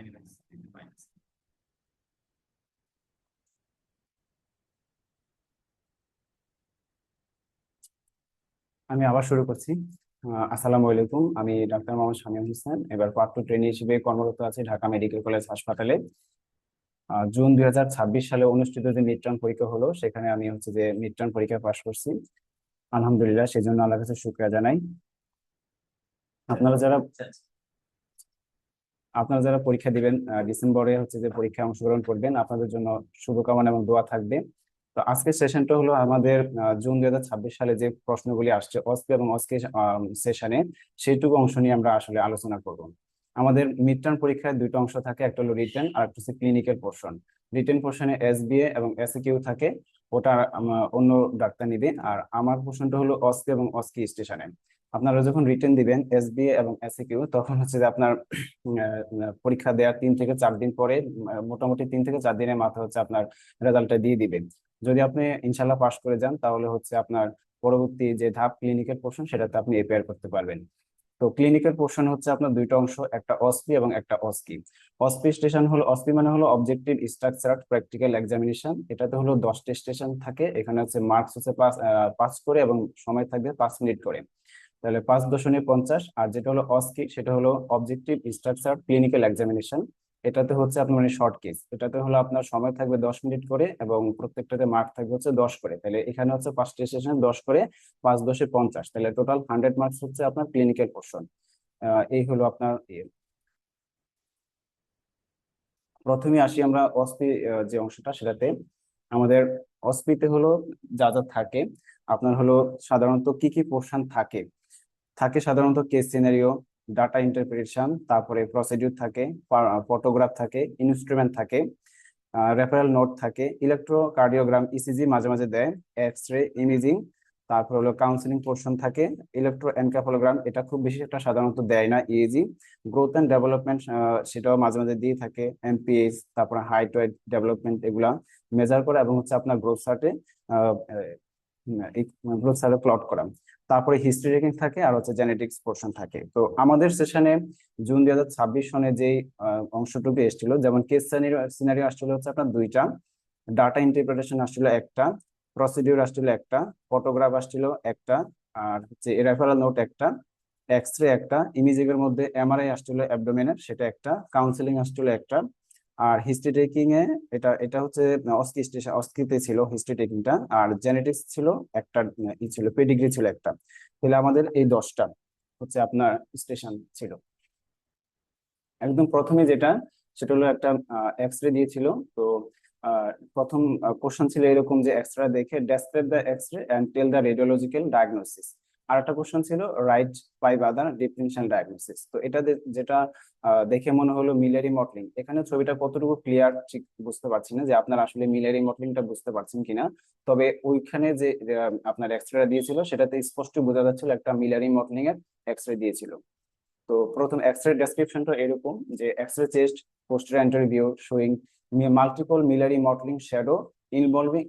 আমি আবার শুরু করছি। আসসালামু আলাইকুম, আমি ডাক্তার মোহাম্মদ শামীম হোসেন, এবার প্রাক্তন ট্রেনি হিসেবে কর্মরত আছি ঢাকা মেডিকেল কলেজ হাসপাতালে। জুন 2026 সালে অনুষ্ঠিত যে মিড টার্ম পরীক্ষা হলো, সেখানে আমি হচ্ছে যে মিড টার্ম পরীক্ষা পাশ করছি। আলহামদুলিল্লাহ, সেই জন্য আল্লাহর কাছে শুকরিয়া জানাই। আপনারা যারা আপনারা যারা পরীক্ষা দিবেন, ডিসেম্বরে হচ্ছে যে পরীক্ষায় অংশগ্রহণ করবেন, আপনাদের জন্য শুভকামনা এবং দোয়া থাকবে। তো আজকের সেশনটা হলো আমাদের জুন 2026 সালে যে প্রশ্নগুলি আসছে অস্কি এবং অস্কি সেশনে, সেইটুকু অংশ নিয়ে আমরা আসলে আলোচনা করব। আমাদের মিড টার্ম পরীক্ষায় দুটো অংশ থাকে, একটা হলো রিটেন আর একটা হচ্ছে ক্লিনিক্যাল পোর্শন। রিটেন পোর্শনে এসবিএ এবং এসএকিউ থাকে, ওটা অন্য ডাক্তার নিবে। আর আমার পোর্শনটা হলো অস্কি এবং অস্কি স্টেশনে। আপনারা যখন রিটেন দিবেন এসবিএ এবং এসএকিউ, তখন হচ্ছে যে আপনার পরীক্ষা দেওয়ার 3 থেকে 4 দিন পরে, মোটামুটি 3 থেকে 4 দিনের মাথা হচ্ছে আপনার রেজাল্টটা দিয়ে দিবেন। যদি আপনি ইনশাল্লাহ পাশ করে যান, তাহলে হচ্ছে আপনার পরবর্তী যে ধাপ ক্লিনিক্যাল পোর্শন, সেটাতে আপনি এপিআর করতে পারবেন। তো ক্লিনিক্যাল পোর্শন হচ্ছে আপনার দুইটা অংশ, একটা অসপি এবং একটা অস্কি। অসপি স্টেশন হলো, অসপি মানে হলো অবজেক্টিভ স্ট্রাকচারাল প্র্যাকটিক্যাল এক্সামিনেশন। এটাতে হলো 10টা স্টেশন থাকে। এখানে হচ্ছে মার্কস হচ্ছে 5 করে এবং সময় থাকবে 5 মিনিট করে। তাহলে 5.50। আর যেটা হলো অস্কি, সেটা হলো অবজেক্টিভ স্ট্রাকচার ক্লিনিক্যাল এক্সামিনেশন। এটাতে হচ্ছে আপনার মানে শর্ট কেস, এটাতে হলো আপনার সময় থাকবে 10 মিনিট করে এবং প্রত্যেকটাতে মার্ক থাকবে হচ্ছে 10 করে। তাহলে এখানে হচ্ছে 5টা স্টেশন 10 করে, 5×10 = 50, তাহলে টোটাল 100 মার্কস হচ্ছে আপনার ক্লিনিক্যাল পোর্শন। এই হলো আপনার প্রথমে আসি আমরা অস্পি যে অংশটা, সেটাতে আমাদের অস্পিতে হলো যা যা থাকে আপনার হলো সাধারণত কি কি পোর্শন থাকে। সাধারণত কেস সিনারিও, ডাটা ইন্টারপ্রিটেশন, তারপরে প্রসিডিউর থাকে, ফটোগ্রাফ থাকে, ইনস্ট্রুমেন্ট থাকে, রেফারেল নোট থাকে, ইলেকট্রোকার্ডিওগ্রাম ইসিজি মাঝে মাঝে দেয়, এক্স রে ইমেজিং, তারপর হলো কাউন্সিলিং পোর্শন থাকে, ইলেকট্রো এনকেফালোগ্রাম, এটা খুব বেশি একটা সাধারণত দেয় না, ইএজি, গ্রোথ এন্ড ডেভেলপমেন্ট, সেটাও মাঝে মাঝে দিয়ে থাকে, এমপিএস, তারপরে হাইট ওয়েট ডেভেলপমেন্ট, এগুলা মেজার করা এবং হচ্ছে আপনার গ্রোথ চার্টে গ্রোথ চার্টে প্লট করা। তারপরে হিস্ট্রি রেকিং থাকে আর হচ্ছে জেনেটিক্স পোর্শন থাকে। তো আমাদের সেশনে জুন 2026 সনে যে অংশটুকু এসেছিল, যেমন কেস সিনারিও আসছিল হচ্ছে আপনার দুইটা, ডাটা ইন্টারপ্রিটেশন আসছিল একটা, প্রসিডিউর আসছিল একটা, ফটোগ্রাফ আসছিল একটা, আর হচ্ছে রেফারেল নোট একটা, এক্স রে একটা, ইমেজিং এর মধ্যে এমআরআই আসছিল অ্যাবডোমেনের, সেটা একটা, কাউন্সিলিং আসছিল একটা। আর হিস্ট্রি টেকিং এ এটা এটা হচ্ছে অস্কি স্টেশন, অস্কিতে ছিল হিস্ট্রি টেকিংটা। আর জেনেটিক্স ছিল একটা, ই ছিল পেডিগ্রি ছিল একটা। তাহলে আমাদের এই 10টা হচ্ছে আপনার স্টেশন ছিল। একদম প্রথমে যেটা, সেটা হলো একটা এক্স রে দিয়েছিল। তো প্রথম কোশ্চেন ছিল এরকম যে এক্সরে দেখে describe the x ray and tell the radiological diagnosis. আর একটা কোশ্চেন ছিল রাইট 5 আদার ডিফারেনশিয়াল ডায়াগনোসিস। তো এটা যেটা দেখে মনে হলো মিলারি মডেলিং। এখানে ছবিটা কতটুকু ক্লিয়ার ঠিক বুঝতে পারছি না যে আপনারা আসলে মিলারি মডেলিংটা বুঝতে পারছেন কিনা। তবে ওইখানে যে আপনার এক্সরে দিয়েছিল, সেটাতে স্পষ্ট বোঝা যাচ্ছিল একটা মিলারি মডেলিং এর এক্সরে দিয়েছিল। তো প্রথম এক্সরে ডেসক্রিপশনটা এরকম যে x ray chest poster interview showing multiple miliary mottling shadow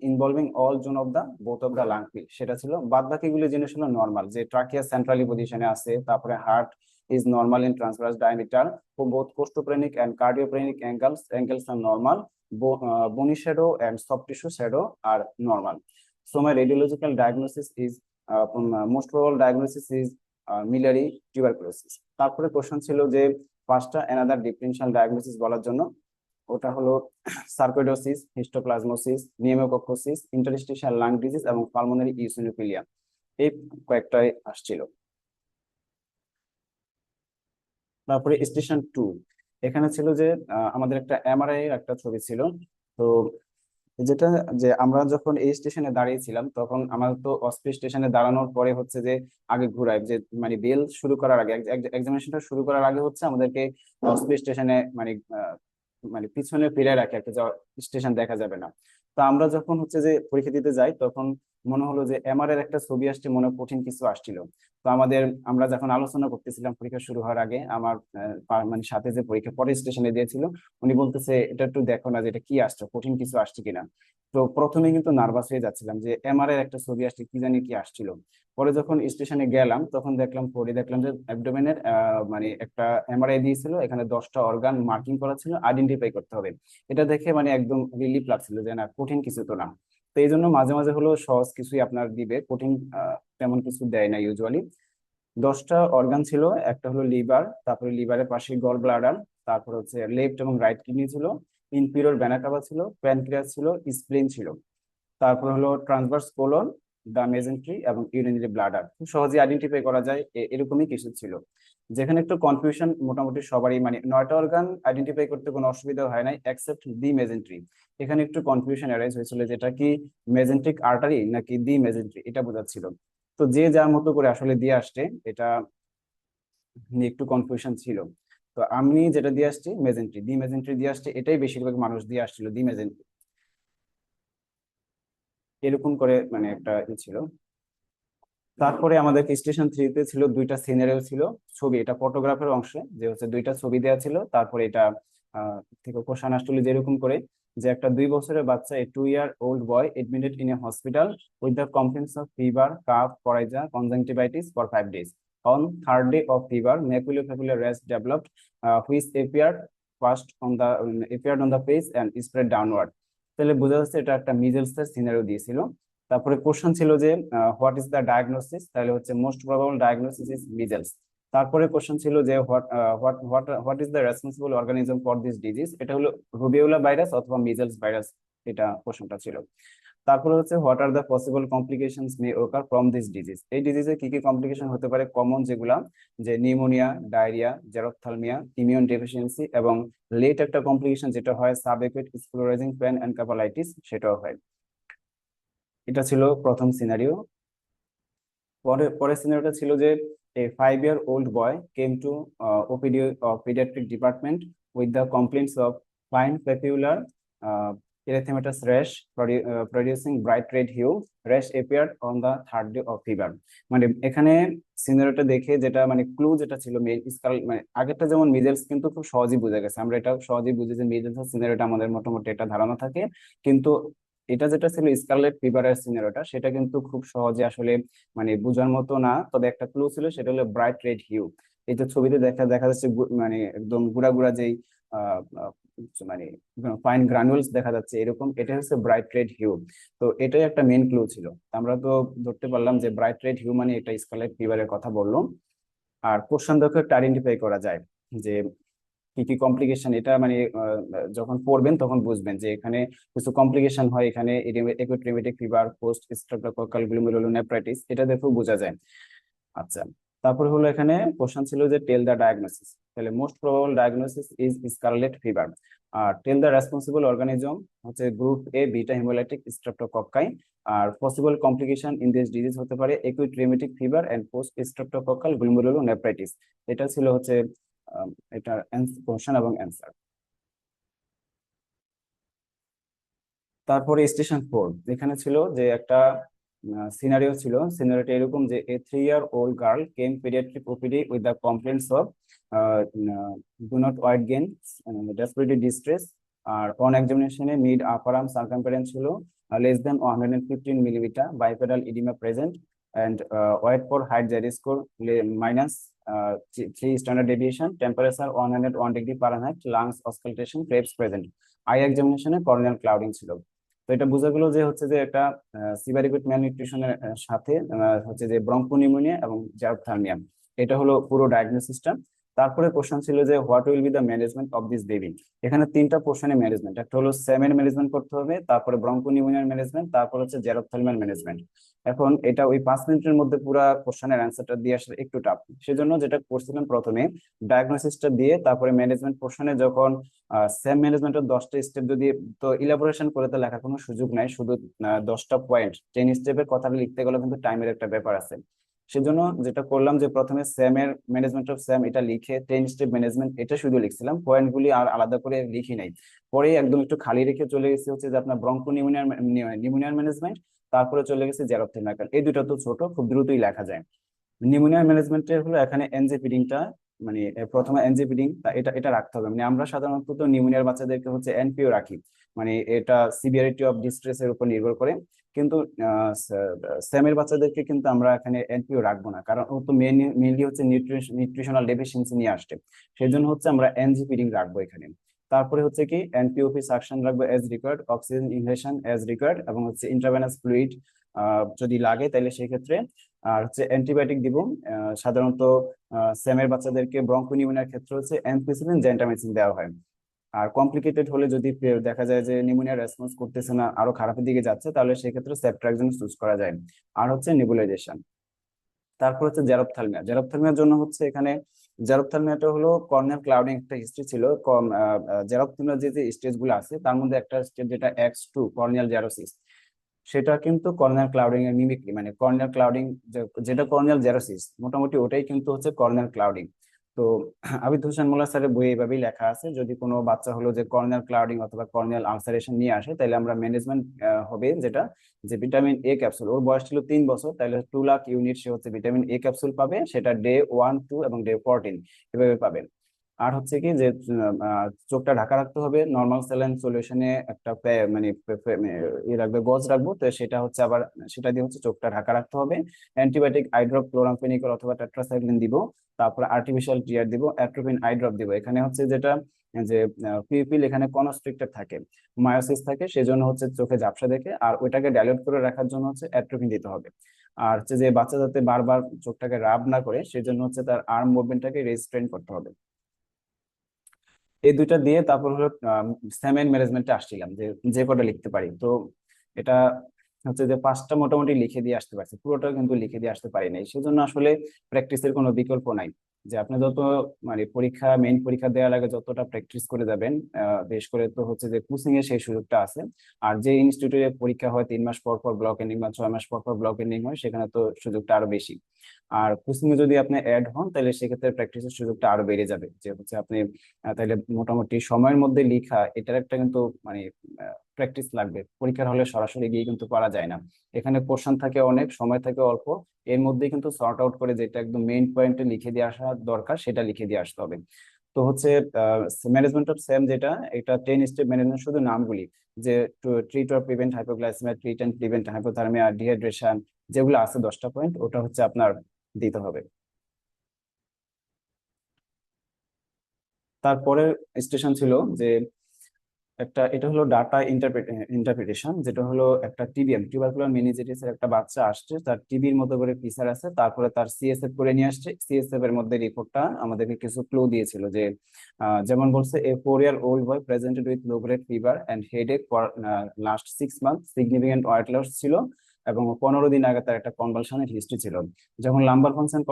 involving all zone of the both of the lung field, সেটা ছিল। বাদ বাকিগুলো জিনিস হলো নর্মাল, যে ট্রাকিয়া সেন্ট্রালি পজিশনে আছে, তারপরে heart is normal in transverse diameter, both costophrenic and cardiophrenic angles are normal, bony shadow and soft tissue shadow are normal. So my radiological diagnosis is most probable diagnosis is miliary tuberculosis. তারপরে question ছিল যে 5টা another differential diagnosis বলার জন্য। ওটা হলো sarcoidosis, histoplasmosis, pneumococcosis, interstitial lung disease এবং pulmonary eosinophilia, এই কয়েকটাই আসছিল। তারপরে স্টেশন 2, এখানে ছিল যে আমাদের একটা এমআরআই এর একটা ছবি ছিল। তো যেটা, যে আমরা যখন এই স্টেশনে দাঁড়িয়েছিলাম, তখন আমাদের তো অস্পি স্টেশনে দাঁড়ানোর পরে হচ্ছে যে আগে ঘুরায়, যে মানে বেল শুরু করার আগে, এক্সামিনেশনটা শুরু করার আগে হচ্ছে আমাদেরকে অস্পি স্টেশনে মানে পিছনে ফিরে রাখে একটা, স্টেশন দেখা যাবে না। তো আমরা যখন হচ্ছে যে পরীক্ষা দিতে যাই, তখন মনে হলো যে এমআর এর একটা ছবি আসছে, মনে হয় কঠিন কিছু আসছিল। তো আমরা যখন আলোচনা করতেছিলাম পরীক্ষা শুরু হওয়ার আগে, আমার মানে সাথে যে পরীক্ষা পরে স্টেশনে দিয়েছিল, উনি বলতেছে এটা একটু দেখো না যে এটা কি আসছে, কঠিন কিছু আসছে কিনা। তো প্রথমে কিন্তু নার্ভাস হয়ে যাচ্ছিলাম যে এমআর এর একটা ছবি আসছে, কি জানি কি আসছিল। পরে যখন স্টেশনে গেলাম তখন দেখলাম যে অ্যাবডোমেনের মানে একটা এমআরআই দিয়েছিল, এখানে 10টা অর্গান মার্কিং করা ছিল, আইডেন্টিফাই করতে হবে। এটা দেখে মানে একদম রিলিফ লাগছিল যে না, কঠিন কিছু তো না। তো এই জন্য মাঝে মাঝে হলো সহজ কিছুই আপনার দিবে, কঠিন তেমন কিছু দেয় না ইউজুয়ালি। 10টা অর্গান ছিল, একটা হলো লিভার, তারপরে লিভারের পাশে গল ব্লাডার, তারপর হচ্ছে লেফট এবং রাইট কিডনি ছিল, ইনফিরিয়র ভেনা কাভা ছিল, প্যানক্রিয়াস ছিল, স্প্লিন ছিল, তারপর হলো ট্রান্সভার্স কোলন, দা মেজেন্ট্রি এবং ইউরিনারি ব্লাডার। খুব সহজে আইডেন্টিফাই করা যায়, এরকমই কিছু ছিল। যেখানে একটু কনফিউশন মোটামুটি সবারই, মানে 9টা অর্গান আইডেন্টিফাই করতে কোনো অসুবিধা হয় নাই এক্সেপ্ট দি মেজেন্ট্রি। এখানে একটু কনফিউশন অ্যারাইজ হয়েছিল, যেটা কি মেজেন্ট্রিক আর্টারি নাকি দি মেজেন্ট্রি, এটা বোঝাচ্ছিল। তো যে যার মতো করে আসলে দিয়ে আসছে, এটা নিয়ে একটু কনফিউশন ছিল। তো আমি যেটা দিয়ে আসছি মেজেন্ট্রি, দি মেজেন্ট্রি দিয়ে আসছে, এটাই বেশিরভাগ মানুষ দিয়ে আসছিল, দি মেজেন্ট্রি। এরকম করে মানে একটা ছিল। তারপরে আমাদের স্টেশন 3-তে ছিল 2টা সিনারিও ছিল। ছবি, এটা ফটোগ্রাফের অংশে যে হচ্ছে 2টা ছবি দেওয়া ছিল। তারপরে এটা থেকে কোশ্চেন আসলে যেরকম করে, যে একটা 2 বছরের বাচ্চা, a 2-year-old boy admitted in a hospital with the complaints of fever, cough, coryza, conjunctivitis for 5 days. On third day of fever, maculopapular rash developed, which appeared on the face and spread downward. তাহলে বোঝা যাচ্ছে এটা একটা measles এর scenario দিয়েছিল। তারপরে question ছিল যে হোয়াট ইজ দ্য ডায়াগনোসিস, তাহলে হচ্ছে most probable diagnosis is measles. তারপরে কোশ্চেন ছিল যে what is the responsible organism for this disease, এটা হলো রুবিওলা ভাইরাস অথবা মিজেলস ভাইরাস, এটা কোশ্চেনটা ছিল। তারপরে হচ্ছে what are the possible complications may occur from this disease, এই ডিজিজে কি কি কমপ্লিকেশন হতে পারে কমন যেগুলা, যে pneumonia, diarrhoea, xerophthalmia, immune deficiency, এবং লেট একটা কমপ্লিকেশন যেটা হয় সাবএকুয়েট স্ক্লেরোজিং প্যান এনকেফালাইটিস, সেটাও হয়। এটা ছিল প্রথম সিনারিও। পরের সিনারিওটা ছিল যে a 5-year-old boy came to OPD of paediatric department with the complaints of fine papular erythematous rash producing bright red hue. Rash appeared on the third day of fever. মানে এখানে সিনারিওটা দেখে যেটা মানে ক্লু যেটা ছিল মেল স্কাল, মানে আগেরটা যেমন মিজেলস কিন্তু খুব সহজেই বোঝা গেছে, আমরা এটা সহজেই বুঝি যে মিজেলস সিনারিওটা আমাদের মোটামুটি একটা ধারণা থাকে। কিন্তু এটা যেটা ছিল স্কারলেট ফিভারের সিনারিওটা, সেটা কিন্তু খুব সহজে আসলে মানে বোঝার মতো না। তবে একটা ক্লু ছিল, সেটা হলো ব্রাইট রেড হিউ। এই যে ছবিতে দেখা দেখা যাচ্ছে মানে একদম গুড়া গুড়া যেই আহ আহ, মানে ফাইন গ্রানুলস দেখা যাচ্ছে এরকম, এটা হচ্ছে ব্রাইট রেড হিউ। তো এটাই একটা মেন ক্লু ছিল। আমরা তো ধরতে পারলাম যে ব্রাইট রেড হিউ মানে এটা স্কারলেট ফিভারের কথা বললো। আর কোশ্চেন দেখে একটা আইডেন্টিফাই করা যায় যে কি কি কমপ্লিকেশন, এটা মানে যখন পড়বেন তখন বুঝবেন যে এখানে কিছু কমপ্লিকেশন হয়, এখানে acute rheumatic fever, post streptococcal glomerulonephritis, এটা দেখেও বোঝা যায়। আচ্ছা, তারপরে হলো এখানে কোশ্চেন ছিল যে টেল দ্য ডায়াগনোসিস, তাহলে most probable diagnosis is scarlet fever. আর টেল দ্য রেসপন্সিবল অর্গানিজম হচ্ছে group A beta haemolytic streptococci. আর possible complication in this disease হতে পারে acute rheumatic fever and post streptococcal glomerulonephritis. এটা ছিল হচ্ছে এটার কোশ্চেন এবং অ্যান্সার। তারপরে স্টেশন 4, এখানে ছিল যে একটা সিনারিও ছিল। সিনারিওটা এরকম যে a 3-year-old girl came paediatric OPD with the complaints of do not weight gain, desperately distress. আর অন এক্সামিনেশনে মিড আপার আর্ম সার্কামফারেন্স হলো less than 115 millimetre, bipedal oedema present, and weight for height z score minus 3 standard deviation, temperature 101 degree Fahrenheit, lungs auscultation, Krebs present. Eye এক্সামিনেশনে corneal clouding ছিল। তো এটা বোঝা গেল যে হচ্ছে যে একটা সিভারিকুইট ম্যালনিউট্রিশনের সাথে হচ্ছে যে ব্রঙ্কোনিউমোনিয়া এবং জারপ্থ্যালমিয়া, এটা হলো পুরো ডায়াগনোসিসটা। তারপরে কোশ্চেন ছিল যে what will be the management of this baby. এখানে 3টা পোর্শনে ম্যানেজমেন্ট, একটা হলো সেমের ম্যানেজমেন্ট করতে হবে, তারপরে ব্রঙ্কোনিউমোনিয়ার ম্যানেজমেন্ট, তারপর হচ্ছে জেরপ্থ্যালমিয়ার ম্যানেজমেন্ট। এখন এটা ওই 5 মিনিটের মধ্যে পুরো কোশ্চেনের অ্যান্সারটা দিয়ে আসলে একটু টাফ, সেজন্য যেটা করছিলাম প্রথমে ডায়াগনোসিসটা দিয়ে তারপরে ম্যানেজমেন্ট পোর্শনে যখন সেম ম্যানেজমেন্টের 10টা স্টেপ যদি, তো ইলাবোরেশন করে তো লেখার কোনো সুযোগ নাই, শুধু 10টা পয়েন্ট 10 স্টেপের কথাটা লিখতে গেলে কিন্তু টাইমের একটা ব্যাপার আছে। সেজন্য যেটা করলাম যে প্রথমে স্যামের ম্যানেজমেন্ট অফ স্যাম এটা লিখে 10 স্টেপ ম্যানেজমেন্ট এটা শুধু লিখছিলাম, পয়েন্টগুলি আর আলাদা করে লিখি নাই। পরে একদম একটু খালি রেখে চলে গেছি হচ্ছে যে আপনার ব্রঙ্কো নিউমোনিয়ার ম্যানেজমেন্ট, তারপরে চলে গেছে জেরপ্থ্যালমিয়া। এই দুটো তো ছোট, খুব দ্রুতই লেখা যায়। নিউমোনিয়া ম্যানেজমেন্টের হলো এখানে এনজে ফিডিংটা, মানে প্রথমে এনজে ফিডিং এটা এটা রাখতে হবে। মানে আমরা সাধারণত তো নিউমোনিয়ার বাচ্চাদেরকে হচ্ছে এনপিও রাখি, মানে এটা সিভিয়ারিটি অফ ডিস্ট্রেস এর উপর নির্ভর করে। কিন্তু স্যামের বাচ্চাদেরকে কিন্তু আমরা এখানে এনপিও রাখবো না, কারণ ও তো মেইনলি হচ্ছে নিউট্রিশনাল ডেফিসিয়েন্সি নিয়ে আসছে। সেই জন্য হচ্ছে আমরা এনজি ফিডিং রাখবো এখানে। তারপরে হচ্ছে কি এনপিওপি সাকশন রাখবো as required, oxygen inhalation as required, এবং হচ্ছে ইন্ট্রাভেনাস ফ্লুইড যদি লাগে তাহলে সেই ক্ষেত্রে। আর হচ্ছে অ্যান্টিবায়োটিক দিব। সাধারণত সেমের বাচ্চাদেরকে ব্রঙ্কোনিউমোনিয়ার ক্ষেত্রে হচ্ছে অ্যাম্পিসিলিন জেন্টামাইসিন দেওয়া হয়। আর কমপ্লিকেটেড হলে যদি দেখা যায় যে নিউমোনিয়া রেসপন্স করতেছে না, আরো খারাপের দিকে যাচ্ছে, তাহলে সেক্ষেত্রে সেফট্রাকজন চুজ করা যায়। আর হচ্ছে নেবুলাইজেশন। তারপর হচ্ছে জেরপ্থ্যালমিয়া। জেরপ্থ্যালমিয়ার জন্য হচ্ছে এখানে জেরপ্থ্যালমিয়াটা হলো কর্নিয়াল ক্লাউডিং একটা হিস্ট্রি ছিল। জেরপ্থ্যালমিয়ার যে স্টেজ গুলো আছে তার মধ্যে একটা স্টেজ যেটা X2 কর্নিয়াল জেরোসিস, সেটা কিন্তু কর্নিয়াল ক্লাউডিং এর মিমিক্রি, মানে কর্নিয়াল ক্লাউডিং যেটা কর্নিয়াল জেরোসিস মোটামুটি ওটাই কিন্তু হচ্ছে কর্নিয়াল ক্লাউডিং। তো আবিদ হোসেন মোল্লা স্যারের বইয়ে এইভাবেই লেখা আছে, যদি কোনো বাচ্চা হলো যে কর্নিয়াল ক্লাউডিং অথবা কর্নিয়াল আলসারেশন নিয়ে আসে, তাহলে আমরা ম্যানেজমেন্ট হবে যেটা, যে ভিটামিন এ ক্যাপসুল, ওর বয়স ছিল 3 বছর, তাহলে 2 লাখ ইউনিট সে হচ্ছে ভিটামিন এ ক্যাপসুল পাবে, সেটা ডে 1, 2 এবং ডে 14 এভাবে পাবে। আর হচ্ছে কি যে চোখটা ঢাকা রাখতে হবে, নর্মাল স্যালাইন সলিউশনে একটা মানে রাখবে, গজ রাখবো, তো সেটা হচ্ছে আবার সেটা দিয়ে হচ্ছে চোখটা ঢাকা রাখতে হবে। অ্যান্টিবায়োটিক আইড্রপ ক্লোরামফেনিকল অথবা টেট্রাসাইক্লিন দিব। তারপর আর্টিফিশিয়াল টিয়ার দিব, অ্যাট্রোপিন আইড্রপ দিব। এখানে হচ্ছে যেটা যে পিউপিল এখানে কনস্ট্রিক্টেড থাকে, মায়োসিস থাকে, সেজন্য হচ্ছে চোখে ঝাপসা দেখে, আর ওইটাকে ডাইলেট করে রাখার জন্য হচ্ছে অ্যাট্রোপিন দিতে হবে। আর হচ্ছে যে বাচ্চা যাতে বারবার চোখটাকে রাব না করে, সেজন্য হচ্ছে তার আর্ম মুভমেন্টটাকে রেস্ট্রেন করতে হবে। এই দুইটা দিয়ে তারপর হলো সেমেন ম্যানেজমেন্টে আসছিলাম, যে যে কটা লিখতে পারি। তো এটা হচ্ছে যে 5টা মোটামুটি লিখে দিয়ে আসতে পারছি, পুরোটা কিন্তু লিখে দিয়ে আসতে পারি নাই। সেজন্য আসলে প্র্যাকটিসের কোনো বিকল্প নাই। যে আপনি যত মানে পরীক্ষা, মেইন পরীক্ষা দেওয়ার আগে যতটা প্র্যাকটিস করে যাবেন, বেশ করে, তো হচ্ছে যে কোচিং এর সেই সুযোগটা আছে। আর যে ইনস্টিটিউটে পরীক্ষা হয় 3 মাস পর পর ব্লক এন্ডিং বা 6 মাস পর পর ব্লক এন্ডিং হয়, সেখানে তো সুযোগটা আরো বেশি। আর কোচিং এ যদি আপনি অ্যাড হন, তাহলে সেক্ষেত্রে প্র্যাকটিসের সুযোগটা আরো বেড়ে যাবে, যে হচ্ছে আপনি তাহলে মোটামুটি সময়ের মধ্যে লেখা, এটার একটা কিন্তু মানে প্র্যাকটিস লাগবে। পরীক্ষার হলে সরাসরি গিয়ে কিন্তু করা যায় না। এখানে কোশ্চেন থাকে অনেক, সময় থাকে অল্প, এর মধ্যে কিন্তু সর্ট আউট করে যেটা একদম মেইন পয়েন্টে লিখে দিয়ে আসা দরকার, সেটা লিখে দিয়ে আসতে হবে। তো হচ্ছে ম্যানেজমেন্ট অফ সেম যেটা, এটা 10 স্টেপ ম্যানেজমেন্ট, শুধু নামগুলি, যে treat or prevent hypoglycaemia, treat and prevent hypothermia, dehydration, যেগুলো আছে 10টা পয়েন্ট, ওটা হচ্ছে আপনার দিতে হবে। তারপরে স্টেশন ছিল যে একটা, এটা হলো ডাটা ইন্টারপ্রিটেশন, যেটা হলো একটা টিবিএম, টিউবারকুলার মেনিনজাইটিস এর একটা বাচ্চা আসছে, তার টিবির মতো করে ফিচার আছে, তারপরে তার সিএসএফ করে নিয়ে আসছে। সিএসএফ এর মধ্যে রিপোর্টটা আমাদেরকে কিছু ক্লু দিয়েছিল, যে যেমন বলছে, এ 4 year old boy presented with low grade fever and headache for last 6 months, significant weight loss ছিল, এবং 15 দিন আগে তার একটা কনভালশনের হিস্ট্রি ছিল। যখন লাম্বার ফাংশন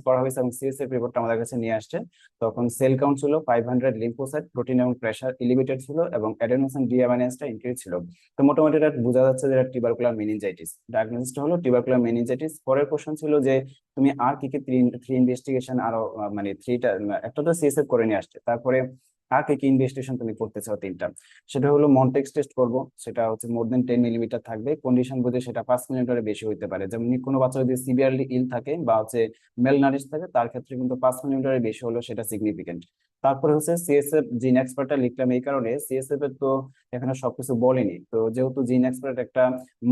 করা হয়েছে এবং সিএসএফ রিপোর্টটা আমাদের কাছে নিয়ে আসছে, তখন সেল কাউন্ট ছিল 500, লিম্ফোসাইট, প্রোটিন এবং প্রেসার এলিভেটেড ছিল, এবং অ্যাডেনোসিন ডিঅ্যামিনেসটা ইনক্রিজ ছিল। তো মোটামুটি এটা বোঝা যাচ্ছে যে এটা টিউবারকুলার মেনিনজাইটিস। ডায়াগনোসিসটা হলো টিউবারকুলার মেনিনজাইটিস। পরের কোশ্চেন ছিল যে তুমি আর কি কি থ্রি থ্রি ইনভেস্টিগেশন আরো মানে থ্রিটা, একটা তো সিএসএফ করে নিয়ে আসছে, তারপরে আর কি কি ইনভেস্টিগেশন তুমি করতে চাও 3টা। সেটা হলো মন্টেক্স টেস্ট করব, সেটা হচ্ছে মোর দেন 10 মিলিমিটার থাকবে, কন্ডিশন বুঝে সেটা 5 মিলিমিটারের বেশি হতে পারে। যেমন কোনো বাচ্চা যদি সিভিয়ারলি ইল থাকে বা হচ্ছে মেল নারিশ থাকে, তার ক্ষেত্রে কিন্তু 5 মিলিমিটারের বেশি হলো সেটা সিগনিফিকেন্ট। তারপরে হচ্ছে সিএসএফ জিন এক্সপার্টটা লিখলাম এই কারণে, সিএসএফ এর তো এখানে সবকিছু বলেনি, তো যেহেতু জিন এক্সপার্ট একটা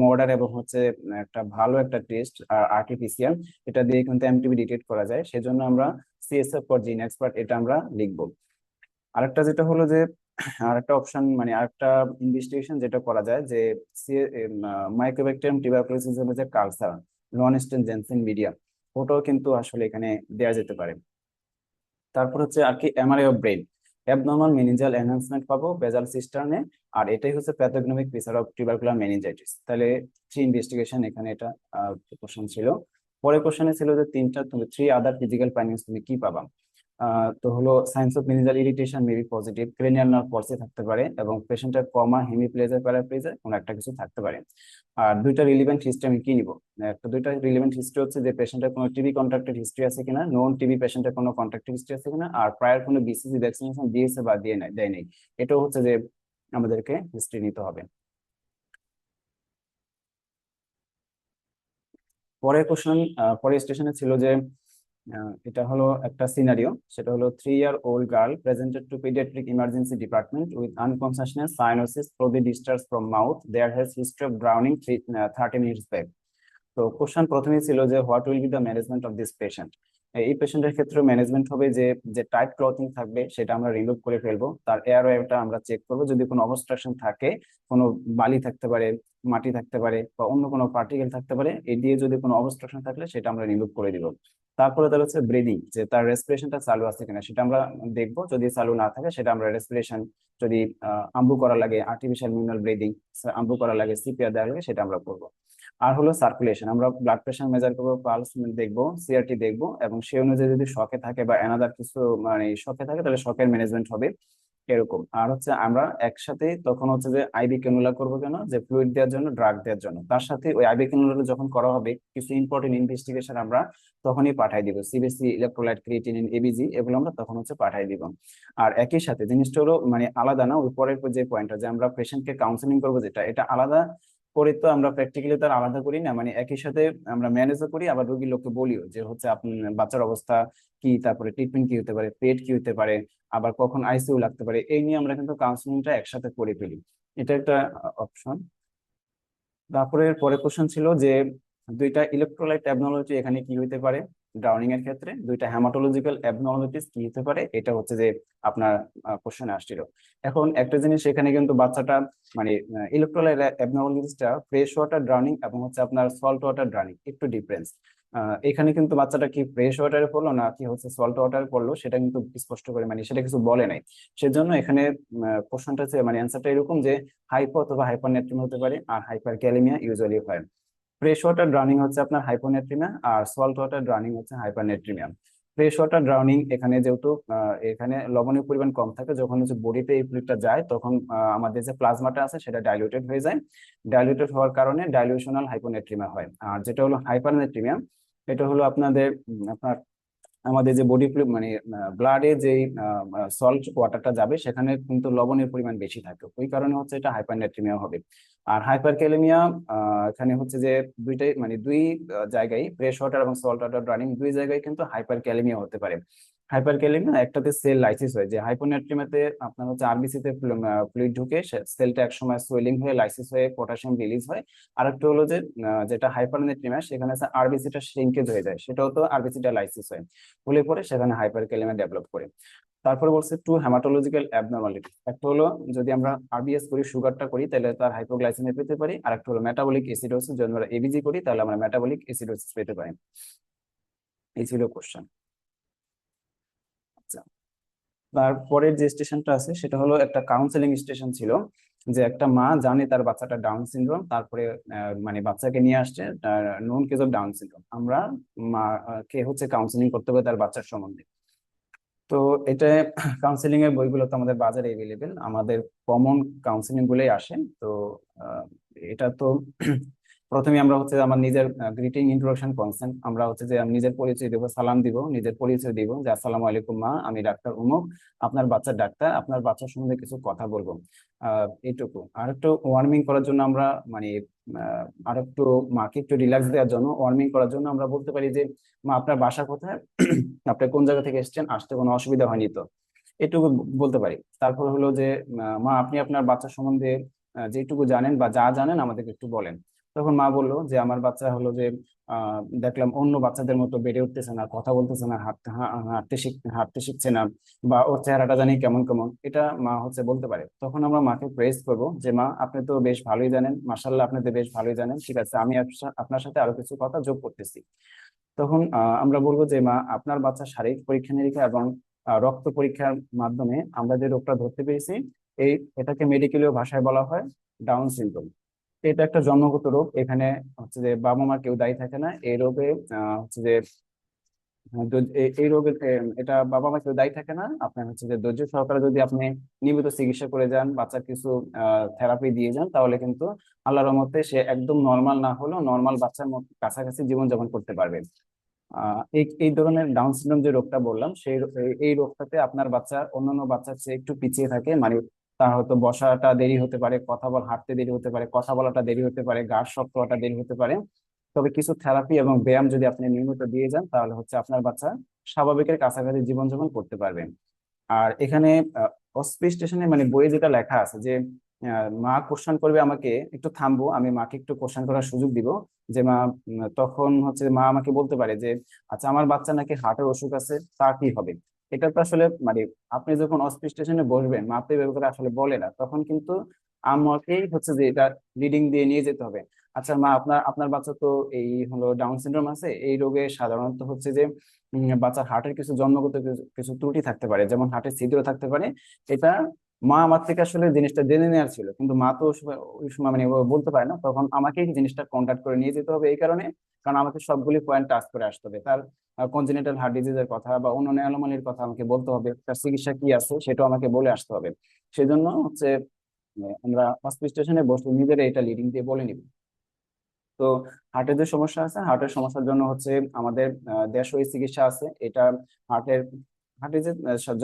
মডার এবং হচ্ছে একটা ভালো একটা টেস্ট, আর আরটিপিসিআর, এটা দিয়ে কিন্তু এমটিবি ডিটেক্ট করা যায়, সেজন্য আমরা সিএসএফ ফর জিন এক্সপার্ট এটা আমরা লিখবো। আরেকটা যেটা হলো যে আরেকটা অপশন, মানে আরেকটা ইনভেস্টিগেশন যেটা করা যায়, যে মাইক্রোব্যাকটেরিয়াম টিউবারকুলোসিসের যে কালচার, নন স্টেন জেনসেন মিডিয়া, ওটাও কিন্তু আসলে এখানে দেওয়া যেতে পারে। তারপর হচ্ছে আর কি MRI of brain, abnormal meningeal enhancement পাবো বেজাল সিস্টার্নে, আর এটাই হচ্ছে pathognomonic feature of tubercular meningitis. তাহলে 3 ইনভেস্টিগেশন এখানে এটা কোশ্চেন ছিল। পরের কোশ্চেনে ছিল যে 3টা তুমি 3 আদার ফিজিক্যাল ফাইন্ডিংস তুমি কি পাবা। তো হলো signs of meningeal irritation maybe positive, cranial nerve palsy থাকতে পারে, এবং পেশেন্টের কমা, হেমিপ্লেজার, প্যারাপ্লেজার কোনো একটা কিছু থাকতে পারে। আর দুইটা রিলিভেন্ট হিস্ট্রি আমি কি নিব, একটা দুইটা রিলিভেন্ট হিস্ট্রি হচ্ছে যে পেশেন্টের কোনো টিবি কন্ট্রাক্টেড হিস্ট্রি আছে কিনা, নন টিবি পেশেন্টের কোনো কন্ট্রাক্টেড হিস্ট্রি আছে কিনা, আর প্রায়র কোনো বিসিজি ভ্যাকসিনেশন দিয়েছে বা দেয় নাই, এটাও হচ্ছে যে আমাদেরকে হিস্ট্রি নিতে হবে। পরের স্টেশনে ছিল যে এটা হলো একটা সিনারিও, সেটা হলো 3-year-old girl presented to paediatric emergency department with unconsciousness cyanosis from the discharge from mouth there has history of drowning 30 minutes back. তো কোশ্চেন প্রথমেই ছিল যে what will be the management of this patient. এই পেশেন্টের ক্ষেত্রে management হবে যে যে টাইট ক্লথিং থাকবে সেটা আমরা রিমুভ করে ফেলবো, তার এয়ারওয়েটা আমরা চেক করবো, যদি কোনো অবস্ট্রাকশন থাকে, কোনো বালি থাকতে পারে, মাটি থাকতে পারে, বা অন্য কোনো পার্টিকেল থাকতে পারে, এই দিয়ে যদি কোনো অবস্ট্রাকশন থাকলে সেটা আমরা রিমুভ করে দিব। তারপরে তার হচ্ছে ব্রিদিং, যে তার রেসপিরেশনটা চালু আছে কিনা সেটা আমরা দেখবো, যদি চালু না থাকে সেটা আমরা রেসপিরেশন, যদি আম্বু করা লাগে আর্টিফিশিয়াল মিনারেল ব্রিদিং, আম্বু করা লাগে সিপিআর দেওয়া লাগে, সেটা আমরা করবো। আর হলো সার্কুলেশন, আমরা ব্লাড প্রেশার মেজার করবো, পালস দেখবো, সিআরটি দেখবো, এবং সেই অনুযায়ী যদি শকে থাকে বা অ্যানাদার কিছু মানে শকে থাকে তাহলে শকের ম্যানেজমেন্ট হবে এরকম। আর হচ্ছে আমরা একসাথে তখন হচ্ছে যে আইবি ক্যানুলা করবো, কেন যে ফ্লুইড দেওয়ার জন্য, ড্রাগ দেওয়ার জন্য, তার সাথে ওই আইবি ক্যানুলাটা যখন করা হবে কিছু ইম্পর্টেন্ট ইনভেস্টিগেশন আমরা তখনই পাঠাই দিব, সিবিসি, ইলেকট্রোলাইট, ক্রিয়েটিনিন, এবিজি, এগুলো আমরা তখন হচ্ছে পাঠাই দিব। আর একই সাথে জিনিসটা হলো মানে আলাদা না, ওই পরের যে পয়েন্টটা যে আমরা পেশেন্টকে কাউন্সিলিং করবো, যেটা এটা আলাদা করে তো আমরা প্র্যাকটিক্যালি তার আলাদা করি না, মানে একই সাথে আমরা ম্যানেজও করি, আবার রোগীর লোককে বলিও যে হচ্ছে আপনি বাচ্চার অবস্থা কি, তারপরে ট্রিটমেন্ট কি হতে পারে, পেট কি হতে পারে, আবার কখন আইসিইউ লাগতে পারে, এই নিয়ে আমরা কিন্তু কাউন্সিলিংটা একসাথে করে ফেলি। এটা একটা অপশন। তারপরে পরের কোশ্চেন ছিল যে দুইটা ইলেকট্রোলাইট অ্যাবনর্মালিটি এখানে কি হতে পারে ড্রাউনিং এর ক্ষেত্রে, দুইটা হ্যামাটোলজিক্যাল অ্যাবনর্মালিটিস কি হতে পারে, এটা হচ্ছে যে আপনার কোশ্চেনে আসছিল। এখন একটা জিনিস এখানে কিন্তু বাচ্চাটা মানে ইলেকট্রোলাইট অ্যাবনর্মালিটিসটা ফ্রেশ ওয়াটার ড্রাউনিং এবং হচ্ছে আপনার সল্ট ওয়াটার ড্রাউনিং একটু ডিফারেন্স। এখানে কিন্তু বাচ্চাটা কি ফ্রেশ ওয়াটারে পড়লো না কি হচ্ছে সল্ট ওয়াটারে পড়লো সেটা কিন্তু স্পষ্ট করে মানে সেটা কিছু বলে নাই। সেজন্য এখানে কোশ্চেনটা মানে অ্যান্সারটা এরকম যে হাইপো অথবা হাইপারনেট্রিমিয়া হতে পারে, আর হাইপার ক্যালেমিয়া ইউজুয়ালি হয়। ফ্রেশ ওয়াটার ড্রাউনিং হচ্ছে আপনার হাইপোনেট্রিমিয়া, আর সল্ট ওয়াটার ড্রাউনিং হচ্ছে হাইপারনেট্রিমিয়া। ফ্রেশ ওয়াটার ড্রাউনিং এখানে যেহেতু এখানে লবণের পরিমাণ কম থাকে, যখন হচ্ছে বডিতে এই ফ্লুইডটা যায় তখন আমাদের যে প্লাজমাটা আছে সেটা ডাইলিউটেড হয়ে যায়, ডাইলিউটেড হওয়ার কারণে ডাইলিউশনাল হাইপোনেট্রিমিয়া হয়। আর যেটা হলো হাইপারনেট্রিমিয়া, এটা হলো আপনাদের আপনার আমাদের যে বডি মানে ব্লাডে যে সল্ট ওয়াটারটা যাবে সেখানে কিন্তু লবণের পরিমাণ বেশি থাকে, ওই কারণে হচ্ছে এটা হাইপারনেট্রিমিয়া হবে। আর হাইপারক্যালেমিয়া এখানে হচ্ছে যে দুইটাই মানে দুই জায়গায় ফ্রেশ ওয়াটার এবং সল্ট ওয়াটার রানিং দুই জায়গায় কিন্তু হাইপারক্যালেমিয়া হতে পারে। হাইপারক্যালেমিয়া একটাতে সেল লাইসিস হয়, যে হাইপোনেট্রিমিয়াতে আপনার হচ্ছে আরবিসি তে ফ্লুইড ঢুকে সেলটা একসময় সোয়েলিং হয়ে লাইসিস হয়ে পটাশিয়াম রিলিজ হয়। আর একটা হলো যে যেটা হাইপারনেট্রিমিয়া সেখানে আরবিসিটা শ্রিঙ্কেজ হয়ে যায়, সেটাও তো আরবিসিটা লাইসিস হয়, হলে পরে সেখানে হাইপারক্যালেমিয়া ডেভেলপ করে। তারপরে বলছে টু হেমাটোলজিক্যাল অ্যাবনর্মালিটি, একটা হলো যদি আমরা আরবিএস করি সুগারটা করি তাহলে তার হাইপোগ্লাইসেমিয়া পেতে পারি, আর একটা হলো মেটাবলিক এসিডোসিস, যদি আমরা এবিজি করি তাহলে আমরা মেটাবলিক এসিডোসিস পেতে পারি। এই ছিল কোশ্চেন। আচ্ছা, তারপরের যে স্টেশনটা আছে সেটা হলো একটা কাউন্সেলিং স্টেশন ছিল, যে একটা মা জানে তার বাচ্চাটা ডাউন সিনড্রোম, তারপরে মানে বাচ্চাকে নিয়ে আসছে known case of down syndrome, আমরা মা কে হচ্ছে কাউন্সেলিং করতে হবে তার বাচ্চার সম্বন্ধে। তো এটা কাউন্সিলিং এর বইগুলো তো আমাদের বাজারে এভেলেবেল, আমাদের কমন কাউন্সিলিং গুলোই আসে। তো আহ, এটা তো প্রথমে আমরা হচ্ছে আমার নিজের গ্রিটিং ইন্ট্রোডাকশন কনসেন্ট, আমরা হচ্ছে যে আমি নিজের পরিচয় দেবো, সালাম দিব, নিজের পরিচয় দিব যে আসসালামু আলাইকুম মা, আমি ডাক্তার উমুক, আপনার বাচ্চার ডাক্তার, আপনার বাচ্চার সম্বন্ধে কিছু কথা বলবো, এইটুকু। আর একটু ওয়ার্মিং করার জন্য আমরা মানে আর একটু মাকে একটু রিল্যাক্স দেওয়ার জন্য ওয়ার্মিং করার জন্য আমরা বলতে পারি যে মা আপনার বাসা কোথায়, আপনি কোন জায়গা থেকে এসেছেন, আসতে কোনো অসুবিধা হয়নি তো, এটুকু বলতে পারি। তারপর হলো যে মা আপনি আপনার বাচ্চা সম্বন্ধে যেটুকু জানেন বা যা জানেন আমাদেরকে একটু বলেন। তখন মা বললো যে আমার বাচ্চা হলো যে দেখলাম অন্য বাচ্চাদের মতো বেড়ে উঠতেছে না, কথা বলতেছে না, হাঁটতে শিখছে না, বা ওর চেহারাটা জানি কেমন কেমন, এটা মা হচ্ছে বলতে পারে। তখন আমরা মাকে প্রেস করবো যে মা আপনি তো বেশ ভালোই জানেন, মাশাল্লাহ আপনি তো বেশ ভালোই জানেন, ঠিক আছে আমি আপনার সাথে আরো কিছু কথা যোগ করতেছি। তখন আমরা বলবো যে মা আপনার বাচ্চার শারীরিক পরীক্ষা নিরীক্ষা এবং রক্ত পরীক্ষার মাধ্যমে আমরা যে রোগটা ধরতে পেরেছি, এটাকে মেডিকেলীয় ভাষায় বলা হয় ডাউন সিনড্রোম। এটা একটা জন্মগত রোগ, এখানে হচ্ছে যে বাবা মা কেউ দায়ী থাকে না এই রোগে। হচ্ছে যে এই রোগে এটা বাবা মা কেউ দায়ী থাকে না, আপনার হচ্ছে যে ধৈর্য সহকারে যদি আপনি নিয়মিত চিকিৎসা করে যান, বাচ্চার কিছু থেরাপি দিয়ে যান, তাহলে কিন্তু আল্লাহর রহমতে সে একদম নর্মাল না হলেও নর্মাল বাচ্চার মতো কাছাকাছি জীবনযাপন করতে পারবে। এই এই ধরনের ডাউন সিনড্রোম যে রোগটা বললাম সেই এই রোগটাতে আপনার বাচ্চা অন্যান্য বাচ্চার চেয়ে একটু পিছিয়ে থাকে, মানে তার হয়তো বসাটা দেরি হতে পারে, হাঁটতে দেরি হতে পারে, কথা বলাটা দেরি হতে পারে, গাঢ় শক্ত হওয়াটা দেরি হতে পারে। তবে কিছু থেরাপি এবং ব্যায়াম যদি আপনি নিয়মিত দিয়ে যান তাহলে হচ্ছে আপনার বাচ্চা স্বাভাবিকের কাছাকাছি জীবনযাপন করতে পারবে। আর এখানে অস্পিস স্টেশনে মানে বইয়ে যেটা লেখা আছে যে মা কোশ্চেন করবে আমাকে, একটু থামবো, আমি মাকে একটু কোশ্চেন করার সুযোগ দিব। যে মা তখন হচ্ছে মা আমাকে বলতে পারে যে আচ্ছা আমার বাচ্চা নাকি হার্টের অসুখ আছে, তা কি হবে? এটা তো আসলে মানে আপনি যখন অস্পিস স্টেশনে বসবেন মা তো এভাবে করে আসলে বলে না, তখন কিন্তু আমাকেই হচ্ছে যে এটা লিডিং দিয়ে নিয়ে যেতে হবে। আচ্ছা মা, আপনার আপনার বাচ্চা তো এই হলো ডাউন সিনড্রোম আছে, এই রোগে সাধারণত হচ্ছে যে বাচ্চার হার্টের কিছু জন্মগত কিছু ত্রুটি থাকতে পারে, যেমন হার্টের ছিদ্র থাকতে পারে। এটা মা আমার থেকে আসলে জিনিসটা জেনে নেওয়ার ছিল, কিন্তু মা তো ওই সময় মানে ও বলতে পারে না, তখন আমাকেই জিনিসটা কন্ট্যাক্ট করে নিয়ে যেতে হবে এই কারণে। কারণ আমাকে সবগুলি পয়েন্ট টাচ করে আসতে হবে, তার কনজেনিটাল হার্ট ডিজিজের কথা বা অন্যান্য অ্যানোমালির কথা আমাকে বলতে হবে, তার চিকিৎসা কি আছে সেটাও আমাকে বলে আসতে হবে। সেজন্য হচ্ছে আমরা হসপিটাল স্টেশনে বসে নিজেরা এটা লিডিং দিয়ে বলে নিব। তো হার্টের যে সমস্যা আছে, হার্টের সমস্যার জন্য হচ্ছে আমাদের দেশীয় চিকিৎসা আছে। এটা হার্টের হার্টের যে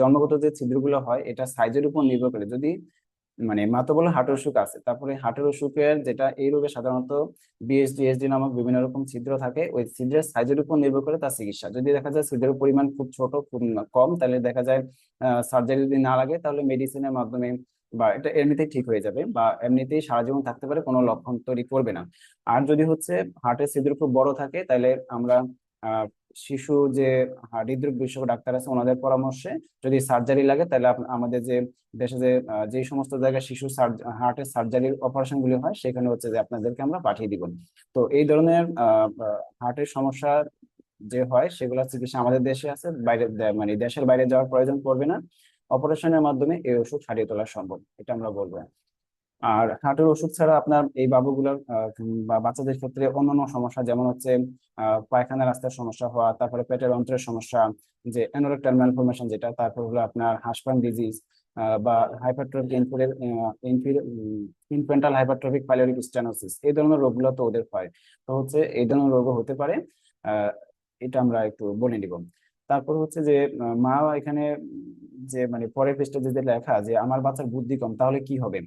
জন্মগত যে ছিদ্রগুলো হয় এটা সাইজের উপর নির্ভর করে। যদি মানে মা তো বলে হার্টের অসুখ আছে, তারপরে হার্টের অসুখের যেটা এই রোগে সাধারণত বিএসডি এসডি নামক বিভিন্ন রকম ছিদ্র থাকে, ওই ছিদ্রের সাইজের উপর নির্ভর করে তার চিকিৎসা। যদি দেখা যায় ছিদ্রের পরিমাণ খুব ছোট, খুব কম, তাহলে দেখা যায় সার্জারি যদি না লাগে তাহলে মেডিসিনের মাধ্যমে বা এটা এমনিতেই ঠিক হয়ে যাবে, বা এমনিতেই সারা জীবন থাকতে পারে, কোনো লক্ষণ তৈরি করবে না। আর যদি হচ্ছে হার্টের ছিদ্র খুব বড় থাকে তাহলে আমরা আহ শিশু যে হৃদরোগ বিশেষজ্ঞ ডাক্তার আছে ওনাদের পরামর্শে যদি সার্জারি লাগে তাহলে আমাদের যে দেশে যে যে সমস্ত জায়গায় শিশু হার্টের সার্জারির অপারেশন গুলি হয় সেখানে হচ্ছে যে আপনাদেরকে আমরা পাঠিয়ে দিব। তো এই ধরনের হার্টের সমস্যা যে হয় সেগুলো চিকিৎসা আমাদের দেশে আছে, বাইরে মানে দেশের বাইরে যাওয়ার প্রয়োজন পড়বে না। অপারেশনের মাধ্যমে এই অসুখ সারিয়ে তোলা সম্ভব, এটা আমরা বলবো। আর হার্টের ওষুধ ছাড়া আপনার এই বাবুগুলোর বা বাচ্চাদের ক্ষেত্রে অন্যান্য সমস্যা যেমন হচ্ছে পায়খানা রাস্তার সমস্যা হওয়া, তারপরে পেটের অন্ত্রের সমস্যা, যে অ্যানোরেক্টাল ম্যালফরমেশন যেটা, তারপর হলো আপনার হাসপান ডিজিজ বা হাইপারট্রফিক ইনফেন্টাল হাইপারট্রফিক পাইলোরিক স্টেনোসিস, এই ধরনের রোগগুলো তো ওদের হয়। তো হচ্ছে এই ধরনের রোগও হতে পারে। আহ এটা আমরা একটু বলে নিব। তারপর হচ্ছে যে মা এখানে যে মানে পরের পৃষ্ঠাে যে লেখা যে আমার বাচ্চার বুদ্ধি কম, তাহলে কি হবে?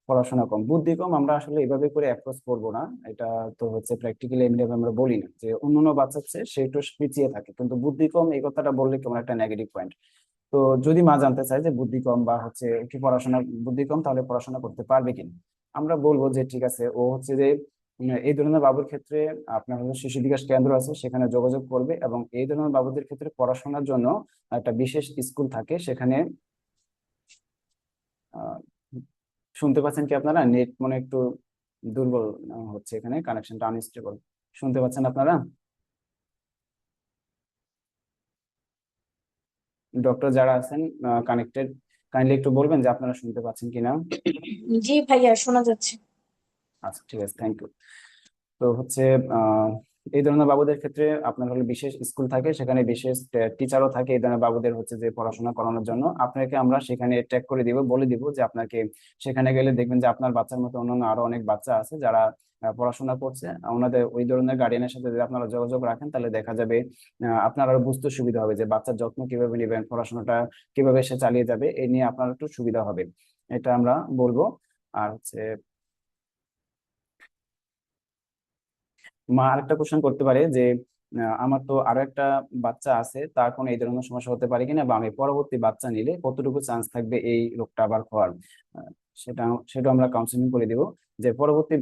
পড়াশোনা কম, বুদ্ধি কম, আমরা আসলে এভাবে করে অ্যাপ্রোচ করবো না। এটা তো হচ্ছে প্র্যাকটিক্যালি এমনি আমরা বলি না যে অন্যান্য বাচ্চার চেয়ে সে একটু পিছিয়ে থাকে, কিন্তু বুদ্ধি কম এই কথাটা বললে কেমন একটা নেগেটিভ পয়েন্ট। তো যদি মা জানতে চায় যে বুদ্ধি কম বা হচ্ছে কি পড়াশোনা বুদ্ধি কম তাহলে পড়াশোনা করতে পারবে কিনা, আমরা বলবো যে ঠিক আছে, ও হচ্ছে যে এই ধরনের বাবুর ক্ষেত্রে আপনার হলো শিশু বিকাশ কেন্দ্র আছে, সেখানে যোগাযোগ করবে, এবং এই ধরনের বাবুদের ক্ষেত্রে পড়াশোনার জন্য একটা বিশেষ স্কুল থাকে সেখানে। আহ, শুনতে পাচ্ছেন কি আপনারা? নেট মনে একটু দুর্বল হচ্ছে, এখানে কানেকশনটা আনস্টেবল। শুনতে পাচ্ছেন আপনারা? ডক্টর যারা আছেন কানেক্টেড, কাইন্ডলি একটু বলবেন যে আপনারা শুনতে পাচ্ছেন কিনা। জি ভাইয়া, শোনা যাচ্ছে। আচ্ছা ঠিক আছে, থ্যাংক ইউ। তো হচ্ছে আহ এই ধরনের বাবুদের ক্ষেত্রে আপনার হলো বিশেষ স্কুল থাকে, সেখানে বিশেষ টিচারও থাকে এই ধরনের বাবুদের হচ্ছে যে পড়াশোনা করানোর জন্য। আপনাকে আমরা সেখানে ট্যাগ করে দিব, বলে দিব যে আপনাকে সেখানে গেলে দেখবেন যে আপনার বাচ্চার মতো অন্যান্য আরো অনেক বাচ্চা আছে যারা পড়াশোনা করছে। ওনাদের ওই ধরনের গার্ডিয়ানের সাথে যদি আপনারা যোগাযোগ রাখেন তাহলে দেখা যাবে আপনার আরো বুঝতে সুবিধা হবে যে বাচ্চার যত্ন কিভাবে নেবেন, পড়াশোনাটা কিভাবে সে চালিয়ে যাবে, এই নিয়ে আপনার একটু সুবিধা হবে, এটা আমরা বলবো। আর হচ্ছে মা আরেকটা কোশ্চেন করতে পারে যে আমার তো আরো একটা বাচ্চা আছে, তার কোনো এই ধরনের সমস্যা হতে পারে কিনা, বা আমি পরবর্তী বাচ্চা নিলে কতটুকু চান্স থাকবে এই রোগটা আবার হওয়ার। আহ, সেটা সেটা আমরা কাউন্সিলিং করে দিব যে পরবর্তী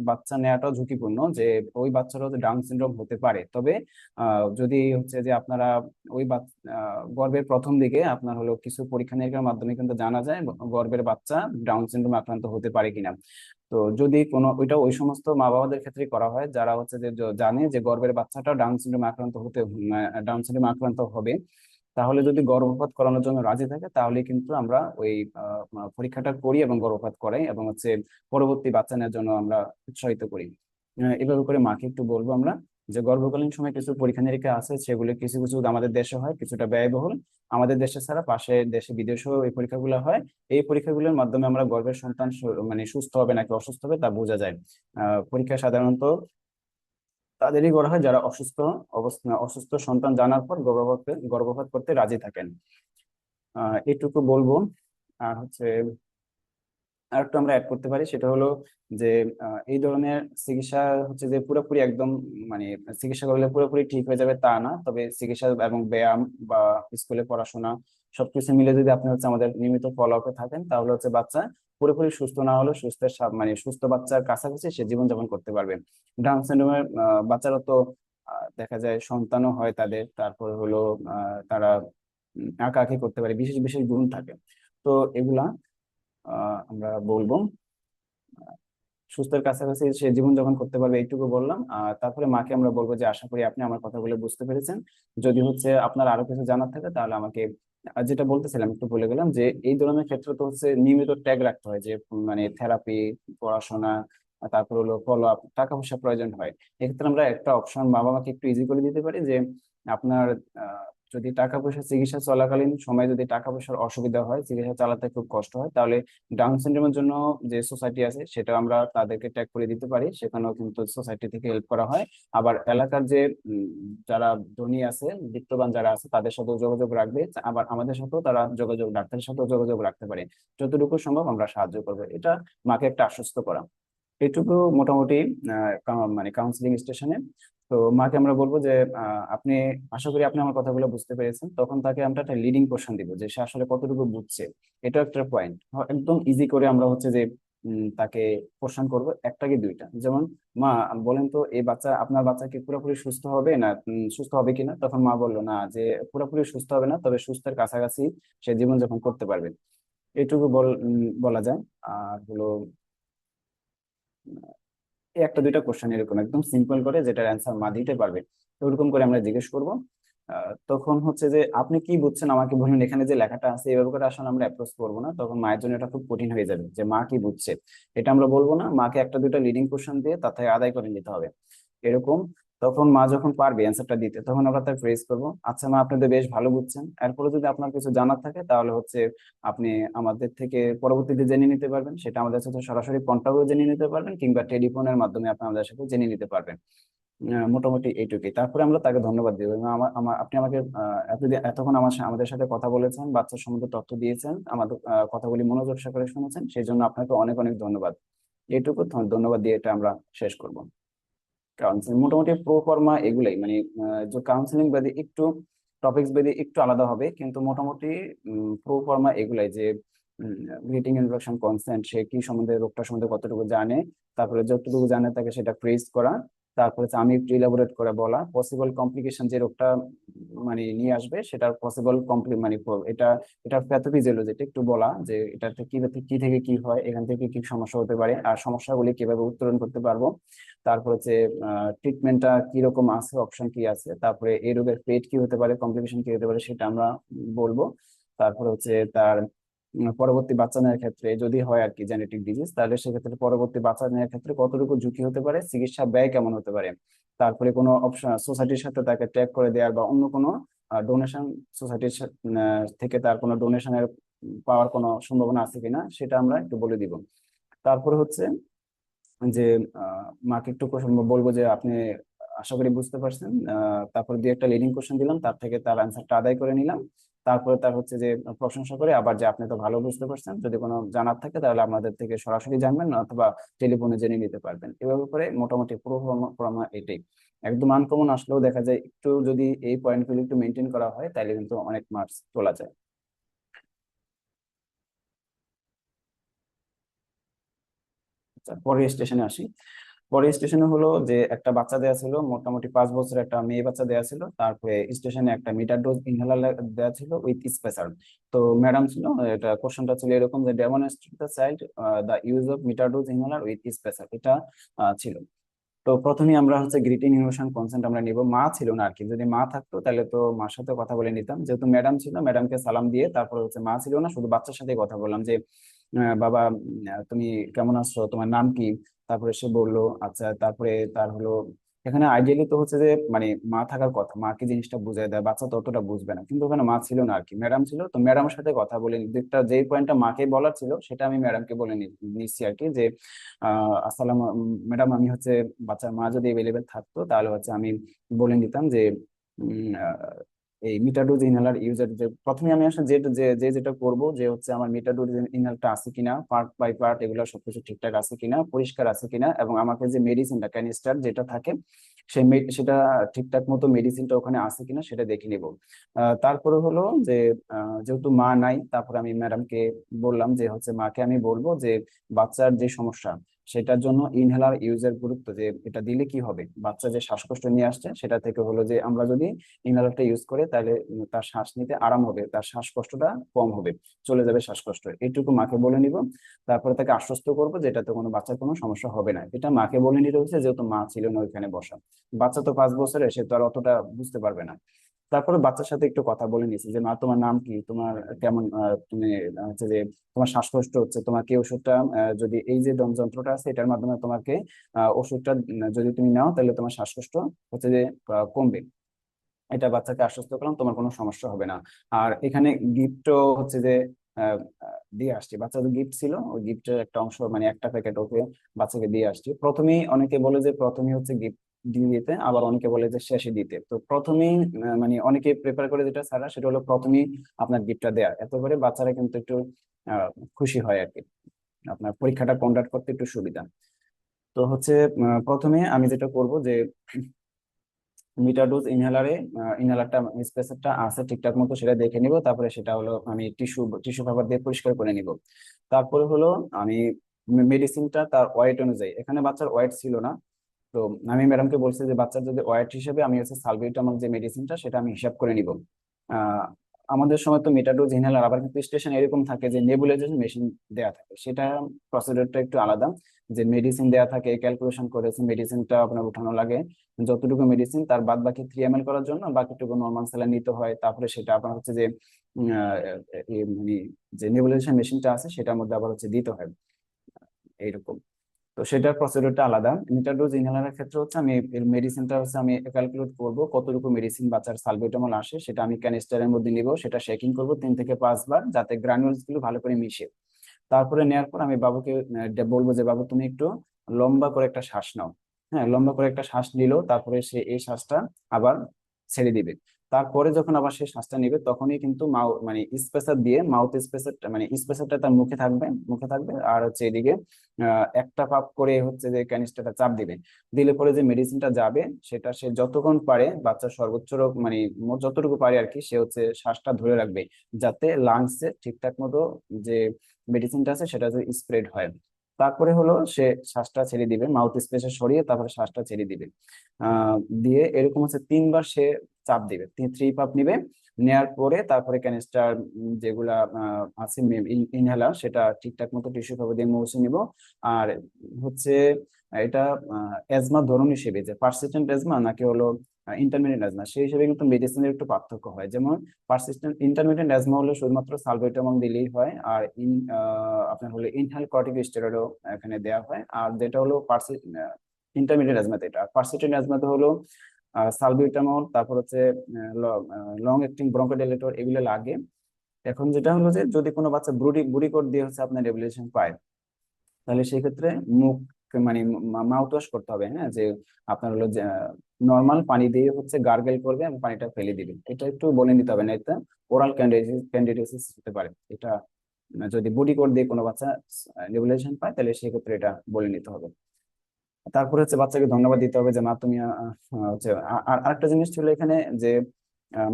বাচ্চা নেওয়াটাও ঝুঁকিপূর্ণ, যে ওই বাচ্চারও ডাউন সিনড্রোম হতে পারে। তবে যদি হচ্ছে যে আপনারা ওই গর্ভের প্রথম দিকে আপনার হলো কিছু পরীক্ষা নিরীক্ষার মাধ্যমে কিন্তু জানা যায় গর্ভের বাচ্চা ডাউন সিনড্রোম আক্রান্ত হতে পারে কিনা। তো যদি কোনো ওইটা ওই সমস্ত মা বাবাদের ক্ষেত্রে করা হয় যারা হচ্ছে যে জানে যে গর্ভের বাচ্চাটা ডাউন সিনড্রোম আক্রান্ত হবে, তাহলে যদি গর্ভপাত করানোর জন্য রাজি থাকে তাহলে কিন্তু আমরা ওই পরীক্ষাটা করি এবং গর্ভপাত করাই, এবং হচ্ছে পরবর্তী বাচ্চা নেওয়ার জন্য আমরা উৎসাহিত করি। এভাবে করে মাকে একটু বলবো আমরা যে গর্ভকালীন সময় কিছু পরীক্ষা নিরীক্ষা আছে, সেগুলো কিছু কিছু আমাদের দেশে হয়, কিছুটা ব্যয়বহুল। আমাদের দেশে ছাড়া পাশে দেশে বিদেশেও এই পরীক্ষাগুলো হয়। এই পরীক্ষাগুলোর মাধ্যমে আমরা গর্ভের সন্তান মানে সুস্থ হবে নাকি অসুস্থ হবে তা বোঝা যায়। পরীক্ষা সাধারণত তাদেরই করা হয় যারা অসুস্থ সন্তান জানার পর গর্ভপাত করতে রাজি থাকেন। এটুকু বলবো। আর হচ্ছে আর একটু আমরা অ্যাড করতে পারি, সেটা হলো যে এই ধরনের চিকিৎসা হচ্ছে যে পুরোপুরি একদম মানে চিকিৎসা করলে পুরোপুরি ঠিক হয়ে যাবে তা না, তবে চিকিৎসা এবং ব্যায়াম বা স্কুলে পড়াশোনা সবকিছু মিলে যদি আপনি হচ্ছে আমাদের নিয়মিত ফলো আপে থাকেন, তাহলে হচ্ছে বাচ্চা পুরোপুরি সুস্থ না হলেও মানে সুস্থ বাচ্চার কাছাকাছি সে জীবনযাপন করতে পারবে। ডাউন সিনড্রোমের বাচ্চারা তো দেখা যায় সন্তানও হয় তাদের, তারপর হলো তারা আঁকাআঁকি করতে পারে, বিশেষ বিশেষ গুণ থাকে। তো এগুলা আমরা বলবো সুস্থের কাছাকাছি সে জীবনযাপন করতে পারবে, এইটুকু বললাম। আর তারপরে মাকে আমরা বলবো যে আশা করি আপনি আমার কথাগুলো বুঝতে পেরেছেন। যদি হচ্ছে আপনার আরো কিছু জানার থাকে তাহলে আমাকে, যেটা বলতেছিলাম একটু বলে গেলাম, যে এই ধরনের ক্ষেত্রে তো হচ্ছে নিয়মিত ট্যাগ রাখতে হয়, যে মানে থেরাপি, পড়াশোনা, তারপর হলো ফলো আপ, টাকা পয়সা প্রয়োজন হয়। এক্ষেত্রে আমরা একটা অপশন বাবা মাকে একটু ইজি করে দিতে পারি, যে আপনার যদি টাকা পয়সা চিকিৎসা চলাকালীন সময় যদি টাকা পয়সার অসুবিধা হয়, চিকিৎসা চালাতে খুব কষ্ট হয়, তাহলে ডাউন সিনড্রোমের জন্য যে সোসাইটি আছে সেটা আমরা তাদেরকে ট্যাগ করে দিতে পারি, সেখানেও কিন্তু সোসাইটি থেকে হেল্প করা হয়। আবার এলাকার যে উম, যারা ধনী আছে, বিত্তবান যারা আছে তাদের সাথেও যোগাযোগ রাখবে, আবার আমাদের সাথেও তারা যোগাযোগ, ডাক্তারের সাথেও যোগাযোগ রাখতে পারে। যতটুকু সম্ভব আমরা সাহায্য করবো, এটা মাকে একটা আশ্বস্ত করা। এটুকু মোটামুটি মানে কাউন্সিলিং স্টেশনে। তো মাকে আমরা বলবো যে আপনি, আশা করি আপনি আমার কথাগুলো বুঝতে পেরেছেন। তখন তাকে আমরা একটা লিডিং কোশ্চেন দিব, যে সে আসলে কতটুকু বুঝছে। এটা একটা পয়েন্ট, একদম ইজি করে আমরা হচ্ছে যে তাকে কোশ্চেন করব, একটা কি দুইটা, যেমন মা বলেন তো এই বাচ্চা, আপনার বাচ্চা কি পুরোপুরি সুস্থ হবে না, সুস্থ হবে কিনা? তখন মা বললো না, যে পুরোপুরি সুস্থ হবে না, তবে সুস্থের কাছাকাছি সে জীবনযাপন করতে পারবে। এইটুকু বলা যায়। আর হলো এই একটা দুইটা কোশ্চেন এরকম একদম সিম্পল করে, যেটার অ্যান্সার মা দিতে পারবে, তো ওরকম করে আমরা জিজ্ঞেস করব। তখন হচ্ছে যে আপনি কি বুঝছেন আমাকে বলুন, এখানে যে লেখাটা আছে এইভাবে করে আসলে আমরা অ্যাপ্রোচ করবো না, তখন মায়ের জন্য এটা খুব কঠিন হয়ে যাবে, যে মা কি বুঝছে এটা আমরা বলবো না, মাকে একটা দুইটা লিডিং কোশ্চেন দিয়ে তার থেকে আদায় করে নিতে হবে এরকম। তখন মা যখন পারবে অ্যান্সারটা দিতে, তখন আমরা তার প্রেস করবো, আচ্ছা মা আপনি তো বেশ ভালো বুঝছেন। এরপরে যদি আপনার কিছু জানার থাকে তাহলে হচ্ছে আপনি আমাদের থেকে পরবর্তীতে জেনে নিতে পারবেন, সেটা আমাদের সাথে সরাসরি কন্টাক্টও জেনে নিতে পারবেন, কিংবা টেলিফোনের মাধ্যমে আপনি আমাদের সাথে জেনে নিতে পারবেন। মোটামুটি এইটুকুই। তারপরে আমরা তাকে ধন্যবাদ দিব, এবং আপনি আমাকে এতদিন এতক্ষণ আমাদের সাথে কথা বলেছেন, বাচ্চার সম্বন্ধে তথ্য দিয়েছেন, আমাদের কথাগুলি মনোযোগ সহকারে শুনেছেন, সেই জন্য আপনাকে অনেক অনেক ধন্যবাদ। এইটুকু ধন্যবাদ দিয়ে এটা আমরা শেষ করব। কাউন্সিলিং মোটামুটি প্রো ফর্মা এগুলাই, মানে যে কাউন্সিলিং বাদে একটু টপিকস বাদে একটু আলাদা হবে, কিন্তু মোটামুটি প্রো ফর্মা এগুলাই, যে গ্রিটিং, ইন্ট্রোডাকশন, কনসেন্ট, সে কি সম্বন্ধে, রোগটা সম্বন্ধে কতটুকু জানে, তারপরে যতটুকু জানে তাকে সেটা প্রেস করা, তারপরে হচ্ছে আমি একটু ইলাবোরেট করে বলা, পসিবল কমপ্লিকেশন যে রোগটা মানে নিয়ে আসবে সেটার পসিবল মানে এটা এটার প্যাথোফিজিওলজিটা একটু বলা, যে এটাতে কি কি থেকে কি হয়, এখান থেকে কি সমস্যা হতে পারে, আর সমস্যাগুলি কিভাবে উত্তরণ করতে পারবো। তারপর হচ্ছে ট্রিটমেন্টটা কিরকম আছে, অপশন কি আছে, তারপরে এই রোগের পেট কি হতে পারে, কমপ্লিকেশন কি হতে পারে সেটা আমরা বলবো। তারপর হচ্ছে তার পরবর্তী বাচ্চা নেওয়ার ক্ষেত্রে যদি হয় আর কি জেনেটিক ডিজিজ, তাহলে সেক্ষেত্রে পরবর্তী বাচ্চা নেওয়ার ক্ষেত্রে কতটুকু ঝুঁকি হতে পারে, চিকিৎসা ব্যয় কেমন হতে পারে। তারপরে কোনো অপশন সোসাইটির সাথে তাকে ট্যাগ করে দেওয়ার বা অন্য কোনো ডোনেশন সোসাইটির থেকে তার কোনো ডোনেশনের পাওয়ার কোনো সম্ভাবনা আছে কিনা, সেটা আমরা একটু বলে দিব। তারপরে হচ্ছে যে মাকে একটু বলবো যে আপনি আশা করি বুঝতে পারছেন। তারপর দিয়ে একটা লিডিং কোশ্চেন দিলাম, তার থেকে তার অ্যান্সারটা আদায় করে নিলাম। তারপরে তার হচ্ছে যে প্রশংসা করে আবার, যে আপনি তো ভালো বুঝতে পারছেন, যদি কোনো জানার থাকে তাহলে আমাদের থেকে সরাসরি জানবেন, অথবা টেলিফোনে জেনে নিতে পারবেন। এভাবে করে মোটামুটি পুরো পড়ানো এটাই। একদম আনকমন আসলেও দেখা যায় একটু যদি এই পয়েন্টগুলো একটু মেনটেন করা হয়, তাহলে কিন্তু অনেক মার্কস তোলা যায়। আচ্ছা, পরের স্টেশনে আসি। পরের স্টেশনে হলো যে একটা বাচ্চা দেয়া ছিল, মোটামুটি 5 বছরের একটা মেয়ে বাচ্চা দেয়া ছিল, তারপরে স্টেশনে একটা মিটার ডোজ ইনহেলার দেয়া ছিল উইথ স্পেসার। তো ম্যাডাম ছিল, এটা কোশ্চেনটা ছিল এরকম, যে demonstrate the child the use of metered dose inhaler with spacer, এটা ছিল। তো প্রথমেই আমরা হচ্ছে গ্রিটিং, ইনোশন, কনসেন্ট আমরা নিব। মা ছিল না আর কি, যদি মা থাকতো তাহলে তো মার সাথে কথা বলে নিতাম, যেহেতু ম্যাডাম ছিল ম্যাডামকে সালাম দিয়ে, তারপরে হচ্ছে মা ছিল না, শুধু বাচ্চার সাথে কথা বললাম, যে বাবা তুমি কেমন আছো, তোমার নাম কি? তারপরে সে বললো আচ্ছা। তারপরে তার হলো এখানে আইডিয়ালি তো হচ্ছে যে মানে মা থাকার কথা, মাকে জিনিসটা বুঝাই দেয়, বাচ্চা তো অতটা বুঝবে না, কিন্তু ওখানে মা ছিল না আর কি, ম্যাডাম ছিল। তো ম্যাডামের সাথে কথা বলে যেটা, যেই পয়েন্টটা মাকে বলার ছিল সেটা আমি ম্যাডামকে বলে নিচ্ছি আর কি, যে আসসালাম ম্যাডাম, আমি হচ্ছে বাচ্চার মা যদি অ্যাভেলেবেল থাকতো তাহলে হচ্ছে আমি বলে নিতাম যে এই মিটাডোজ ইনহেলার ইউজার, যে প্রথমে আমি আসলে যেটা করব যে হচ্ছে আমার মিটাডোজ ইনহেলারটা আছে কিনা, পার্ট বাই পার্ট এগুলো সবকিছু ঠিকঠাক আছে কিনা, পরিষ্কার আছে কিনা, এবং আমাকে যে মেডিসিনটা ক্যানিস্টার যেটা থাকে সেটা ঠিকঠাক মতো মেডিসিনটা ওখানে আছে কিনা সেটা দেখে নিব। তারপরে হলো যে যেহেতু মা নাই, তারপরে আমি ম্যাডামকে বললাম যে হচ্ছে মাকে আমি বলবো যে বাচ্চার যে সমস্যা সেটার জন্য ইনহেলার ইউজের গুরুত্ব, যে এটা দিলে কি হবে, বাচ্চা যে শ্বাসকষ্ট নিয়ে আসছে সেটা থেকে হলো যে আমরা যদি ইনহেলারটা ইউজ করে তাহলে তার শ্বাস নিতে আরাম হবে, তার শ্বাসকষ্টটা কম হবে, চলে যাবে শ্বাসকষ্ট, এইটুকু মাকে বলে নিব। তারপরে তাকে আশ্বস্ত করবো যে এটাতে কোনো বাচ্চার কোনো সমস্যা হবে না। এটা মাকে বলে নিতে হচ্ছে যেহেতু মা ছিল না ওইখানে বসা। বাচ্চা তো 5 বছরের, সে তো আর অতটা বুঝতে পারবে না। তারপরে বাচ্চার সাথে একটু কথা বলে নিয়েছি যে মা তোমার নাম কি, তোমার কেমন তুমি হচ্ছে যে তোমার শ্বাসকষ্ট হচ্ছে, তোমাকে ওষুধটা যদি এই যে দম যন্ত্রটা আছে এটার মাধ্যমে তোমাকে ওষুধটা যদি তুমি নাও তাহলে তোমার শ্বাসকষ্ট হচ্ছে যে কমবে। এটা বাচ্চাকে আশ্বস্ত করলাম, তোমার কোনো সমস্যা হবে না। আর এখানে গিফটও হচ্ছে যে দিয়ে আসছি, বাচ্চাদের গিফট ছিল, ওই গিফটের একটা অংশ মানে একটা প্যাকেট ওকে বাচ্চাকে দিয়ে আসছি। প্রথমেই অনেকে বলে যে প্রথমেই হচ্ছে গিফট দিয়ে দিতে, আবার অনেকে বলে যে শেষে দিতে। তো প্রথমেই মানে অনেকে প্রেফার করে যেটা ছাড়া সেটা হলো প্রথমেই আপনার গিফটটা দেয়া, এত করে বাচ্চারা কিন্তু একটু আহ খুশি হয় আর কি, আপনার পরীক্ষাটা কন্ডাক্ট করতে একটু সুবিধা। তো হচ্ছে প্রথমে আমি যেটা করব যে মিটাডোজ ইনহেলারটা স্পেসারটা আছে ঠিকঠাক মতো সেটা দেখে নিব, তারপরে সেটা হলো আমি টিস্যু পেপার দিয়ে পরিষ্কার করে নিব। তারপরে হলো আমি মেডিসিনটা তার ওয়েট অনুযায়ী, এখানে বাচ্চার ওয়েট ছিল না, তো আমি ম্যাডামকে বলছি যে বাচ্চার যদি ওয়েট হিসেবে আমি হচ্ছে সালবিউটামল যে মেডিসিনটা সেটা আমি হিসাব করে নিব। আহ আমাদের সময় তো মেটাডোজ ইনহেলার, আবার কিন্তু স্টেশন এরকম থাকে যে নেবুলাইজেশন মেশিন দেয়া থাকে, সেটা প্রসিডিউরটা একটু আলাদা। যে মেডিসিন দেয়া থাকে, ক্যালকুলেশন করেছে মেডিসিনটা আপনার উঠানো লাগে, যতটুকু মেডিসিন তার বাদ বাকি 3 ml করার জন্য বাকিটুকু নর্মাল স্যালাইন নিতে হয়, তারপরে সেটা আপনার হচ্ছে যে মানে যে নেবুলাইজেশন মেশিনটা আছে সেটার মধ্যে আবার হচ্ছে দিতে হয় এইরকম। তো সেটার প্রসিডিউরটা আলাদা। ইন্টারডোজ ইনহেলারের ক্ষেত্রে হচ্ছে আমি মেডিসিনটা হচ্ছে আমি ক্যালকুলেট করব কতটুকু মেডিসিন বাচ্চার সালবিউটামল আসে, সেটা আমি ক্যানিস্টারের মধ্যে নিব, সেটা শেকিং করব 3 থেকে 5 বার যাতে গ্রানুলস গুলো ভালো করে মিশে। তারপরে নেওয়ার পর আমি বাবুকে বলবো যে বাবু তুমি একটু লম্বা করে একটা শ্বাস নাও। হ্যাঁ, লম্বা করে একটা শ্বাস নিলো, তারপরে সে এই শ্বাসটা আবার ছেড়ে দিবে। তারপরে যখন আবার সে শ্বাসটা নিবে তখনই কিন্তু মানে স্পেসার দিয়ে মাউথ স্পেসার মানে স্পেসারটা তার মুখে থাকবে আর হচ্ছে এদিকে একটা পাপ করে হচ্ছে যে ক্যানিস্টারটা চাপ দিবে। দিলে পরে যে মেডিসিনটা যাবে সেটা সে যতক্ষণ পারে বাচ্চার সর্বোচ্চ মানে মোট যতটুকু পারে আর কি, সে হচ্ছে শ্বাসটা ধরে রাখবে যাতে লাংসে ঠিকঠাক মতো যে মেডিসিনটা আছে সেটা স্প্রেড হয়। তারপরে হলো সে শ্বাসটা ছেড়ে দিবে, মাউথ স্পেসে সরিয়ে তারপরে শ্বাসটা ছেড়ে দিবে। দিয়ে এরকম হচ্ছে 3 বার সে চাপ দিবে, 3 পাপ নিবে। নেয়ার পরে তারপরে ক্যানিস্টার যেগুলা আছে ইনহেলার সেটা ঠিকঠাক মতো টিস্যু পেপার দিয়ে মুছে নিব। আর হচ্ছে এটা অ্যাজমা ধরন হিসেবে যে পারসিস্টেন্ট অ্যাজমা নাকি হলো ইন্টারমিডিয়েট অ্যাজমা সেই হিসেবে কিন্তু মেডিসিনের একটু পার্থক্য হয়। যেমন পারসিস্টেন্ট ইন্টারমিডিয়েট অ্যাজমা হলে শুধুমাত্র সালবিউটামল দিলেই হয়, আর আপনার হলো ইনহেল কর্টিকোস্টেরয়েডও এখানে দেওয়া হয়। আর যেটা হলো ইন্টারমিডিয়েট অ্যাজমাতে, এটা পারসিস্টেন্ট অ্যাজমাতে হলো সালবিউটামল, তারপর হচ্ছে লং অ্যাক্টিং ব্রঙ্কোডিলেটর এগুলো লাগে। এখন যেটা হলো যে যদি কোনো বাচ্চা বুড়ি কোট দিয়ে হচ্ছে আপনার নেবুলাইজেশন পায় তাহলে সেই ক্ষেত্রে মুখ মানে মাউথ ওয়াশ করতে হবে। হ্যাঁ, যে আপনার হলো যে নর্মাল পানি দিয়ে হচ্ছে গার্গেল করবে এবং পানিটা ফেলে দিবে, এটা একটু বলে নিতে হবে, না এটা ওরাল ক্যান্ডিডিয়াসিস হতে পারে। এটা যদি বডি কোড দিয়ে কোনো বাচ্চা নেবুলাইজেশন পায় তাহলে সেক্ষেত্রে এটা বলে নিতে হবে। তারপরে হচ্ছে বাচ্চাকে ধন্যবাদ দিতে হবে যে মা তুমি হচ্ছে আর আরেকটা জিনিস ছিল এখানে যে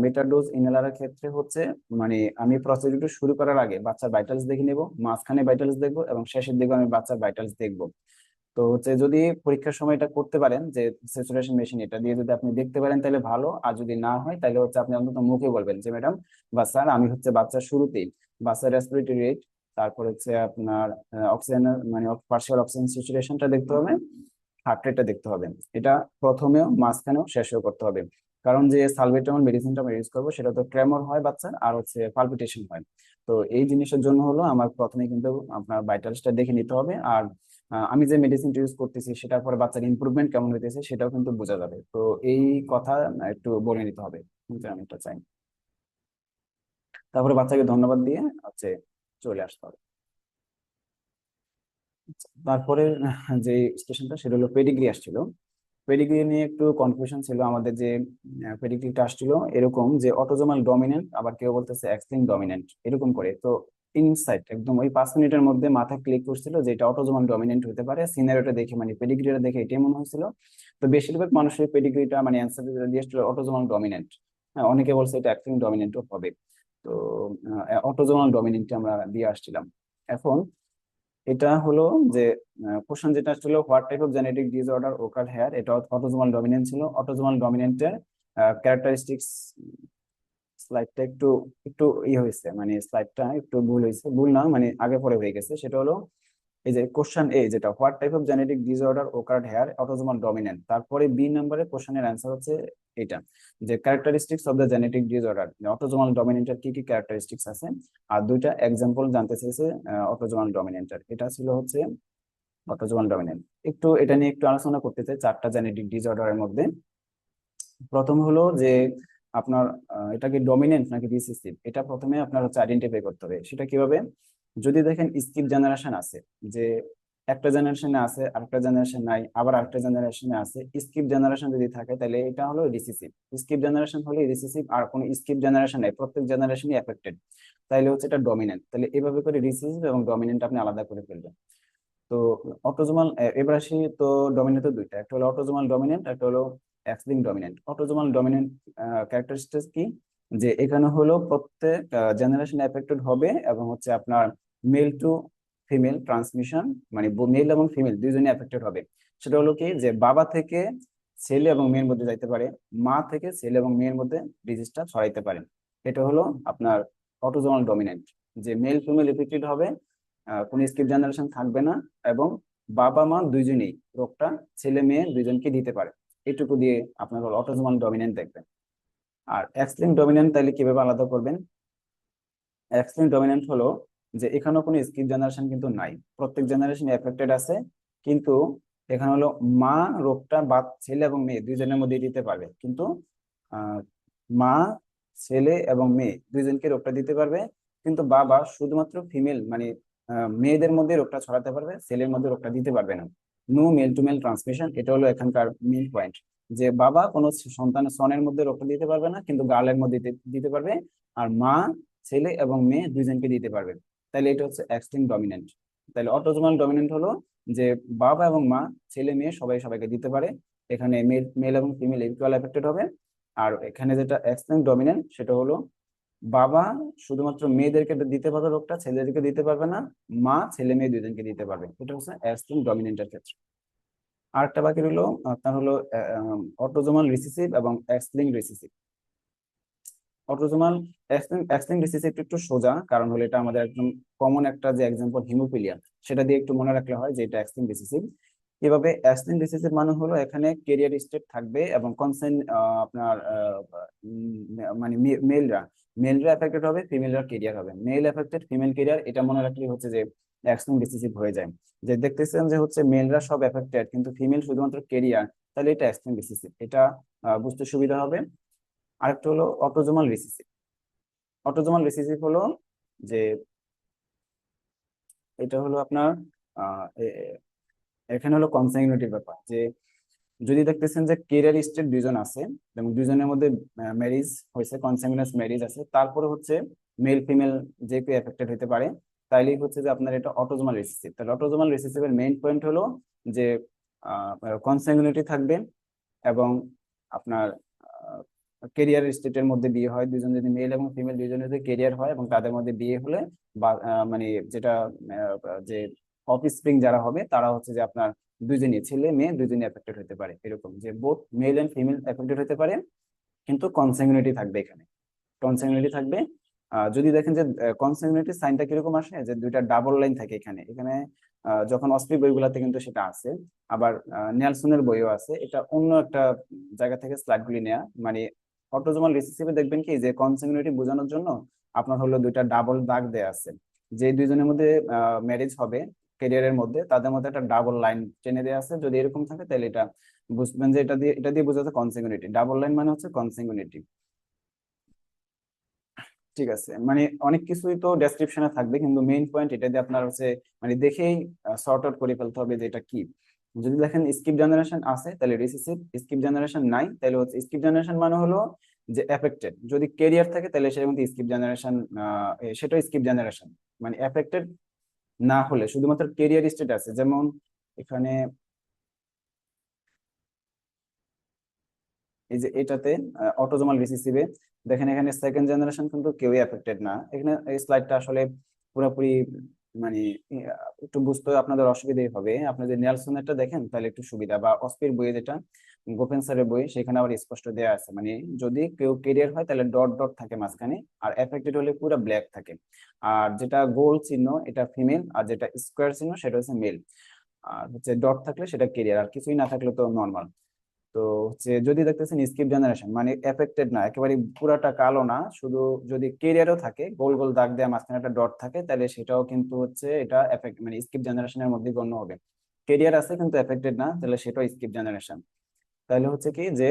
মেটাডোজ ইনহেলারের ক্ষেত্রে হচ্ছে মানে আমি প্রসিডিউর শুরু করার আগে বাচ্চার ভাইটালস দেখে নেব, মাঝখানে ভাইটালস দেখবো এবং শেষের দিকে আমি বাচ্চার ভাইটালস দেখবো। তো হচ্ছে যদি পরীক্ষার সময় এটা করতে পারেন যে স্যাচুরেশন মেশিন এটা দিয়ে যদি আপনি দেখতে পারেন তাহলে ভালো, আর যদি না হয় তাহলে হচ্ছে আপনি অন্তত মুখে বলবেন যে ম্যাডাম বা স্যার আমি হচ্ছে বাচ্চার শুরুতেই বাচ্চার রেসপিরেটরি রেট, তারপর হচ্ছে আপনার অক্সিজেন মানে পার্শিয়াল অক্সিজেন স্যাচুরেশনটা দেখতে হবে, হার্ট রেটটা দেখতে হবে। এটা প্রথমেও মাঝখানেও শেষেও করতে হবে, কারণ যে সালভেটামল মেডিসিনটা আমরা ইউজ করবো সেটা তো ট্রেমর হয় বাচ্চার আর হচ্ছে পালপিটেশন হয়। তো এই জিনিসের জন্য হলো আমার প্রথমে কিন্তু আপনার ভাইটালসটা দেখে নিতে হবে। আর আমি যে মেডিসিনটা ইউজ করতেছি সেটার পরে বাচ্চার ইমপ্রুভমেন্ট কেমন হইতেছে সেটাও কিন্তু বোঝা যাবে। তো এই কথা একটু বলে নিতে হবে, যে আমি এটা চাই। তারপরে বাচ্চাকে ধন্যবাদ দিয়ে হচ্ছে চলে আসতে হবে। তারপরে যে স্টেশনটা সেটা হলো পেডিগ্রি আসছিল। পেডিগ্রি নিয়ে একটু কনফিউশন ছিল আমাদের, যে পেডিগ্রিটা আসছিল এরকম যে অটোজোমাল ডমিনেন্ট, আবার কেউ বলতেছে এক্স লিঙ্ক ডমিনেন্ট, এরকম করে। তো ইনসাইট একদম ওই 5 মিনিটের মধ্যে মাথা ক্লিক করছিল যে এটা অটোজোমাল ডমিনেন্ট হতে পারে, সিনারিওটা দেখে মানে পেডিগ্রিটা দেখে এটাই মনে হয়েছিল। তো বেশিরভাগ মানুষের পেডিগ্রিটা মানে অ্যান্সার দিয়েছিল অটোজোমাল ডমিনেন্ট। হ্যাঁ, অনেকে বলছে এটা এক্স লিঙ্ক ডমিনেন্টও হবে। তো অটোজোমাল ডমিনেন্ট আমরা দিয়ে আসছিলাম। এখন এটা হলো যে কোশ্চেন যেটা ছিল, what type of genetic disorder occur here, এটা অটোজোমাল ডমিনেন্ট ছিল। অটোজোমাল ডমিনেন্টের ক্যারেক্টারিস্টিক্স, স্লাইডটা একটু একটু হয়েছে, মানে স্লাইডটা একটু ভুল হয়েছে, ভুল না মানে আগে পরে হয়ে গেছে। সেটা হলো এই যে কোশ্চেন এ যেটা, what type of genetic disorder occurred here autosomal dominant, তারপরে বি নম্বরের কোশ্চেনের অ্যান্সার হচ্ছে এটা, যে characteristics of the genetic disorder, autosomal ডমিনেন্টের কি কি ক্যারেক্টারিস্টিক্স আছে। আর দুইটা এক্সাম্পল জানতে চেয়েছে অটোজোমাল ডমিনেন্টের, এটা ছিল হচ্ছে অটোজোমাল ডমিনেন্ট। একটু এটা নিয়ে একটু আলোচনা করতে চাই, 4টা জেনেটিক ডিসঅর্ডারের মধ্যে। প্রথম হলো যে আপনার এটা কি ডমিনেন্ট নাকি রিসেসিভ, এটা প্রথমে আপনার হচ্ছে আইডেন্টিফাই করতে হবে। সেটা কিভাবে? যদি দেখেন স্কিপ জেনারেশন আছে, যে একটা জেনারেশনে আছে আরেকটা জেনারেশন নাই, আবার আরেকটা জেনারেশনে আছে, স্কিপ জেনারেশন যদি থাকে তাহলে এটা হলো রিসেসিভ। স্কিপ জেনারেশন হলে রিসেসিভ, আর কোনো স্কিপ জেনারেশন নাই, প্রত্যেক জেনারেশনই এফেক্টেড, তাইলে হচ্ছে এটা ডমিনেন্ট। তাহলে এভাবে করে রিসেসিভ এবং ডমিনেন্ট আপনি আলাদা করে ফেলবেন। তো অটোজোমাল, এবার আসি তো ডমিনেন্ট তো দুইটা, একটা হলো অটোজোমাল ডমিনেন্ট, একটা হলো x link dominant. Autosomal dominant characteristics কি, যে এখানে হলো প্রত্যেক জেনারেশন এফেক্টেড হবে, এবং হচ্ছে আপনার মেল টু ফিমেল ট্রান্সমিশন, মানে মেল এবং ফিমেল দুইজনই এফেক্টেড হবে। সেটা হলো কি, যে বাবা থেকে ছেলে এবং মেয়ের মধ্যে যাইতে পারে, মা থেকে ছেলে এবং মেয়ের মধ্যে ডিজিজটা ছড়াইতে পারে। এটা হলো আপনার অটোজোমাল ডমিনেন্ট, যে মেল ফিমেল এফেক্টেড হবে, কোনো স্কিপ জেনারেশন থাকবে না, এবং বাবা মা দুইজনেই রোগটা ছেলে মেয়ে দুইজনকে দিতে পারে। এটুকু দিয়ে আপনার অটোজোমাল ডমিনেন্ট দেখবেন। আর এক্স লিঙ্ক ডমিনেন্ট তাহলে কিভাবে আলাদা করবেন? এক্স লিঙ্ক ডমিনেন্ট হলো যে এখানেও কোনো স্কিপ জেনারেশন কিন্তু নাই, প্রত্যেক জেনারেশন এফেক্টেড আছে, কিন্তু এখানে হলো মা রোগটা বা ছেলে এবং মেয়ে দুইজনের মধ্যে দিতে পারবে, কিন্তু আহ, মা ছেলে এবং মেয়ে দুইজনকে রোগটা দিতে পারবে, কিন্তু বাবা শুধুমাত্র ফিমেল মানে মেয়েদের মধ্যে রোগটা ছড়াতে পারবে, ছেলের মধ্যে রোগটা দিতে পারবে না। No male to male transmission, এটা হলো এখানকার মেইন পয়েন্ট, যে বাবা কোনো সন্তানের সনের মধ্যে রোগটা দিতে পারবে না, কিন্তু গার্লের মধ্যে দিতে পারবে। আর মা ছেলে এবং মেয়ে দুইজনকে দিতে পারবে। তাহলে এটা হচ্ছে এক্স লিঙ্ক ডমিনেন্ট। তাহলে অটোজোমাল ডমিনেন্ট হলো যে বাবা এবং মা ছেলে মেয়ে সবাই সবাইকে দিতে পারে, এখানে মেল মেল এবং ফিমেল ইকুয়াল এফেক্টেড হবে। আর এখানে যেটা এক্স লিঙ্ক ডমিনেন্ট, সেটা হলো বাবা শুধুমাত্র মেয়েদেরকে দিতে পারবে রোগটা, ছেলেদেরকে দিতে পারবে না, মা ছেলে মেয়ে দুইজনকে দিতে পারবে। এটা হচ্ছে এক্স লিঙ্ক ডমিনেন্টের ক্ষেত্রে। আরেকটা বাকি রইলো আপনার হলো অটোজোমাল রিসেসিভ এবং x link recessive. Autosomal x link recessive একটু সোজা, কারণ হলো এটা আমাদের একদম কমন একটা যে এক্সাম্পল হিমোফিলিয়া, সেটা দিয়ে একটু মনে রাখলে হয় যে এটা এক্স লিঙ্ক রিসেসিভ। এভাবে এক্স লিঙ্ক রিসেসিভ মানে হলো এখানে কেরিয়ার স্টেট থাকবে, এবং কনসেন্ট আপনার মানে মেলরা মেলরা এফেক্টেড হবে, ফিমেলরা কেরিয়ার হবে। মেল এফেক্টেড ফিমেল কেরিয়ার, এটা মনে রাখলে হচ্ছে যে এক্স লিঙ্ক রিসেসিভ হয়ে যায়। যে দেখতেছেন যে হচ্ছে মেলরা সব এফেক্টেড কিন্তু ফিমেল শুধুমাত্র কেরিয়ার, তাহলে এটা এক্স লিঙ্ক রিসেসিভ, এটা বুঝতে সুবিধা হবে। আরেকটা হলো অটোজোমাল রিসেসিভ। অটোজোমাল রিসেসিভ হলো যে এটা হলো আপনার আহ, এ- এ- এখানে হলো কনসাংগুইনিটির ব্যাপার, যে যদি দেখতেছেন যে কেরিয়ার স্টেট দুইজন আছে এবং দুইজনের মধ্যে ম্যারেজ হয়েছে, কনসাংগুইনাস ম্যারেজ আছে, তারপরে হচ্ছে মেল ফিমেল যে কেউ এফেক্টেড হতে পারে, তাইলেই হচ্ছে যে আপনার এটা অটোজোমাল রিসেসিভ। তাহলে অটোজোমাল রিসেসিভের মেইন পয়েন্ট হলো যে কনসাংগুইনিটি থাকবে, এবং আপনার কেরিয়ার স্টেটের মধ্যে বিয়ে হয়, দুজন যদি মেল এবং ফিমেল দুজনের যদি কেরিয়ার হয় এবং তাদের মধ্যে বিয়ে হলে বা মানে যেটা যে অফ স্প্রিং যারা হবে তারা হচ্ছে যে আপনার দুজনই ছেলে মেয়ে দুজনই এফেক্টেড হতে পারে, এরকম যে both male and female affected হতে পারে, কিন্তু কনসাংগুইনিটি থাকবে এখানে, কনসাংগুইনিটি থাকবে। যদি দেখেন যে কনসাংগুইনিটি সাইনটা কিরকম আসে, যে দুইটা ডাবল লাইন থাকে এখানে এখানে যখন অস্প্রি বইগুলাতে কিন্তু সেটা আছে, আবার নেলসনের বইও আছে, এটা অন্য একটা জায়গা থেকে স্লাইডগুলি নেয়া। মানে অটোজোমাল রিসেসিভে দেখবেন কি যে কনসাংগুইনিটি বোঝানোর জন্য আপনার হলো দুইটা ডাবল দাগ দেয়া আছে, যে দুইজনের মধ্যে ম্যারেজ হবে ক্যারিয়ারের মধ্যে, তাদের মধ্যে একটা ডাবল লাইন টেনে দেওয়া আছে। যদি এরকম থাকে তাহলে এটা বুঝবেন যে এটা দিয়ে বোঝাচ্ছে কনসাংগুইনিটি, ডাবল লাইন মানে হচ্ছে কনসাংগুইনিটি। ঠিক আছে, মানে অনেক কিছুই তো ডেসক্রিপশনে থাকবে, কিন্তু মেইন পয়েন্ট এটা দিয়ে আপনার হচ্ছে মানে দেখেই সর্ট আউট করে ফেলতে হবে যে এটা কি। যদি দেখেন স্কিপ জেনারেশন আছে তাহলে রিসিসিভ, স্কিপ জেনারেশন নাই তাহলে হচ্ছে স্কিপ জেনারেশন মানে হলো যে এফেক্টেড। যদি কেরিয়ার থাকে তাহলে সেটা কিন্তু স্কিপ জেনারেশন, সেটা স্কিপ জেনারেশন। মানে এফেক্টেড না হলে শুধুমাত্র কেরিয়ার স্টেট আছে, যেমন এখানে এই যে এটাতে অটোজোমাল রিসিসিভে দেখেন এখানে সেকেন্ড জেনারেশন কিন্তু কেউই এফেক্টেড না। এখানে এই স্লাইডটা আসলে পুরোপুরি মানে একটু বুঝতে আপনাদের অসুবিধাই হবে। আপনি যদি নেলসনেরটা দেখেন তাহলে একটু সুবিধা, বা অস্পির বইয়ে যেটা গোপেন স্যারের বই সেখানে আবার স্পষ্ট দেওয়া আছে, মানে যদি কেউ কেরিয়ার হয় তাহলে ডট ডট থাকে মাঝখানে, আর এফেক্টেড হলে পুরো ব্ল্যাক থাকে। আর যেটা গোল চিহ্ন এটা ফিমেল, আর যেটা স্কোয়ার চিহ্ন সেটা হচ্ছে মেল। আর হচ্ছে ডট থাকলে সেটা কেরিয়ার, আর কিছুই না থাকলে তো নর্মাল। তো হচ্ছে যদি দেখতেছেন স্কিপ জেনারেশন মানে এফেক্টেড না, একেবারে পুরাটা কালো না, শুধু যদি কেরিয়ারও থাকে গোল গোল দাগ দেওয়া মাঝখানে একটা ডট থাকে তাহলে সেটাও কিন্তু হচ্ছে এটা এফেক্ট মানে স্কিপ জেনারেশনের মধ্যে গণ্য হবে। কেরিয়ার আছে কিন্তু এফেক্টেড না তাহলে সেটাও স্কিপ জেনারেশন। তাহলে হচ্ছে কি যে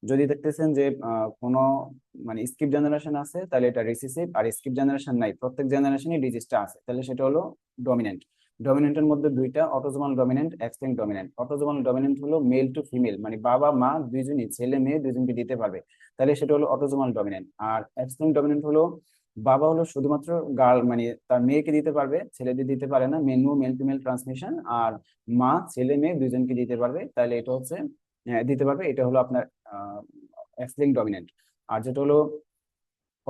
যদি দেখতেছেন যে কোনো মানে স্কিপ জেনারেশন আছে তাহলে এটা রিসিসিভ, আর স্কিপ জেনারেশন নাই প্রত্যেক জেনারেশনই ডিজিজটা আছে তাহলে সেটা হলো ডমিনেন্ট। ডমিনেন্টের মধ্যে দুইটা, autosomal dominant, x link dominant. Autosomal dominant হলো মেল টু ফিমেল, মানে বাবা মা দুইজনই, ছেলে মেয়ে দুইজনকে দিতে পারবে, তাহলে সেটা হলো অটোজোমাল ডমিনেন্ট। আর এক্স লিঙ্ক ডমিনেন্ট হলো বাবা হলো শুধুমাত্র গার্ল মানে তার মেয়েকে দিতে পারবে, ছেলেদের দিতে পারে না, মেনু মেল টু মেল ট্রান্সমিশন, আর মা ছেলে মেয়ে দুইজনকে দিতে পারবে, তাহলে এটা হচ্ছে দিতে পারবে, এটা হলো আপনার এক্স লিঙ্ক ডমিনেন্ট। আর যেটা হলো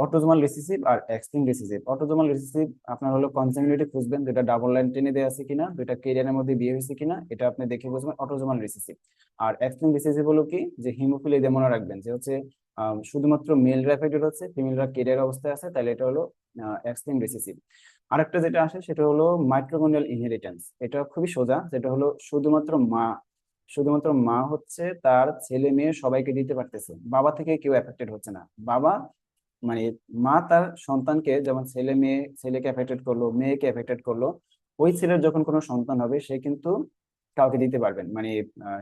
অটোজোমাল রিসিসিভ আর X linked recessive. Autosomal recessive আপনার হলো কনsanguinity খুঁজবেন, যেটা ডাবল লাইন টেনে দেওয়া আছে কিনা, দুইটা কেরিয়ারের মধ্যে বিয়ে হয়েছে কিনা, এটা আপনি দেখে বুঝবেন অটোজোমাল রিসিসিভ। আর এক্স লিঙ্ক রিসিসিভ হলো কি যে হিমোফিলিয়া দিয়ে মনে রাখবেন যে হচ্ছে শুধুমাত্র মেলরা এফেক্টেড হচ্ছে, ফিমেলরা কেরিয়ার অবস্থায় আছে, তাহলে এটা হলো এক্স লিঙ্ক রিসিসিভ। আরেকটা যেটা আসে সেটা হলো মাইক্রোমোনিয়াল ইনহেরিটেন্স। এটা খুবই সোজা, যেটা হলো শুধুমাত্র মা হচ্ছে তার ছেলে মেয়ে সবাইকে দিতে পারতেছে, বাবা থেকে কেউ এফেক্টেড হচ্ছে না। বাবা মানে মা তার সন্তানকে যেমন ছেলেকে এফেক্টেড করলো, মেয়েকে এফেক্টেড করলো, ওই ছেলের যখন কোনো সন্তান হবে সে কিন্তু কাউকে দিতে পারবেন, মানে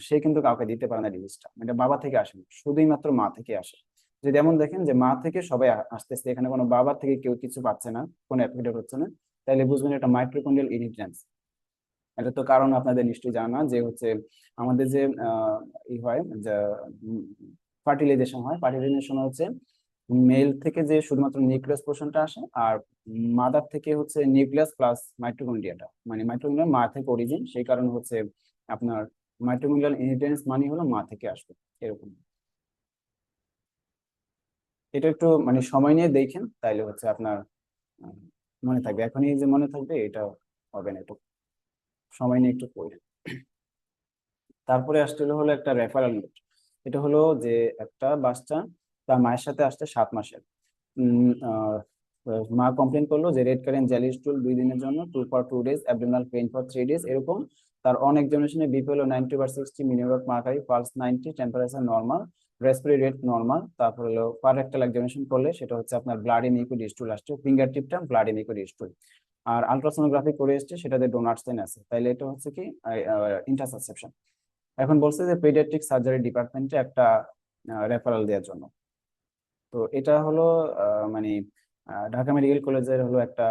সে কিন্তু কাউকে দিতে পারে না ডিজিজটা, মানে বাবা থেকে আসে না, শুধুই মাত্র মা থেকে আসে। যদি এমন দেখেন যে মা থেকে সবাই আসতেছে, এখানে কোনো বাবা থেকে কেউ কিছু পাচ্ছে না, কোনো এফেক্টেড হচ্ছে না, তাহলে বুঝবেন এটা মাইক্রোকন্ড্রিয়াল ইনহেরিটেন্স। এটা তো কারণ আপনাদের নিশ্চয়ই জানা যে হচ্ছে আমাদের যে ই হয় যে ফার্টিলাইজেশন হয়, ফার্টিলাইজেশন হচ্ছে মেল থেকে যে শুধুমাত্র নিউক্লিয়াস পোর্শনটা আসে, আর মাদার থেকে হচ্ছে নিউক্লিয়াস প্লাস মাইটোকন্ড্রিয়াটা, মানে মাইটোকন্ড্রিয়া মা থেকে অরিজিন, সেই কারণে হচ্ছে আপনার মাইটোকন্ড্রিয়াল ইনহেরিটেন্স মানে হলো মা থেকে আসবে এরকম। এটা একটু মানে সময় নিয়ে দেখেন তাইলে হচ্ছে আপনার আহ, মনে থাকবে, এখনই যে মনে থাকবে এটা হবে না, একটু সময় নিয়ে একটু পড়ে। তারপরে আসতে হলো একটা রেফারেল নোট। এটা হলো যে একটা বাচ্চা তার মায়ের সাথে আসছে 7 মাসের। উম, আহ, মা কমপ্লেন করলো যে রেড কারেন্ট জেলি স্টুল 2 দিনের জন্য, 2 for 2 days, abdominal pain for 3 days এরকম। তার অন এক্সামিনেশনে বিপি হলো 90/60, minimum mercury, pulse 90, temperature normal, respiratory rate normal. তারপর হলো পার রেক্টাল এক্সামিনেশন করলে সেটা হচ্ছে আপনার ব্লাডি লিকুইড স্টুল আসছে, ফিঙ্গার টিপটা ব্লাডি লিকুইড স্টুল। আর আলট্রাসোনোগ্রাফি করে এসছে সেটাতে ডোনাট সাইন আছে, তাইলে এটা হচ্ছে কি ইন্টারসাসেপশন। এখন বলছে যে পেডিয়াট্রিক সার্জারি ডিপার্টমেন্টে একটা রেফারেল দেওয়ার জন্য। তো এটা হলো মানে ঢাকা মেডিকেল কলেজের হলো একটা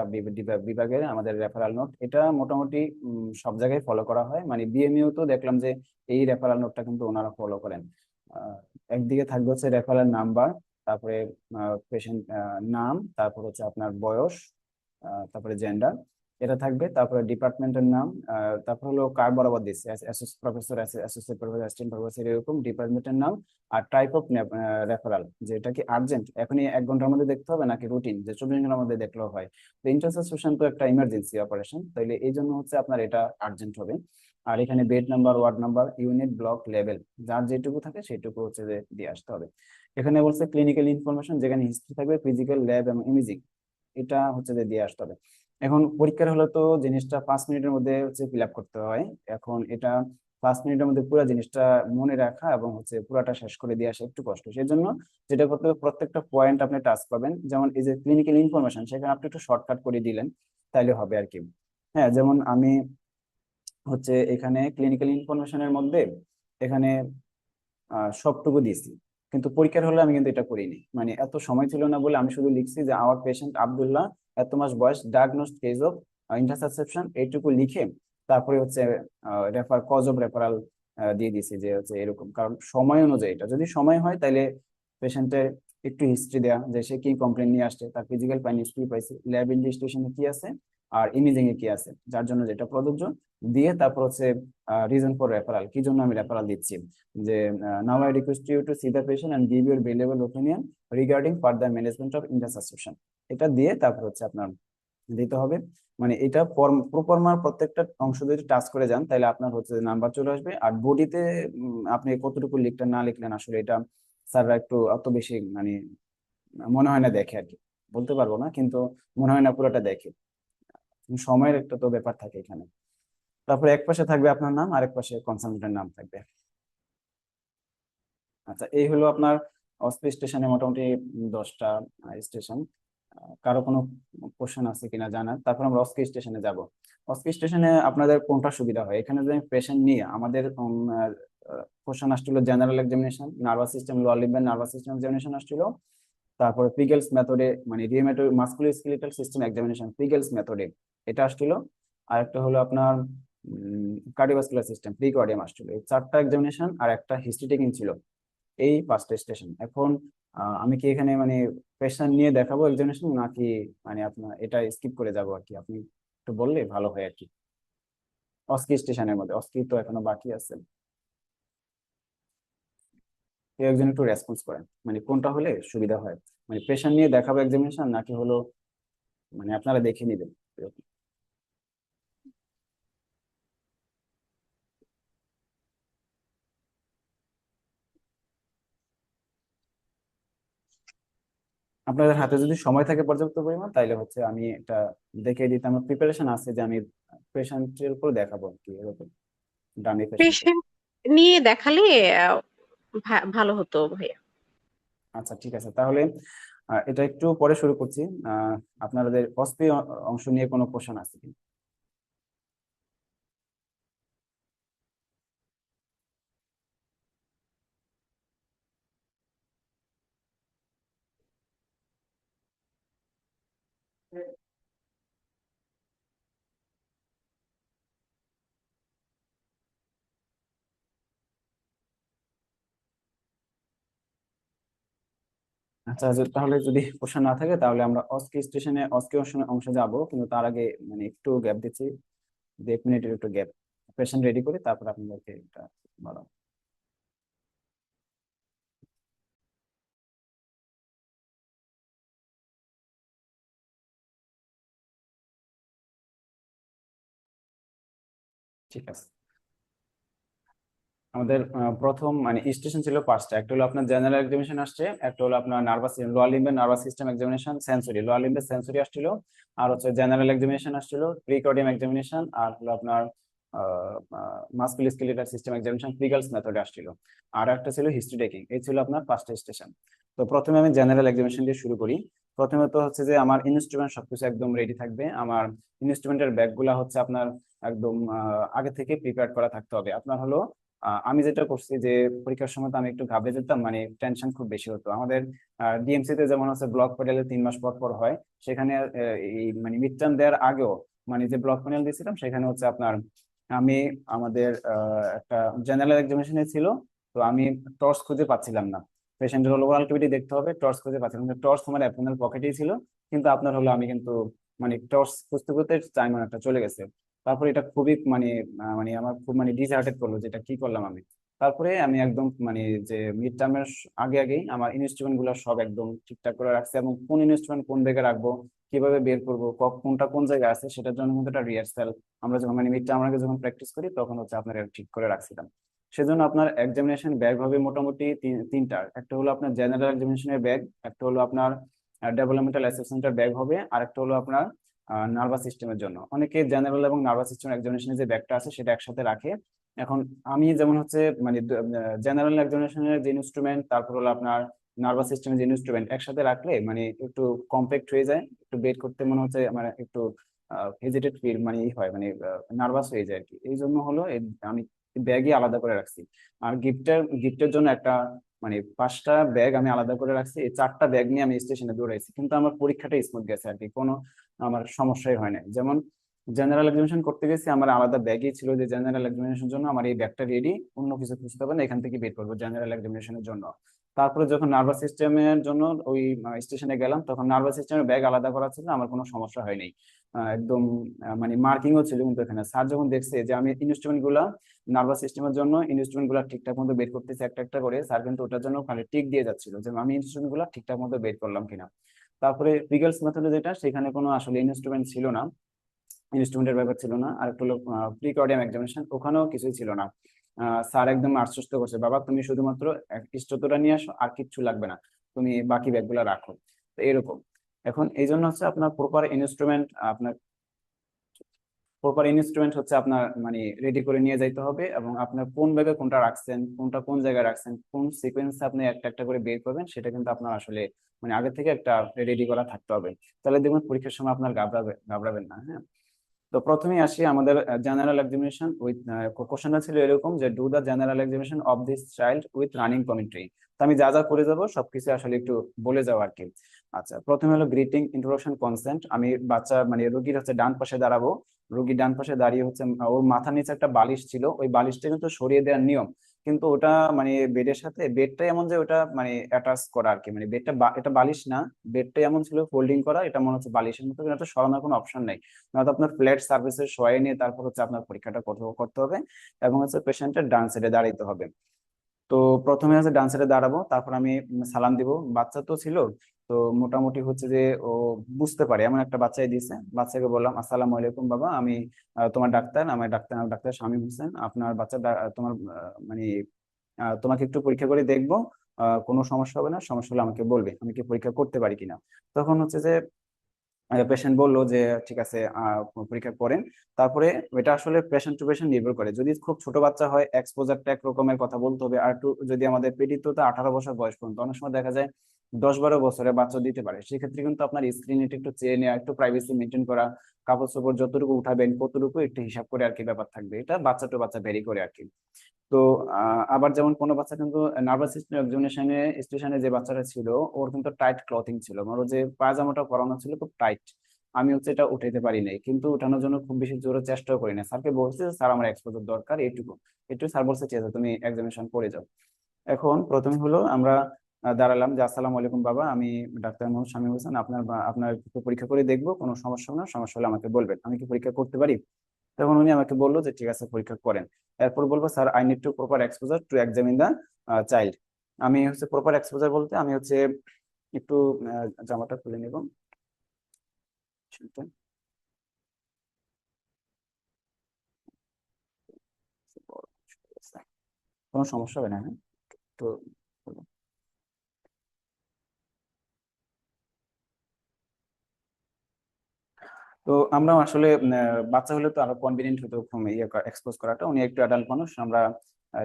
বিভাগের আমাদের রেফারেল নোট। এটা মোটামুটি সব জায়গায় ফলো করা হয়, মানে বিএমইউ তো দেখলাম যে এই রেফারেল নোটটা কিন্তু ওনারা ফলো করেন। আহ, একদিকে থাকবে হচ্ছে রেফারেল নাম্বার, তারপরে পেশেন্ট নাম, তারপর হচ্ছে আপনার বয়স, তারপরে জেন্ডার, এটা থাকবে, তারপরে ডিপার্টমেন্টের নাম, তারপর হলো কার বরাবর দিচ্ছে, professor, associate professor, assistant professor, এরকম ডিপার্টমেন্টের নাম। আর টাইপ অফ রেফারেল, যে এটা কি আর্জেন্ট এখনই 1 ঘন্টার মধ্যে দেখতে হবে নাকি রুটিন যে 24 ঘন্টার মধ্যে দেখলেও হয়। তো ইন্টারসেপশন তো একটা ইমার্জেন্সি অপারেশন, তাইলে এই জন্য হচ্ছে আপনার এটা আর্জেন্ট হবে। আর এখানে bed number, ward number, unit, block, level, যার যেটুকু থাকে সেটুকু হচ্ছে যে দিয়ে আসতে হবে। এখানে বলছে ক্লিনিক্যাল ইনফরমেশন, যেখানে হিস্ট্রি থাকবে, ফিজিক্যাল, ল্যাব এবং ইমেজিং, এটা হচ্ছে যে দিয়ে আসতে হবে। এখন পরীক্ষার হলে তো জিনিসটা 5 মিনিটের মধ্যে হচ্ছে ফিল আপ করতে হয়। এখন এটা 5 মিনিটের মধ্যে পুরো জিনিসটা মনে রাখা এবং হচ্ছে পুরাটা শেষ করে দিয়ে আসা একটু কষ্ট, সেই জন্য যেটা করতে হবে প্রত্যেকটা পয়েন্ট আপনি টাচ পাবেন, যেমন এই যে ক্লিনিক্যাল ইনফরমেশন সেখানে আপনি একটু শর্টকাট করে দিলেন তাইলে হবে আর কি। হ্যাঁ, যেমন আমি হচ্ছে এখানে ক্লিনিক্যাল ইনফরমেশনের মধ্যে এখানে সবটুকু দিয়েছি, কিন্তু পরীক্ষার হলে আমি কিন্তু এটা করিনি, মানে এত সময় ছিল না বলে আমি শুধু লিখছি যে আওয়ার পেশেন্ট আব্দুল্লাহ, এত মাস বয়স, ডায়াগনোসড কেস অফ ইন্টারসেপশন, এইটুকু লিখে তারপরে হচ্ছে কজ অফ রেফারাল দিয়ে দিছি যে হচ্ছে এরকম, কারণ সময় অনুযায়ী এটা যদি সময় হয় তাহলে পেশেন্টের একটু হিস্ট্রি দেওয়া যে সে কি কমপ্লেন নিয়ে আসছে, তার ফিজিক্যাল ফাইন্ডিংস কি পাইছে, ল্যাব ইনভেস্টিগেশনে কি আছে, আর ইমেজিং এ কি আছে, যার জন্য যেটা প্রযোজ্য দিয়ে তারপর হচ্ছে রিজন ফর রেফারাল, কি জন্য আমি রেফারাল দিচ্ছি, যে now I request you to see the patient and give your valuable opinion regarding further management of intussusception. এটা দিয়ে তারপর হচ্ছে আপনার দিতে হবে। মানে এটা প্রোফর্মার প্রত্যেকটা অংশ যদি টাচ করে যান তাহলে আপনার হচ্ছে নাম্বার চলে আসবে। আর বডিতে আপনি কতটুকু লিখলেন না লিখলেন আসলে এটা স্যাররা একটু অত বেশি মানে মনে হয় না দেখে আর কি, বলতে পারবো না, কিন্তু মনে হয় না পুরোটা দেখে, সময়ের একটা তো ব্যাপার থাকে এখানে। তারপরে এক পাশে থাকবে আপনার নাম, আরেক পাশে কনসালটেন্টের নাম থাকবে। আচ্ছা, এই হলো আপনার অস্পি স্টেশনে মোটামুটি 10টা স্টেশন। কারো কোনো কোশ্চেন আছে কিনা জানার, তারপর আমরা অস্কি স্টেশনে যাব। অস্কি স্টেশনে আপনাদের কোনটা সুবিধা হয়? এখানে যদি পেশেন্ট নিয়ে আমাদের কোশ্চেন আসছিল general examination, nervous system, lower limb nervous system examination আসছিল, তারপরে পিগেলস মেথডে মানে রিউমেটয়েড মাস্কুলোস্কেলেটাল সিস্টেম এক্সামিনেশন পিগেলস মেথডে এটা আসছিল। আর একটা হলো আপনার কার্ডিওভাস্কুলার সিস্টেম প্রিকার্ডিয়াম আসছিল। এই 4টা এক্সামিনেশন আর একটা হিস্ট্রি টেকিং ছিল, এই 5টা স্টেশন। এখন আমি কি এখানে মানে পেশেন্ট নিয়ে দেখাবো এক্সামিনেশন, নাকি মানে আপনার এটা স্কিপ করে যাবো আর কি? আপনি একটু বললে ভালো হয় আর কি। অস্কি স্টেশনের মধ্যে, অস্কি তো এখনো বাকি আছে, কেউ একজন একটু রেসপন্স করেন মানে কোনটা হলে সুবিধা হয়, মানে পেশেন্ট নিয়ে দেখাবো এক্সামিনেশন নাকি হলো মানে আপনারা দেখে নিবেন এরকম। আপনাদের হাতে যদি সময় থাকে পর্যাপ্ত পরিমাণ তাইলে হচ্ছে আমি এটা দেখে দিতে আমার প্রিপারেশন আছে যে আমি পেশেন্টের উপর দেখাবো আর কি, এরকম ডামি পেশেন্টের। পেশেন্ট নিয়ে দেখালে আহ, ভালো হতো ভাইয়া। আচ্ছা ঠিক আছে, তাহলে এটা একটু পরে শুরু করছি। আপনাদের অস্পি অংশ নিয়ে কোনো কোশ্চেন আছে কি? আচ্ছা, তাহলে যদি কোশ্চেন না থাকে তাহলে আমরা অস্কি স্টেশনে অস্কি অংশে যাব, কিন্তু তার আগে মানে একটু গ্যাপ দিচ্ছি, 1 মিনিটের একটু গ্যাপ, পেশেন্ট রেডি করে তারপর আপনাদেরকে এটা বলা। ঠিক আছে, আমাদের প্রথম মানে স্টেশন ছিল 5টা। একটা হলো আপনার জেনারেল এক্সামিনেশন আসছে, একটা হলো আপনার নার্ভাস লোয়ার লিম্বের nervous system examination sensory, lower লিম্বের সেন্সরি আসছিল, আর হচ্ছে জেনারেল এক্সামিনেশন আসছিল প্রিকার্ডিয়াম এক্সামিনেশন, আর হলো আপনার মাস্কুলোস্কেলেটাল সিস্টেম এক্সামিনেশন পিগলস মেথডে আসছিল, আর একটা ছিল হিস্ট্রি টেকিং। এই ছিল আপনার 5টা স্টেশন। তো প্রথমে আমি জেনারেল এক্সামিনেশন দিয়ে শুরু করি। প্রথমে তো হচ্ছে যে আমার ইনস্ট্রুমেন্ট সবকিছু একদম রেডি থাকবে। আমার ইনস্ট্রুমেন্টের ব্যাগগুলা হচ্ছে আপনার একদম আগে থেকে প্রিপেয়ার করা থাকতে হবে। আপনার হলো আমি যেটা করছি যে পরীক্ষার সময় তো আমি একটু ঘাবড়ে যেতাম, মানে টেনশন খুব বেশি হতো আমাদের। ডিএমসি তে যেমন হচ্ছে ব্লক প্যানেলে 3 মাস পর পর হয়, সেখানে এই মানে মিড টার্ম দেওয়ার আগেও মানে যে ব্লক প্যানেল দিয়েছিলাম সেখানে হচ্ছে আপনার আমি আমাদের একটা জেনারেল এক্সামিনেশনে ছিল, তো আমি টর্চ খুঁজে পাচ্ছিলাম না। পেশেন্টের হলো ওরাল ক্যাভিটি দেখতে হবে, টর্চ খুঁজে পাচ্ছিলাম না, টর্চ আমার অ্যাপনের পকেটেই ছিল, কিন্তু আপনার হলো আমি কিন্তু মানে টর্চ খুঁজতে খুঁজতে টাইম অনেকটা চলে গেছে। তারপরে এটা খুবই মানে মানে আমার খুব মানে ডিসহার্টেড করলো, যেটা কি করলাম আমি। তারপরে আমি একদম মানে যে মিড টার্মের আগে আগেই আমার ইনস্ট্রুমেন্ট গুলো সব একদম ঠিকঠাক করে রাখছি, এবং কোন ইনস্ট্রুমেন্ট কোন জায়গায় রাখবো, কিভাবে বের করবো, কোনটা কোন জায়গায় আছে, সেটার জন্য কিন্তু একটা রিহার্সাল আমরা যখন মানে মিড টার্ম আগে যখন প্র্যাকটিস করি তখন হচ্ছে আপনার এটা ঠিক করে রাখছিলাম। সেজন্য আপনার এক্সামিনেশন ব্যাগ হবে মোটামুটি তিনটা। একটা হলো আপনার জেনারেল এক্সামিনেশনের ব্যাগ, একটা হলো আপনার ডেভেলপমেন্টাল অ্যাসেসমেন্টের ব্যাগ হবে, আর একটা হলো আপনার নার্ভাস সিস্টেমের জন্য। অনেকে জেনারেল এবং নার্ভাস সিস্টেম এক্সামিনেশনের যে ব্যাগটা আছে সেটা একসাথে রাখে। এখন আমি যেমন হচ্ছে মানে জেনারেল এক্সামিনেশনের যে ইনস্ট্রুমেন্ট, তারপর হলো আপনার নার্ভাস সিস্টেমের যে ইনস্ট্রুমেন্ট একসাথে রাখলে মানে একটু কম্প্যাক্ট হয়ে যায়, একটু বের করতে মনে হচ্ছে মানে একটু হেজিটেট ফিল মানে ই হয়, মানে নার্ভাস হয়ে যায় আর কি। এই জন্য হলো আমি ব্যাগই আলাদা করে রাখছি। আর গিফটের জন্য একটা মানে 5টা ব্যাগ আমি আলাদা করে রাখছি। এই 4টা ব্যাগ নিয়ে আমি স্টেশনে দৌড়াইছি, কিন্তু আমার পরীক্ষাটা স্মুথ গেছে আর কি, কোনো আমার সমস্যাই হয় না। যেমন জেনারেল এক্সামিনেশন করতে গেছি, আমার আলাদা ব্যাগই ছিল যে জেনারেল এক্সামিনেশনের জন্য আমার এই ব্যাগটা রেডি, অন্য কিছু খুঁজতে হবে না, এখান থেকে বের করবো জেনারেল এক্সামিনেশনের জন্য। তারপরে যখন নার্ভাস সিস্টেমের জন্য ওই স্টেশনে গেলাম, তখন নার্ভাস সিস্টেমের ব্যাগ আলাদা করা ছিল, আমার কোনো সমস্যা হয়নি। একদম মানে মার্কিংও ছিল, কিন্তু এখানে স্যার যখন দেখছে যে আমি ইনস্ট্রুমেন্ট গুলা নার্ভাস সিস্টেমের জন্য ইনস্ট্রুমেন্ট গুলা ঠিকঠাক মতো বের করতেছি একটা একটা করে, স্যার কিন্তু ওটার জন্য খালি টিক দিয়ে যাচ্ছিল যে আমি ইনস্ট্রুমেন্ট গুলা ঠিকঠাক মতো বের করলাম কিনা। তারপরে রিগেলস মেথডে যেটা, সেখানে কোনো আসলে ইনস্ট্রুমেন্ট ছিল না, ইনস্ট্রুমেন্টের ব্যাপার ছিল না। আর একটা হলো প্রিকর্ডিয়াম এক্সামিনেশন, ওখানেও কিছুই ছিল না। স্যার একদম আশ্বস্ত করছে, বাবা তুমি শুধুমাত্র ইষ্টতটা নিয়ে আসো, আর কিচ্ছু লাগবে না, তুমি বাকি ব্যাগগুলো রাখো। তো এরকম। এখন এই জন্য হচ্ছে আপনার প্রপার ইনস্ট্রুমেন্ট হচ্ছে আপনার মানে রেডি করে নিয়ে যাইতে হবে, এবং আপনার কোন ব্যাগে কোনটা রাখছেন, কোনটা কোন জায়গায় রাখছেন, কোন সিকোয়েন্সে আপনি একটা একটা করে বের করবেন, সেটা কিন্তু আপনার আসলে মানে আগে থেকে একটা রেডি করা থাকতে হবে। তাহলে দেখবেন পরীক্ষার সময় আপনার ঘাবড়াবেন না। হ্যাঁ, তো প্রথমেই আসি আমাদের জেনারেল এক্সামিনেশন উইথ কোশ্চেনটা ছিল এরকম যে do the general examination of this child with running commentary. তো আমি যা যা করে যাব সবকিছু আসলে একটু বলে যাও আর কি। আচ্ছা, প্রথমে হলো গ্রিটিং, ইন্ট্রোডাকশন, কনসেন্ট। আমি বাচ্চা মানে রোগীর হচ্ছে ডান পাশে দাঁড়াবো, রোগীর ডান পাশে দাঁড়িয়ে হচ্ছে ওর মাথার নিচে একটা বালিশ ছিল, ওই বালিশটা কিন্তু সরিয়ে দেওয়ার নিয়ম, কিন্তু ওটা মানে বেডের সাথে বেডটা এমন যে ওটা মানে অ্যাটাচ করা আর কি, মানে বেডটা এটা বালিশ না, বেডটা এমন ছিল ফোল্ডিং করা, এটা মনে হচ্ছে বালিশের মতো, কিন্তু এটা সরানোর কোনো অপশন নেই। নয়তো আপনার ফ্ল্যাট সার্ভিসের সহায় নিয়ে তারপর হচ্ছে আপনার পরীক্ষাটা করতে হবে, এবং হচ্ছে পেশেন্টের ডান সাইডে দাঁড়াইতে হবে। তো প্রথমে হচ্ছে ডান সাইডে দাঁড়াবো, তারপর আমি সালাম দিব। বাচ্চা তো ছিল, তো মোটামুটি হচ্ছে যে ও বুঝতে পারে এমন একটা বাচ্চাই দিয়েছে। বাচ্চাকে বললাম, আসসালামু আলাইকুম বাবা, আমি তোমার ডাক্তার, আমার ডাক্তার শামীম হোসেন, আপনার বাচ্চা তোমার মানে তোমাকে একটু পরীক্ষা করে দেখবো, কোনো সমস্যা হবে না, সমস্যা হলে আমাকে বলবে, আমি কি পরীক্ষা করতে পারি কিনা। তখন হচ্ছে যে পেশেন্ট বললো যে ঠিক আছে, পরীক্ষা করেন। তারপরে এটা আসলে পেশেন্ট টু পেশেন্ট নির্ভর করে, যদি খুব ছোট বাচ্চা হয় এক্সপোজারটা এক রকমের কথা বলতে হবে, আর একটু যদি আমাদের পেটিতে তো 18 বছর বয়স পর্যন্ত, অনেক সময় দেখা যায় 10-12 বছরে বাচ্চা দিতে পারে, সেক্ষেত্রে কিন্তু আপনার স্ক্রিন এটা একটু চেয়ে নেওয়া, একটু প্রাইভেসি মেনটেন করা, কাপড় চোপড় যতটুকু উঠাবেন কতটুকু একটু হিসাব করে আর কি ব্যাপার থাকবে, এটা বাচ্চা টু বাচ্চা ভেরি করে আর কি। তো আবার যেমন কোনো বাচ্চা কিন্তু নার্ভাস এক্সামিনেশনে স্টেশনে যে বাচ্চাটা ছিল, ওর কিন্তু টাইট ক্লথিং ছিল, মানে ওর যে পায়জামাটা পরানো ছিল খুব টাইট, আমি হচ্ছে এটা উঠাইতে পারি নাই, কিন্তু উঠানোর জন্য খুব বেশি জোরে চেষ্টাও করি না, স্যারকে বলছে যে, স্যার আমার এক্সপোজার দরকার এইটুকু, একটু স্যার বলছে ঠিক আছে তুমি এক্সামিনেশন করে যাও। এখন প্রথমে হলো আমরা দাঁড়ালাম যে আসসালামু আলাইকুম বাবা, আমি ডাক্তার মোহাম্মদ শামীম হোসেন, আপনার একটু পরীক্ষা করে দেখবো, কোনো সমস্যা হবে না, সমস্যা হলে আমাকে বলবেন, আমি কি পরীক্ষা করতে পারি। তখন উনি আমাকে বললো যে ঠিক আছে পরীক্ষা করেন। এরপর বলবো, sir I need to proper exposure to examine the child. আমি হচ্ছে প্রপার এক্সপোজার বলতে আমি হচ্ছে একটু জামাটা খুলে নিব, কোনো সমস্যা হবে না, হ্যাঁ। তো তো আমরা আসলে বাচ্চা হলে তো আরো কনভিনিয়েন্ট হতো ইয়ে এক্সপোজ করাটা, উনি একটু অ্যাডাল্ট মানুষ, আমরা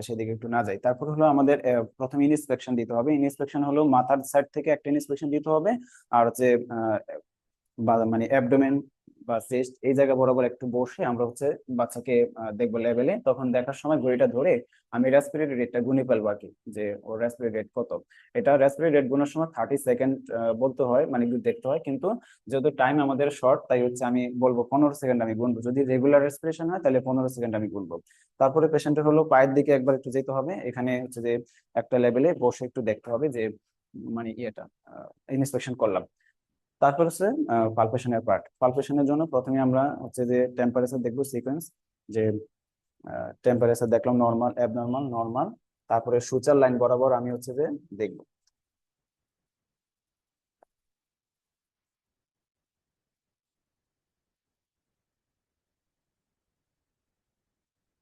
সেদিকে একটু না যাই। তারপর হলো আমাদের প্রথমে ইন্সপেকশন দিতে হবে। ইন্সপেকশন হলো মাথার সাইড থেকে একটা ইন্সপেকশন দিতে হবে, আর হচ্ছে বা মানে অ্যাবডোমেন বা চেস্ট এই জায়গা বরাবর একটু বসে আমরা হচ্ছে বাচ্চাকে দেখবো লেভেলে, তখন দেখার সময় ঘড়িটা ধরে আমি রেসপিরেটরি রেটটা গুনে ফেলবো আর কি, যে ওর রেসপিরেটরি রেট কত। এটা রেসপিরেটরি রেট গুনার সময় 30 সেকেন্ড বলতে হয়, মানে দেখতে হয়, কিন্তু যেহেতু টাইম আমাদের শর্ট, তাই হচ্ছে আমি বলবো 15 সেকেন্ড আমি গুনবো, যদি রেগুলার রেসপিরেশন হয় তাহলে 15 সেকেন্ড আমি গুনবো। তারপরে পেশেন্টের হলো পায়ের দিকে একবার একটু যেতে হবে, এখানে হচ্ছে যে একটা লেভেলে বসে একটু দেখতে হবে যে মানে ইয়েটা ইন্সপেকশন করলাম। তারপর হচ্ছে পালপেশনের পার্ট। পালপেশনের জন্য প্রথমে আমরা হচ্ছে যে টেম্পারেচার দেখবো সিকোয়েন্স, যে টেম্পারেচার দেখলাম নর্মাল, অ্যাবনর্মাল, নর্মাল, তারপরে সুচার লাইন বরাবর আমি হচ্ছে যে দেখবো,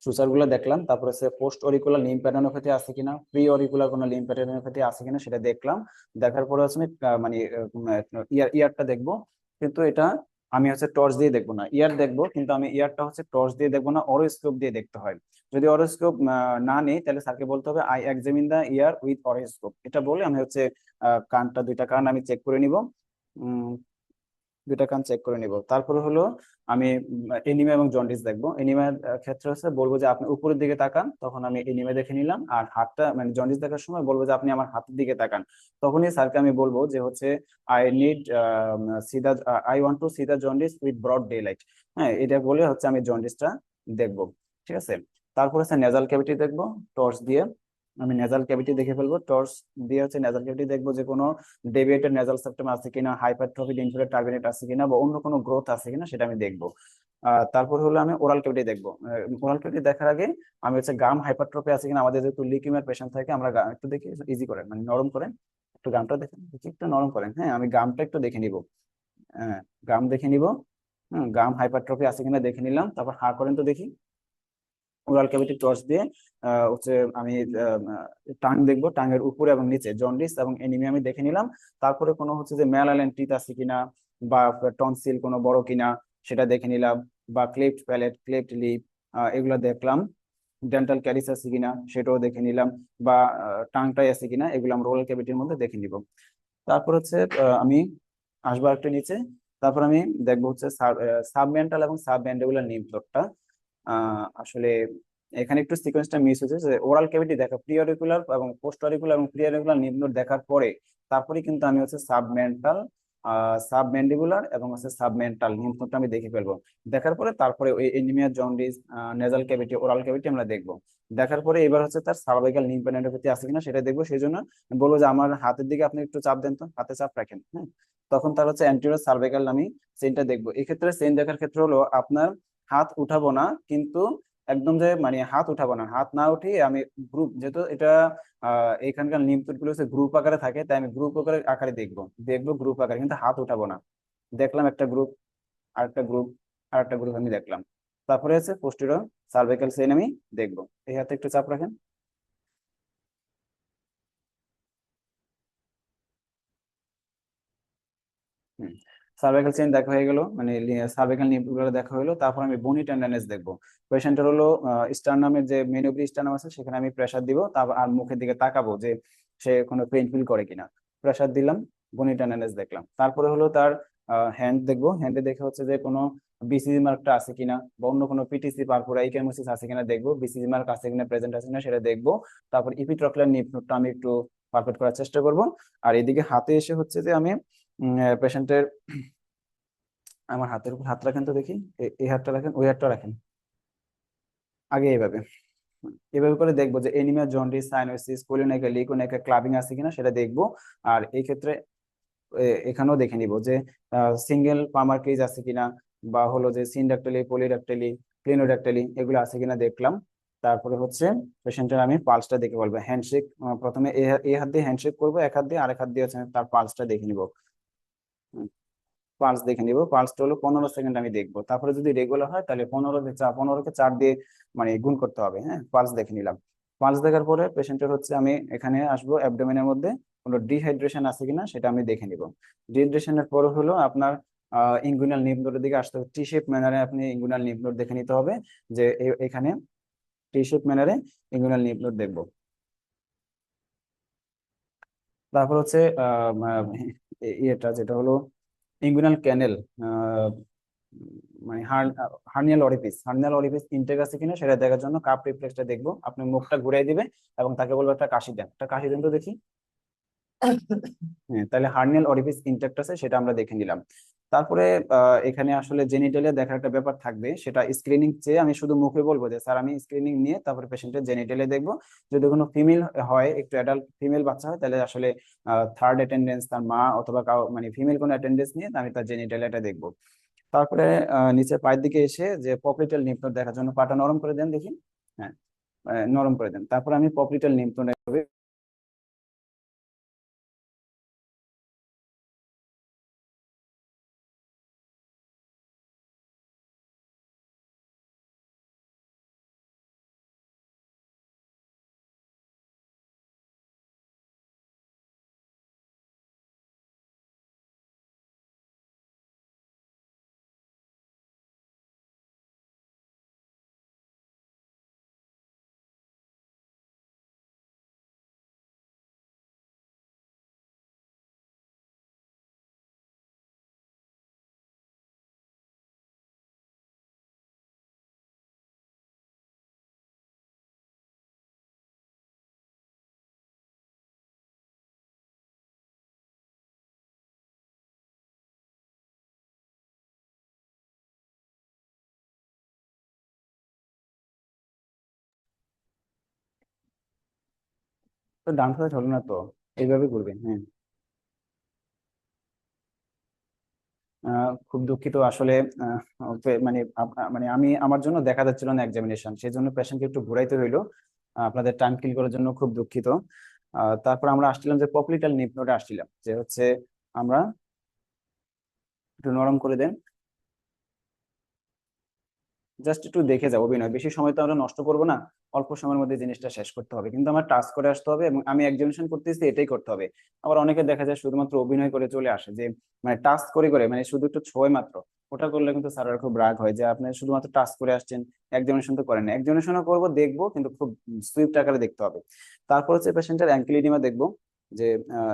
সুচার গুলো দেখলাম। তারপরে হচ্ছে পোস্ট অরিকুলার লিম্ফ্যাডেনোপ্যাথি আছে কিনা, প্রি অরিকুলার কোনো লিম্ফ্যাডেনোপ্যাথি আছে কিনা সেটা দেখলাম। দেখার পরে হচ্ছে আমি মানে ইয়ারটা দেখবো, কিন্তু এটা আমি হচ্ছে টর্চ দিয়ে দেখবো না, ইয়ার দেখবো, কিন্তু আমি ইয়ারটা হচ্ছে টর্চ দিয়ে দেখবো না, অরোস্কোপ দিয়ে দেখতে হয়। যদি অরোস্কোপ না নেই তাহলে স্যারকে বলতে হবে I examine the ear with otoscope, এটা বলে আমি হচ্ছে কানটা দুইটা কান আমি চেক করে নিব। দুইটা কান চেক করে নিব। তারপরে হলো আমি এনিমা এবং জন্ডিস দেখবো। এনিমার ক্ষেত্রে হচ্ছে বলবো যে আপনি উপরের দিকে তাকান, তখন আমি এনিমা দেখে নিলাম। আর হাতটা মানে জন্ডিস দেখার সময় বলবো যে আপনি আমার হাতের দিকে তাকান, তখনই স্যারকে আমি বলবো যে হচ্ছে I need see the I want to see the jaundice with broad daylight. হ্যাঁ, এটা বলে হচ্ছে আমি জন্ডিসটা দেখবো। ঠিক আছে, তারপর হচ্ছে নেজাল ক্যাভিটি দেখবো টর্চ দিয়ে। আমি নেজাল ক্যাভিটি দেখে ফেলবো টর্চ দিয়ে, হচ্ছে নেজাল ক্যাভিটি দেখবো যে কোনো ডেভিয়েটেড নেজাল সেপ্টাম আছে কিনা, হাইপারট্রফিড ইনফ্লেটেড টার্বিনেট আছে কিনা, বা অন্য কোনো গ্রোথ আছে কিনা সেটা আমি দেখবো। তারপর হলো আমি ওরাল ক্যাভিটি দেখবো। ওরাল ক্যাভিটি দেখার আগে আমি হচ্ছে গাম হাইপারট্রফি আছে কিনা, আমাদের যেহেতু লিউকেমিয়ার পেশেন্ট থাকে আমরা একটু দেখি, ইজি করেন মানে নরম করেন, একটু গামটা দেখেন দেখি, একটু নরম করেন। হ্যাঁ, আমি গামটা একটু দেখে নিব। হ্যাঁ, গাম দেখে নিব। গাম হাইপারট্রফি আছে কিনা দেখে নিলাম। তারপর হা করেন তো দেখি। ওরাল ক্যাভিটি টর্চ দিয়ে হচ্ছে আমি টাং দেখবো, টাঙের উপরে এবং নিচে জন্ডিস এবং এনিমিয়া আমি দেখে নিলাম। তারপরে কোনো হচ্ছে যে ম্যালালাইন টিথ আছে কিনা, বা টনসিল কোনো বড় কিনা সেটা দেখে নিলাম, বা ক্লেফট প্যালেট, ক্লেফট লিপ, এগুলো দেখলাম। ডেন্টাল ক্যারিস আছে কিনা সেটাও দেখে নিলাম, বা টাংটাই আছে কিনা, এগুলো আমরা ওরাল ক্যাভিটির মধ্যে দেখে নিব। তারপর হচ্ছে আমি আসবো একটু নিচে। তারপর আমি দেখবো হচ্ছে সাবমেন্টাল এবং সাবম্যান্ডিবুলার লিম্ফ নোডটা। আসলে এখানে একটু সিকোয়েন্সটা মিস হয়েছে, যে ওরাল ক্যাভিটি দেখা প্রি অরিকুলার এবং পোস্ট অরিকুলার এবং প্রি অরিকুলার লিম্ফ নোড দেখার পরে তারপরে কিন্তু আমি হচ্ছে সাবমেন্টাল, সাবম্যান্ডিবুলার এবং হচ্ছে সাবমেন্টাল লিম্ফ নোডটা আমি দেখে ফেলবো। দেখার পরে তারপরে ওই anaemia, jaundice, nasal cavity, oral cavity আমরা দেখবো। দেখার পরে এবার হচ্ছে তার সার্ভাইকাল লিম্ফোডেন্ড্রোপ্যাথি আছে কিনা সেটা দেখবো। সেই জন্য বলবো যে আমার হাতের দিকে আপনি একটু চাপ দেন তো, হাতে চাপ রাখেন। হ্যাঁ, তখন তার হচ্ছে অ্যান্টেরিয়র সার্ভাইকাল আমি চেইনটা দেখবো। এক্ষেত্রে চেইন দেখার ক্ষেত্রে হলো আপনার হাত উঠাবো না, কিন্তু একদম যে মানে হাত উঠাবো না, হাত না উঠিয়ে আমি গ্রুপ, যেহেতু এটা এখানকার লিম্ফ গুলো হচ্ছে গ্রুপ আকারে থাকে, তাই আমি গ্রুপ আকারে আকারে দেখবো দেখবো গ্রুপ আকারে, কিন্তু হাত উঠাবো না। দেখলাম একটা গ্রুপ, আরেকটা গ্রুপ, আরেকটা গ্রুপ আমি দেখলাম। তারপরে হচ্ছে পোস্টেরিয়র সার্ভাইকাল চেইন আমি দেখবো। এই হাতে একটু চাপ রাখেন। সার্ভাইকাল চেইন দেখা হয়ে গেল, মানে সার্ভাইকাল নিউক্লিয়ার দেখা হলো। তারপর আমি বনি টেন্ডারনেস দেখবো। পেশেন্টের হলো স্টারনামের যে মেন অব্রি স্টারনাম আছে সেখানে আমি প্রেসার দিব, তারপর আর মুখের দিকে তাকাবো যে সে কোনো পেইন ফিল করে কিনা। প্রেসার দিলাম, বনি টেন্ডারনেস দেখলাম। তারপরে হলো তার হ্যান্ড দেখবো। হ্যান্ডে দেখে হচ্ছে যে কোনো বিসিজি মার্কটা আছে কিনা, বা অন্য কোনো পিটিসি পারফোরা ইকেমোসিস আছে কিনা দেখবো। বিসিজি মার্ক আছে কিনা, প্রেজেন্ট আছে কিনা সেটা দেখবো। তারপর ইপিট্রক্লের নিপ নোডটা আমি একটু পারফেক্ট করার চেষ্টা করব। আর এদিকে হাতে এসে হচ্ছে যে আমি পেশেন্টের, আমার হাতের উপর হাত রাখেন তো দেখি, এই হাতটা রাখেন, ওই হাতটা রাখেন, আগে এইভাবে। এভাবে করে দেখবো যে এনিমিয়া, জন্ডিস, সাইনোসিস, কোলিনেকা, লিকোনেকা, ক্লাবিং আছে কিনা সেটা দেখবো। আর এই ক্ষেত্রে এখানেও দেখে নিব যে সিঙ্গেল পামার কেজ আছে কিনা, বা হলো যে সিনডাক্টালি, পলিডাক্টালি, ক্লিনোডাক্টালি এগুলো আছে কিনা দেখলাম। তারপরে হচ্ছে পেশেন্টের আমি পালসটা দেখে বলবো। হ্যান্ডশেক, প্রথমে এই হাত দিয়ে হ্যান্ডশেক করবো, এক হাত দিয়ে, আরেক হাত দিয়ে হচ্ছে তার পালসটা দেখে নিব। পালস দেখে নিব। পালসটা হলো 15 সেকেন্ড আমি দেখবো। তারপরে যদি রেগুলার হয় তাহলে 15কে 4 দিয়ে মানে গুণ করতে হবে। হ্যাঁ, পালস দেখে নিলাম। পালস দেখার পরে পেশেন্টের হচ্ছে আমি এখানে আসবো অ্যাবডোমেনের মধ্যে কোনো ডিহাইড্রেশন আছে কিনা সেটা আমি দেখে নিব। ডিহাইড্রেশনের পর হলো আপনার ইঙ্গুইনাল লিম্ফ নোডের দিকে আসতে হবে। টি শেপ ম্যানারে আপনি ইঙ্গুইনাল লিম্ফ নোড দেখে নিতে হবে, যে এখানে টি শেপ ম্যানারে ইঙ্গুইনাল লিম্ফ নোড দেখবো। তারপর হচ্ছে ইয়েটা যেটা হলো ইঙ্গুইনাল ক্যানেল, মানে হার্নিয়াল অরিফিস ইনটেক আছে কিনা সেটা দেখার জন্য কাপ রিফ্লেক্সটা দেখবো। আপনি মুখটা ঘুরাই দিবে এবং তাকে বলবো একটা কাশি দেন, একটা কাশি দেন তো দেখি। হ্যাঁ, তাহলে হার্নিয়াল অরিফিস ইনটেক্ট আছে সেটা আমরা দেখে নিলাম। তারপরে এখানে আসলে জেনিটালিয়া দেখার একটা ব্যাপার থাকবে, সেটা স্ক্রিনিং চেয়ে আমি শুধু মুখে বলবো যে স্যার আমি স্ক্রিনিং নিয়ে তারপরে পেশেন্টের জেনিটালিয়া দেখবো। যদি কোনো ফিমেল হয়, একটু অ্যাডাল্ট ফিমেল বাচ্চা হয়, তাহলে আসলে থার্ড অ্যাটেন্ডেন্স তার মা অথবা মানে ফিমেল কোনো অ্যাটেন্ডেন্স নিয়ে আমি তার জেনিটালিয়াটা দেখবো। তারপরে নিচে পায়ের দিকে এসে যে পপলিটাল লিম্ফ নোড দেখার জন্য পাটা নরম করে দেন দেখি। হ্যাঁ, নরম করে দেন। তারপর আমি পপলিটাল লিম্ফ নোড তো ডান সাইড হলো না তো, এইভাবে করবেন। হ্যাঁ, খুব দুঃখিত আসলে। মানে মানে আমি আমার জন্য দেখা যাচ্ছিল না এক্সামিনেশন, সেই জন্য পেশেন্টকে একটু ঘুরাইতে হইলো। আপনাদের টাইম কিল করার জন্য খুব দুঃখিত। তারপর আমরা আসছিলাম যে পপ্লিটাল নিপ নোডে আসছিলাম, যে হচ্ছে আমরা একটু নরম করে দেন, জাস্ট একটু দেখে যাবো, অভিনয় বেশি সময় তো আমরা নষ্ট করবো না, অল্প সময়ের মধ্যে জিনিসটা শেষ করতে হবে, কিন্তু আমার টাস্ক করে আসতে হবে এবং আমি এক্সামিনেশন করতেছি এটাই করতে হবে। আবার অনেকে দেখা যায় শুধুমাত্র অভিনয় করে চলে আসে, যে মানে টাস্ক করে করে মানে শুধু একটু ছয় মাত্র, ওটা করলে কিন্তু স্যারের খুব রাগ হয় যে আপনি শুধুমাত্র টাস্ক করে আসছেন, এক্সামিনেশন তো করেন না। এক্সামিনেশনও করবো, দেখবো, কিন্তু খুব সুইফট আকারে দেখতে হবে। তারপর হচ্ছে পেশেন্টের অ্যাঙ্কেল ইডিমা দেখবো, যে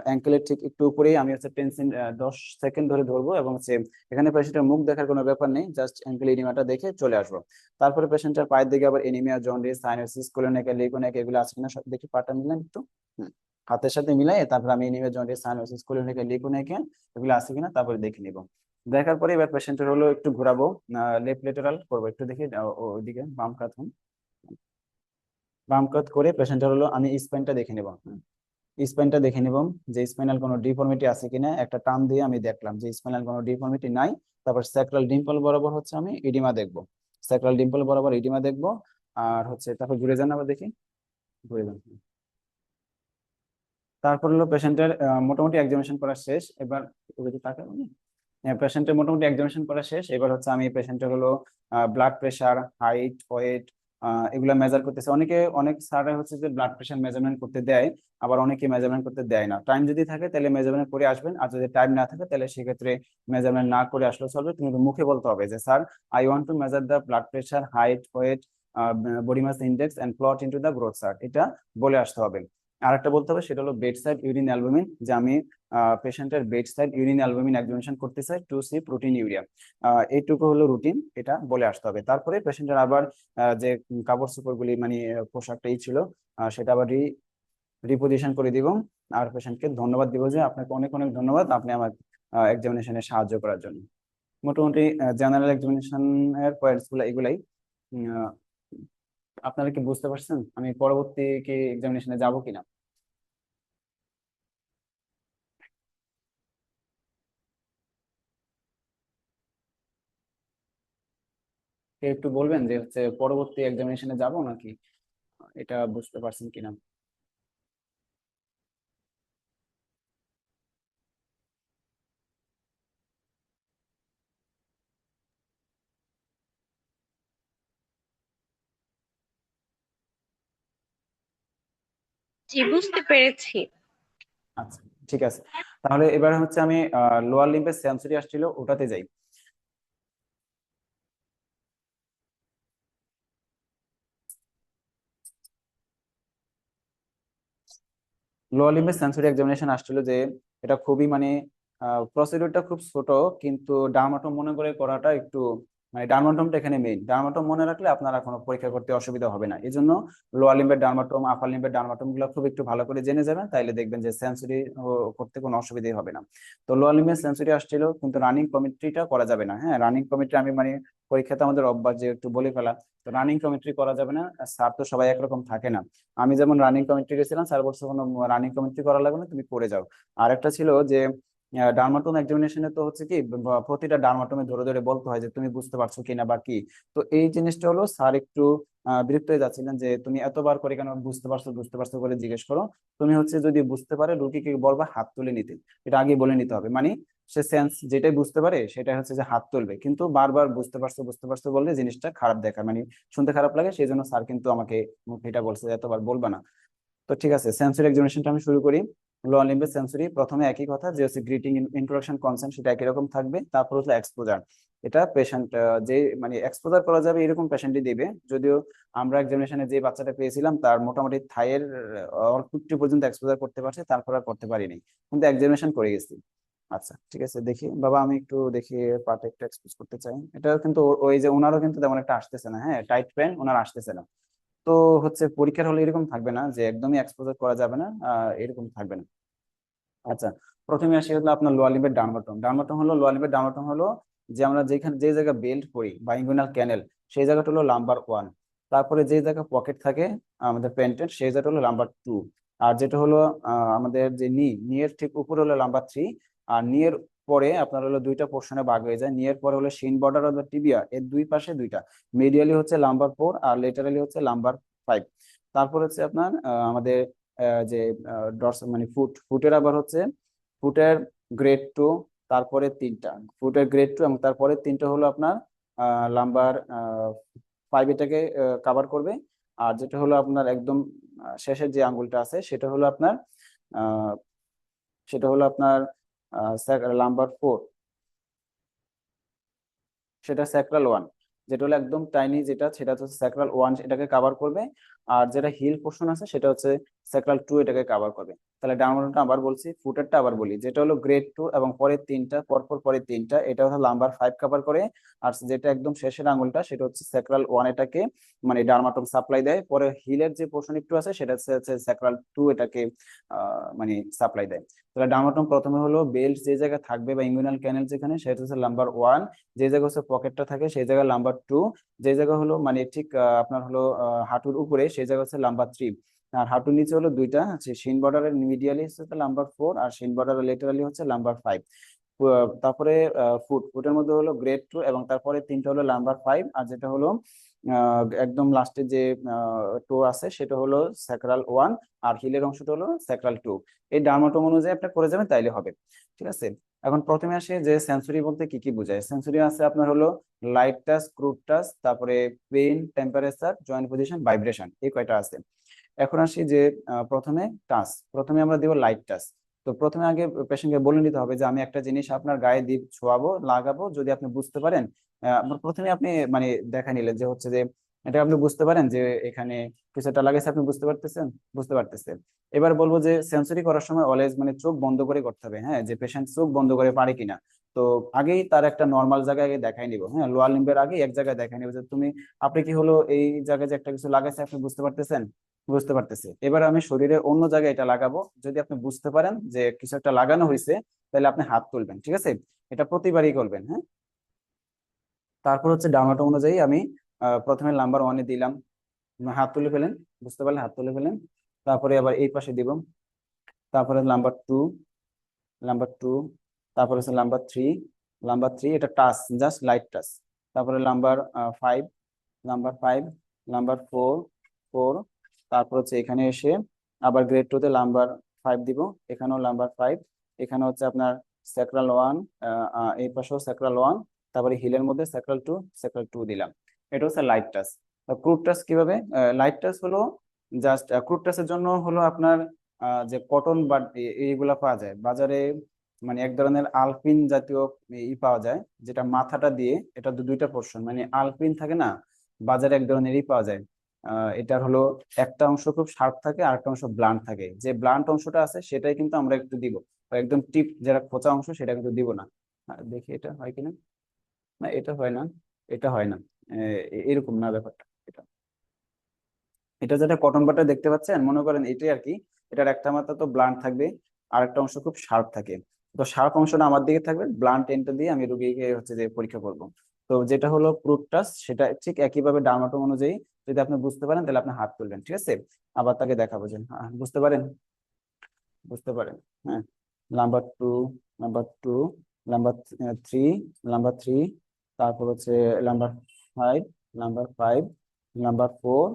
অ্যাঙ্কেলের ঠিক একটু উপরেই আমি হচ্ছে 10 সেকেন্ড ধরে ধরবো, এবং হচ্ছে এখানে পেশেন্টের মুখ দেখার কোনো ব্যাপার নেই, জাস্ট অ্যাঙ্কেল এডিমাটা দেখে চলে আসবো। তারপরে পেশেন্টের পায়ের দিকে আবার এনিমিয়া, জন্ডিস, সাইনোসিস, কোলোনেকা, লিকোনেকা এগুলো আছে কিনা দেখি, পাটা মিলান একটু। হুম, হাতের সাথে মিলাই তারপর আমি এনিমিয়া, জন্ডিস, সাইনোসিস, কোলোনেকা, লিকোনেকা এগুলো আছে কিনা তারপরে দেখে নিব। দেখার পরে এবার পেশেন্টের হলো একটু ঘোরাবো, লেফট লেটারাল করবো, একটু দেখি ওইদিকে বাম কাত, বাম কাত করে পেশেন্টের হলো আমি স্পাইনটা দেখে নিব। স্পাইনটা দেখে নিব যে স্পাইনাল কোনো ডিফর্মিটি আছে কিনা, একটা টান দিয়ে আমি দেখলাম যে স্পাইনাল কোনো ডিফর্মিটি নাই। তারপর স্যাক্রাল ডিম্পল বরাবর হচ্ছে আমি ইডিমা দেখবো, স্যাক্রাল ডিম্পল বরাবর ইডিমা দেখবো। আর হচ্ছে তারপর ঘুরে যান, আবার দেখি, ঘুরে যান। তারপর হলো পেশেন্টের মোটামুটি এক্সামিনেশন করা শেষ। এবার পেশেন্টের মোটামুটি এক্সামিনেশন করা শেষ, এবার হচ্ছে আমি পেশেন্টের হলো ব্লাড প্রেশার, হাইট, ওয়েট এগুলা মেজার করতেছে। অনেক স্যাররা হচ্ছে যে ব্লাড প্রেশার মেজারমেন্ট করতে দেয়, আবার অনেকে মেজারমেন্ট করতে দেয় না। টাইম যদি থাকে তাহলে মেজারমেন্ট করে আসবেন, আর যদি টাইম না থাকে তাহলে সেক্ষেত্রে মেজারমেন্ট না করে আসলেও চলবে, কিন্তু মুখে বলতে হবে যে sir, I want to measure the blood pressure, height, weight, body mass index and plot into the growth chart, এটা বলে আসতে হবে। আর একটা বলতে হবে, সেটা হলো বেড সাইড ইউরিন অ্যালবুমিন, যে আমি পেশেন্টের bed side urine albumin examination করতে চাই টু সি প্রোটিন ইউরিয়া। এইটুকু হলো রুটিন, এটা বলে আসতে হবে। তারপরে পেশেন্টের আবার যে কাপড় চোপড় গুলি মানে পোশাকটাই ছিল, সেটা আবার রিপোজিশন করে দিব। আর পেশেন্টকে ধন্যবাদ দিব যে আপনাকে অনেক অনেক ধন্যবাদ, আপনি আমার এক্সামিনেশনে সাহায্য করার জন্য। মোটামুটি জেনারেল এক্সামিনেশন এর পয়েন্টস গুলো এগুলাই। আহ, আপনারা কি বুঝতে পারছেন আমি পরবর্তী কি এক্সামিনেশনে যাব কিনা? কেউ একটু বলবেন যে হচ্ছে পরবর্তী এক্সামিনেশনে যাব নাকি, এটা বুঝতে পারছেন কিনা? জি, বুঝতে পেরেছি। আচ্ছা, ঠিক আছে। তাহলে এবার হচ্ছে আমি লোয়ার লিম্বের সেন্সরি আসছিল ওটাতে যাই। লোয়ার লিম্বের সেন্সরি এক্সামিনেশন আসছিল, যে এটা খুবই মানে প্রসিডিউরটা খুব ছোট, কিন্তু ডার্মাটোম মনে করে করাটা একটু মানে ডার্মাটোমটা এখানে মেইন। ডার্মাটোম মনে রাখলে আপনারা কোনো পরীক্ষা করতে অসুবিধা হবে না, এই জন্য লোয়ার লিম্বের ডার্মাটোম, আপার লিম্বের ডার্মাটোম গুলো খুব একটু ভালো করে জেনে যাবেন, তাইলে দেখবেন যে সেন্সরি করতে কোনো অসুবিধাই হবে না। তো লোয়ার লিম্বের সেন্সরি আসছিল, কিন্তু রানিং কমিটিটা করা যাবে না। হ্যাঁ, রানিং কমিটি আমি মানে পরীক্ষাতে আমাদের অভ্যাস যে একটু বলে ফেলা, তো রানিং কমিটি করা যাবে না। স্যার তো সবাই একরকম থাকে না। আমি যেমন রানিং কমেন্ট্রি গেছিলাম, স্যার বলছে কোনো রানিং কমেন্ট্রি করা লাগবে না, তুমি করে যাও। আর একটা ছিল যে ডার্মাটোম এক্সামিনেশনে তো হচ্ছে কি প্রতিটা ডার্মাটোমে ধরে ধরে বলতে হয় যে তুমি বুঝতে পারছো কিনা বা কি। তো এই জিনিসটা হলো স্যার একটু বিরক্ত হয়ে যাচ্ছিলেন, যে তুমি এতবার করে কেন বুঝতে পারছো বুঝতে পারছো করে জিজ্ঞেস করো, তুমি হচ্ছে যদি বুঝতে পারে রুগীকে বলবা হাত তুলে নিতে, এটা আগে বলে নিতে হবে। মানে সে সেন্স যেটাই বুঝতে পারে সেটা হচ্ছে যে হাত তুলবে, কিন্তু বারবার বুঝতে পারছো বললে জিনিসটা খারাপ দেখায়, মানে শুনতে খারাপ লাগে, সেই জন্য স্যার কিন্তু আমাকে এটা বলছে যে এতবার বলবা না। তো ঠিক আছে, সেন্সরি এক্সামিনেশনটা আমি শুরু করি। লো লিম্বিক সেন্সরি প্রথমে একই কথা, যে হচ্ছে গ্রিটিং, ইন্ট্রোডাকশন, কনসেন্ট, সেটা একই রকম থাকবে। তারপর হচ্ছে এক্সপোজার, এটা পেশেন্ট যে মানে এক্সপোজার করা যাবে এরকম পেশেন্টই দিবে। যদিও আমরা এক্সামিনেশনে যে বাচ্চাটা পেয়েছিলাম তার মোটামুটি থাইয়ের 50 পর্যন্ত এক্সপোজার করতে পারছে, তারপর আর করতে পারিনি, কিন্তু এক্সামিনেশন করে গেছি। আচ্ছা, ঠিক আছে, দেখি বাবা, আমি একটু দেখি পার্ট একটু এক্সপোজ করতে চাই। এটা কিন্তু ওই যে ওনারও কিন্তু তেমন একটা আসতেছে না, হ্যাঁ, টাইট প্যান্ট ওনার আসতেছে না। তো হচ্ছে পরীক্ষার হলে এরকম থাকবে না যে একদমই এক্সপোজার করা যাবে না, এরকম থাকবে না। আচ্ছা, প্রথমে আসি হলো আপনার লোয়ার লিম্বের ডার্মাটোম। ডার্মাটোম হলো লোয়ার লিম্বের ডার্মাটোম হলো যে আমরা যেখানে যে জায়গা বেল্ট করি বা ইঙ্গুইনাল ক্যানেল, সেই জায়গাটা হলো নাম্বার 1। তারপরে যে জায়গা পকেট থাকে আমাদের প্যান্টের, সেই জায়গাটা হলো নাম্বার 2। আর যেটা হলো আমাদের যে নিয়ের ঠিক উপরে হলো নাম্বার 3, আর নিয়ের পরে আপনার হলো দুইটা পোর্শনে ভাগ হয়ে যায়। নিয়ের পরে হলো শিন বর্ডার অথবা টিবিয়া, এর দুই পাশে দুইটা, মিডিয়ালি হচ্ছে নাম্বার 4 আর লেটারালি হচ্ছে নাম্বার 5। তারপর হচ্ছে আপনার আমাদের যে মানে ফুটের আবার হচ্ছে ফুটের গ্রেড 2, তারপরে তিনটা ফুটের গ্রেড 2 এবং তারপরে তিনটা হলো আপনার নাম্বার 5 এটাকে কভার করবে। আর যেটা হলো আপনার একদম শেষের যে আঙ্গুলটা আছে আহ, সেটা হলো আপনার নাম্বার 4, সেটা স্যাক্রাল 1, যেটা হলো একদম টাইনি, যেটা সেটা হচ্ছে স্যাক্রাল 1 এটাকে কভার করবে। আর যেটা হিল পোর্শন আছে সেটা হচ্ছে স্যাক্রাল 2 এটাকে কভার করবে। তাহলে ডাউনলোডটা আবার বলছি, ফুটারটা আবার বলি, যেটা হলো গ্রেড 2 এবং পরের তিনটা পরপর পরের তিনটা এটা হলো নাম্বার 5 কভার করে। আর যেটা একদম শেষের আঙুলটা সেটা হচ্ছে স্যাক্রাল 1 এটাকে মানে ডার্মাটোম সাপ্লাই দেয়। পরে হিলের যে পোর্শন একটু আছে সেটা হচ্ছে স্যাক্রাল 2 এটাকে মানে সাপ্লাই দেয়। তাহলে ডার্মাটোম প্রথমে হলো বেল্ট যে জায়গায় থাকবে বা ইঙ্গুইনাল ক্যানেল যেখানে, সেটা হচ্ছে নাম্বার 1। যে জায়গা হচ্ছে পকেটটা থাকে সেই জায়গা নাম্বার 2। যে জায়গা হলো মানে ঠিক আপনার হলো হাঁটুর উপরে সেই জায়গা হচ্ছে নাম্বার 3। আর হাঁটুর নিচে হলো দুইটা আছে, শিন বর্ডারের মিডিয়ালি হচ্ছে নাম্বার 4 আর শিন বর্ডারের লেটারালি হচ্ছে নাম্বার 5। তারপরে ফুটের মধ্যে হলো গ্রেড 2 এবং তারপরে তিনটা হলো নাম্বার 5। আর যেটা হলো একদম লাস্টে যে টো আছে সেটা হলো স্যাক্রাল 1, আর হিলের অংশটা হলো স্যাক্রাল 2। এই ডার্মাটোম অনুযায়ী আপনি করে যাবেন তাইলে হবে। ঠিক আছে, এখন প্রথমে আসে যে সেন্সরি বলতে কি কি বোঝায়। সেন্সরি আছে আপনার হলো লাইট টাচ, ক্রুড টাচ, তারপরে pain, temperature, joint position, vibration, এই কয়টা আছে। এখন আসি যে প্রথমে টাচ, প্রথমে আমরা দিব লাইট টাচ। তো প্রথমে আগে পেশেন্টকে বলে নিতে হবে যে আমি একটা জিনিস আপনার গায়ে দিব, ছোঁয়াবো, লাগাবো, যদি আপনি বুঝতে পারেন প্রথমে আপনি মানে দেখা নিলেন যে হচ্ছে যে এটা আপনি বুঝতে পারেন যে এখানে কিছু একটা লাগাইছে, আপনি বুঝতে পারতেছেন, বুঝতে পারতেছেন। এবার বলবো যে সেন্সরি করার সময় অলওয়েজ মানে চোখ বন্ধ করে করতে হবে, হ্যাঁ, যে পেশেন্ট চোখ বন্ধ করে পারে কিনা। তো আগেই তার একটা নর্মাল জায়গায় আগে দেখাই নিব, হ্যাঁ, লোয়ার লিম্বের আগে এক জায়গায় দেখাই নিব যে আপনি কি হলো এই জায়গায় যে একটা কিছু লাগাইছে আপনি বুঝতে পারতেছেন, বুঝতে পারতেছে। এবার আমি শরীরের অন্য জায়গায় এটা লাগাবো, যদি আপনি বুঝতে পারেন যে কিছু একটা লাগানো হয়েছে তাহলে আপনি হাত তুলবেন, ঠিক আছে? এটা প্রতিবারই করবেন, হ্যাঁ। তারপর হচ্ছে ডামাটো অনুযায়ী আমি প্রথমে নাম্বার 1-এ দিলাম, হাত তুলে ফেলেন, বুঝতে পারলে হাত তুলে ফেলেন। তারপরে আবার এই পাশে দিব, তারপরে নাম্বার 2, তারপরে হচ্ছে নাম্বার 3 এটা টাচ, জাস্ট লাইট টাচ। তারপরে নাম্বার 5, নাম্বার 5, নাম্বার 4, তারপর হচ্ছে এখানে এসে আবার গ্রেড 2-তে নাম্বার 5 দিব, এখানেও নাম্বার 5, এখানে হচ্ছে আপনার স্যাক্রাল 1, এই পাশেও স্যাক্রাল 1, তারপরে হিলের মধ্যে স্যাক্রাল 2 দিলাম। এটা হচ্ছে লাইট টাচ। ক্রুড টাচ কিভাবে? লাইট টাচ হলো জাস্ট ক্রুড টাচের জন্য হলো আপনার যে কটন বা এইগুলা পাওয়া যায় বাজারে, মানে এক ধরনের আলপিন জাতীয় পাওয়া যায়, যেটা মাথাটা দিয়ে, এটা দুইটা পোর্শন, মানে আলপিন থাকে না, বাজারে এক ধরনেরই পাওয়া যায়। এটার হলো একটা অংশ খুব শার্প থাকে আর একটা অংশ ব্লান্ট থাকে, যে ব্লান্ট অংশটা আছে সেটাই কিন্তু আমরা একটু দিব, একদম টিপ যেটা খোঁচা অংশ সেটা কিন্তু দিব না। দেখি এটা হয় কিনা, না এটা হয় না, এটা হয় না, এরকম না ব্যাপারটা। এটা এটা যেটা কটন বাটা দেখতে পাচ্ছেন মনে করেন এটাই আর কি। এটার একটা মাথা তো ব্লান্ট থাকবে আর একটা অংশ খুব শার্প থাকে। তো শার্প অংশটা আমার দিকে থাকবে, ব্লান্ট এন্ডটা দিয়ে আমি রুগীকে হচ্ছে যে পরীক্ষা করব। তো যেটা হলো ক্রুড টাচ সেটা ঠিক একইভাবে ডার্মাটোম অনুযায়ী, যদি আপনি বুঝতে পারেন তাহলে আপনি হাত তুলবেন, ঠিক আছে? আবার তাকে দেখাবো যে বুঝতে পারেন, বুঝতে পারেন, হ্যাঁ। নাম্বার 2, নাম্বার 2, নাম্বার 3, নাম্বার 3, তারপর হচ্ছে নাম্বার 5, নাম্বার 5, নাম্বার 4,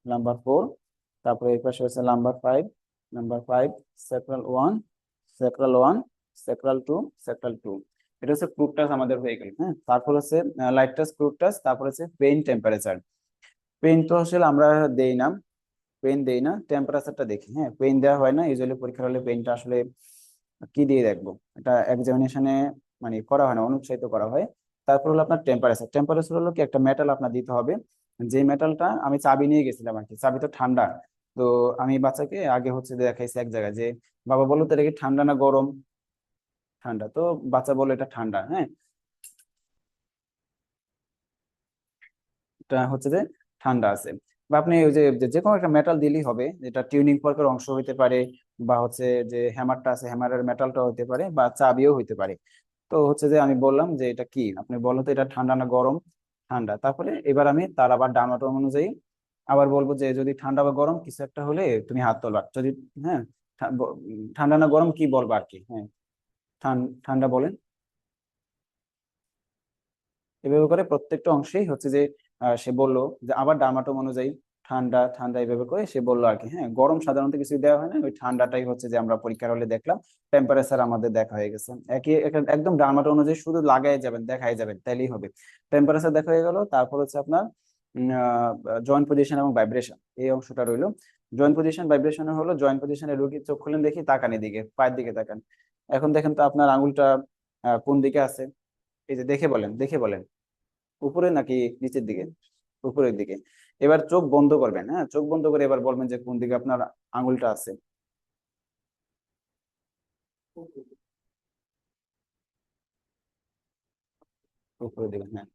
নাম্বার 4, তারপরে এই পাশে হচ্ছে number 5, sacral 1, sacral 1, sacral 2, sacral 2। এটা হচ্ছে ক্রুড টাচ আমাদের হয়ে গেল, হ্যাঁ। তারপর হচ্ছে লাইট টাচ, ক্রুড টাচ, তারপর হচ্ছে পেইন, টেম্পারেচার। পেইন তো আসলে আমরা দেই না, পেইন দেই না, টেম্পারেচারটা দেখি, হ্যাঁ। পেইন দেওয়া হয় না ইউজুয়ালি পরীক্ষা হলে, পেইনটা আসলে কি দিয়ে দেখবো, এটা এক্সামিনেশনে মানে করা হয় না, অনুৎসাহিত করা হয়। তারপর হলো আপনার টেম্পারেচার। টেম্পারেচার হলো কি একটা মেটাল আপনার দিতে হবে, যে মেটালটা আমি চাবি নিয়ে গেছিলাম আর কি, চাবি তো ঠান্ডা। তো আমি বাচ্চাকে আগে হচ্ছে দেখাইছি এক জায়গায় যে বাবা বলো তো এটা কি ঠান্ডা না গরম, ঠান্ডা। তো বাচ্চা বলে এটা ঠান্ডা, হ্যাঁ। এটা হচ্ছে যে ঠান্ডা আছে। বা আপনি ওই যে যে যে কোনো একটা মেটাল দিলেই হবে, যেটা টিউনিং ফর্কের অংশ হইতে পারে, বা হচ্ছে যে হ্যামারটা আছে হ্যামারের মেটালটা হইতে পারে, বা চাবিও হইতে পারে। তো হচ্ছে যে আমি বললাম যে এটা কি, আপনি বলো তো এটা ঠান্ডা না গরম, ঠান্ডা। তারপরে এবার আমি তার আবার ডার্মাটোম অনুযায়ী আবার বলবো যে যদি ঠান্ডা বা গরম কিছু একটা হলে তুমি হাত তোলবা যদি, হ্যাঁ, ঠান্ডা না গরম কি বলবা আর কি, হ্যাঁ, ঠান্ডা বলেন। এভাবে করে প্রত্যেকটা অংশেই হচ্ছে যে সে বললো যে আবার ডার্মাটোম অনুযায়ী ঠান্ডা ঠান্ডা এইভাবে করে সে বললো আর কি। হ্যাঁ, গরম সাধারণত কিছু দেওয়া হয় না, ওই ঠান্ডাটাই হচ্ছে যে আমরা পরীক্ষার হলে দেখলাম, টেম্পারেচার আমাদের দেখা হয়ে গেছে। একদম ডার্মাটো অনুযায়ী শুধু লাগাই যাবেন দেখাই যাবেন তাইলেই হবে। টেম্পারেচার দেখা হয়ে গেল, তারপর হচ্ছে আপনার জয়েন্ট পজিশন এবং ভাইব্রেশন এই অংশটা রইলো। জয়েন্ট পজিশন ভাইব্রেশনে হলো জয়েন্ট পজিশনে রোগীর চোখ খুলেন দেখি, তাকান এদিকে, পায়ের দিকে তাকান। এখন দেখেন তো আপনার আঙুলটা কোন দিকে আছে, এই যে দেখে বলেন, দেখে বলেন, উপরে নাকি নিচের দিকে? উপরের দিকে। এবার চোখ বন্ধ করবেন, হ্যাঁ, চোখ বন্ধ করে এবার বলবেন যে কোন দিকে আপনার আঙুলটা আছে। উপরের দিকে, হ্যাঁ।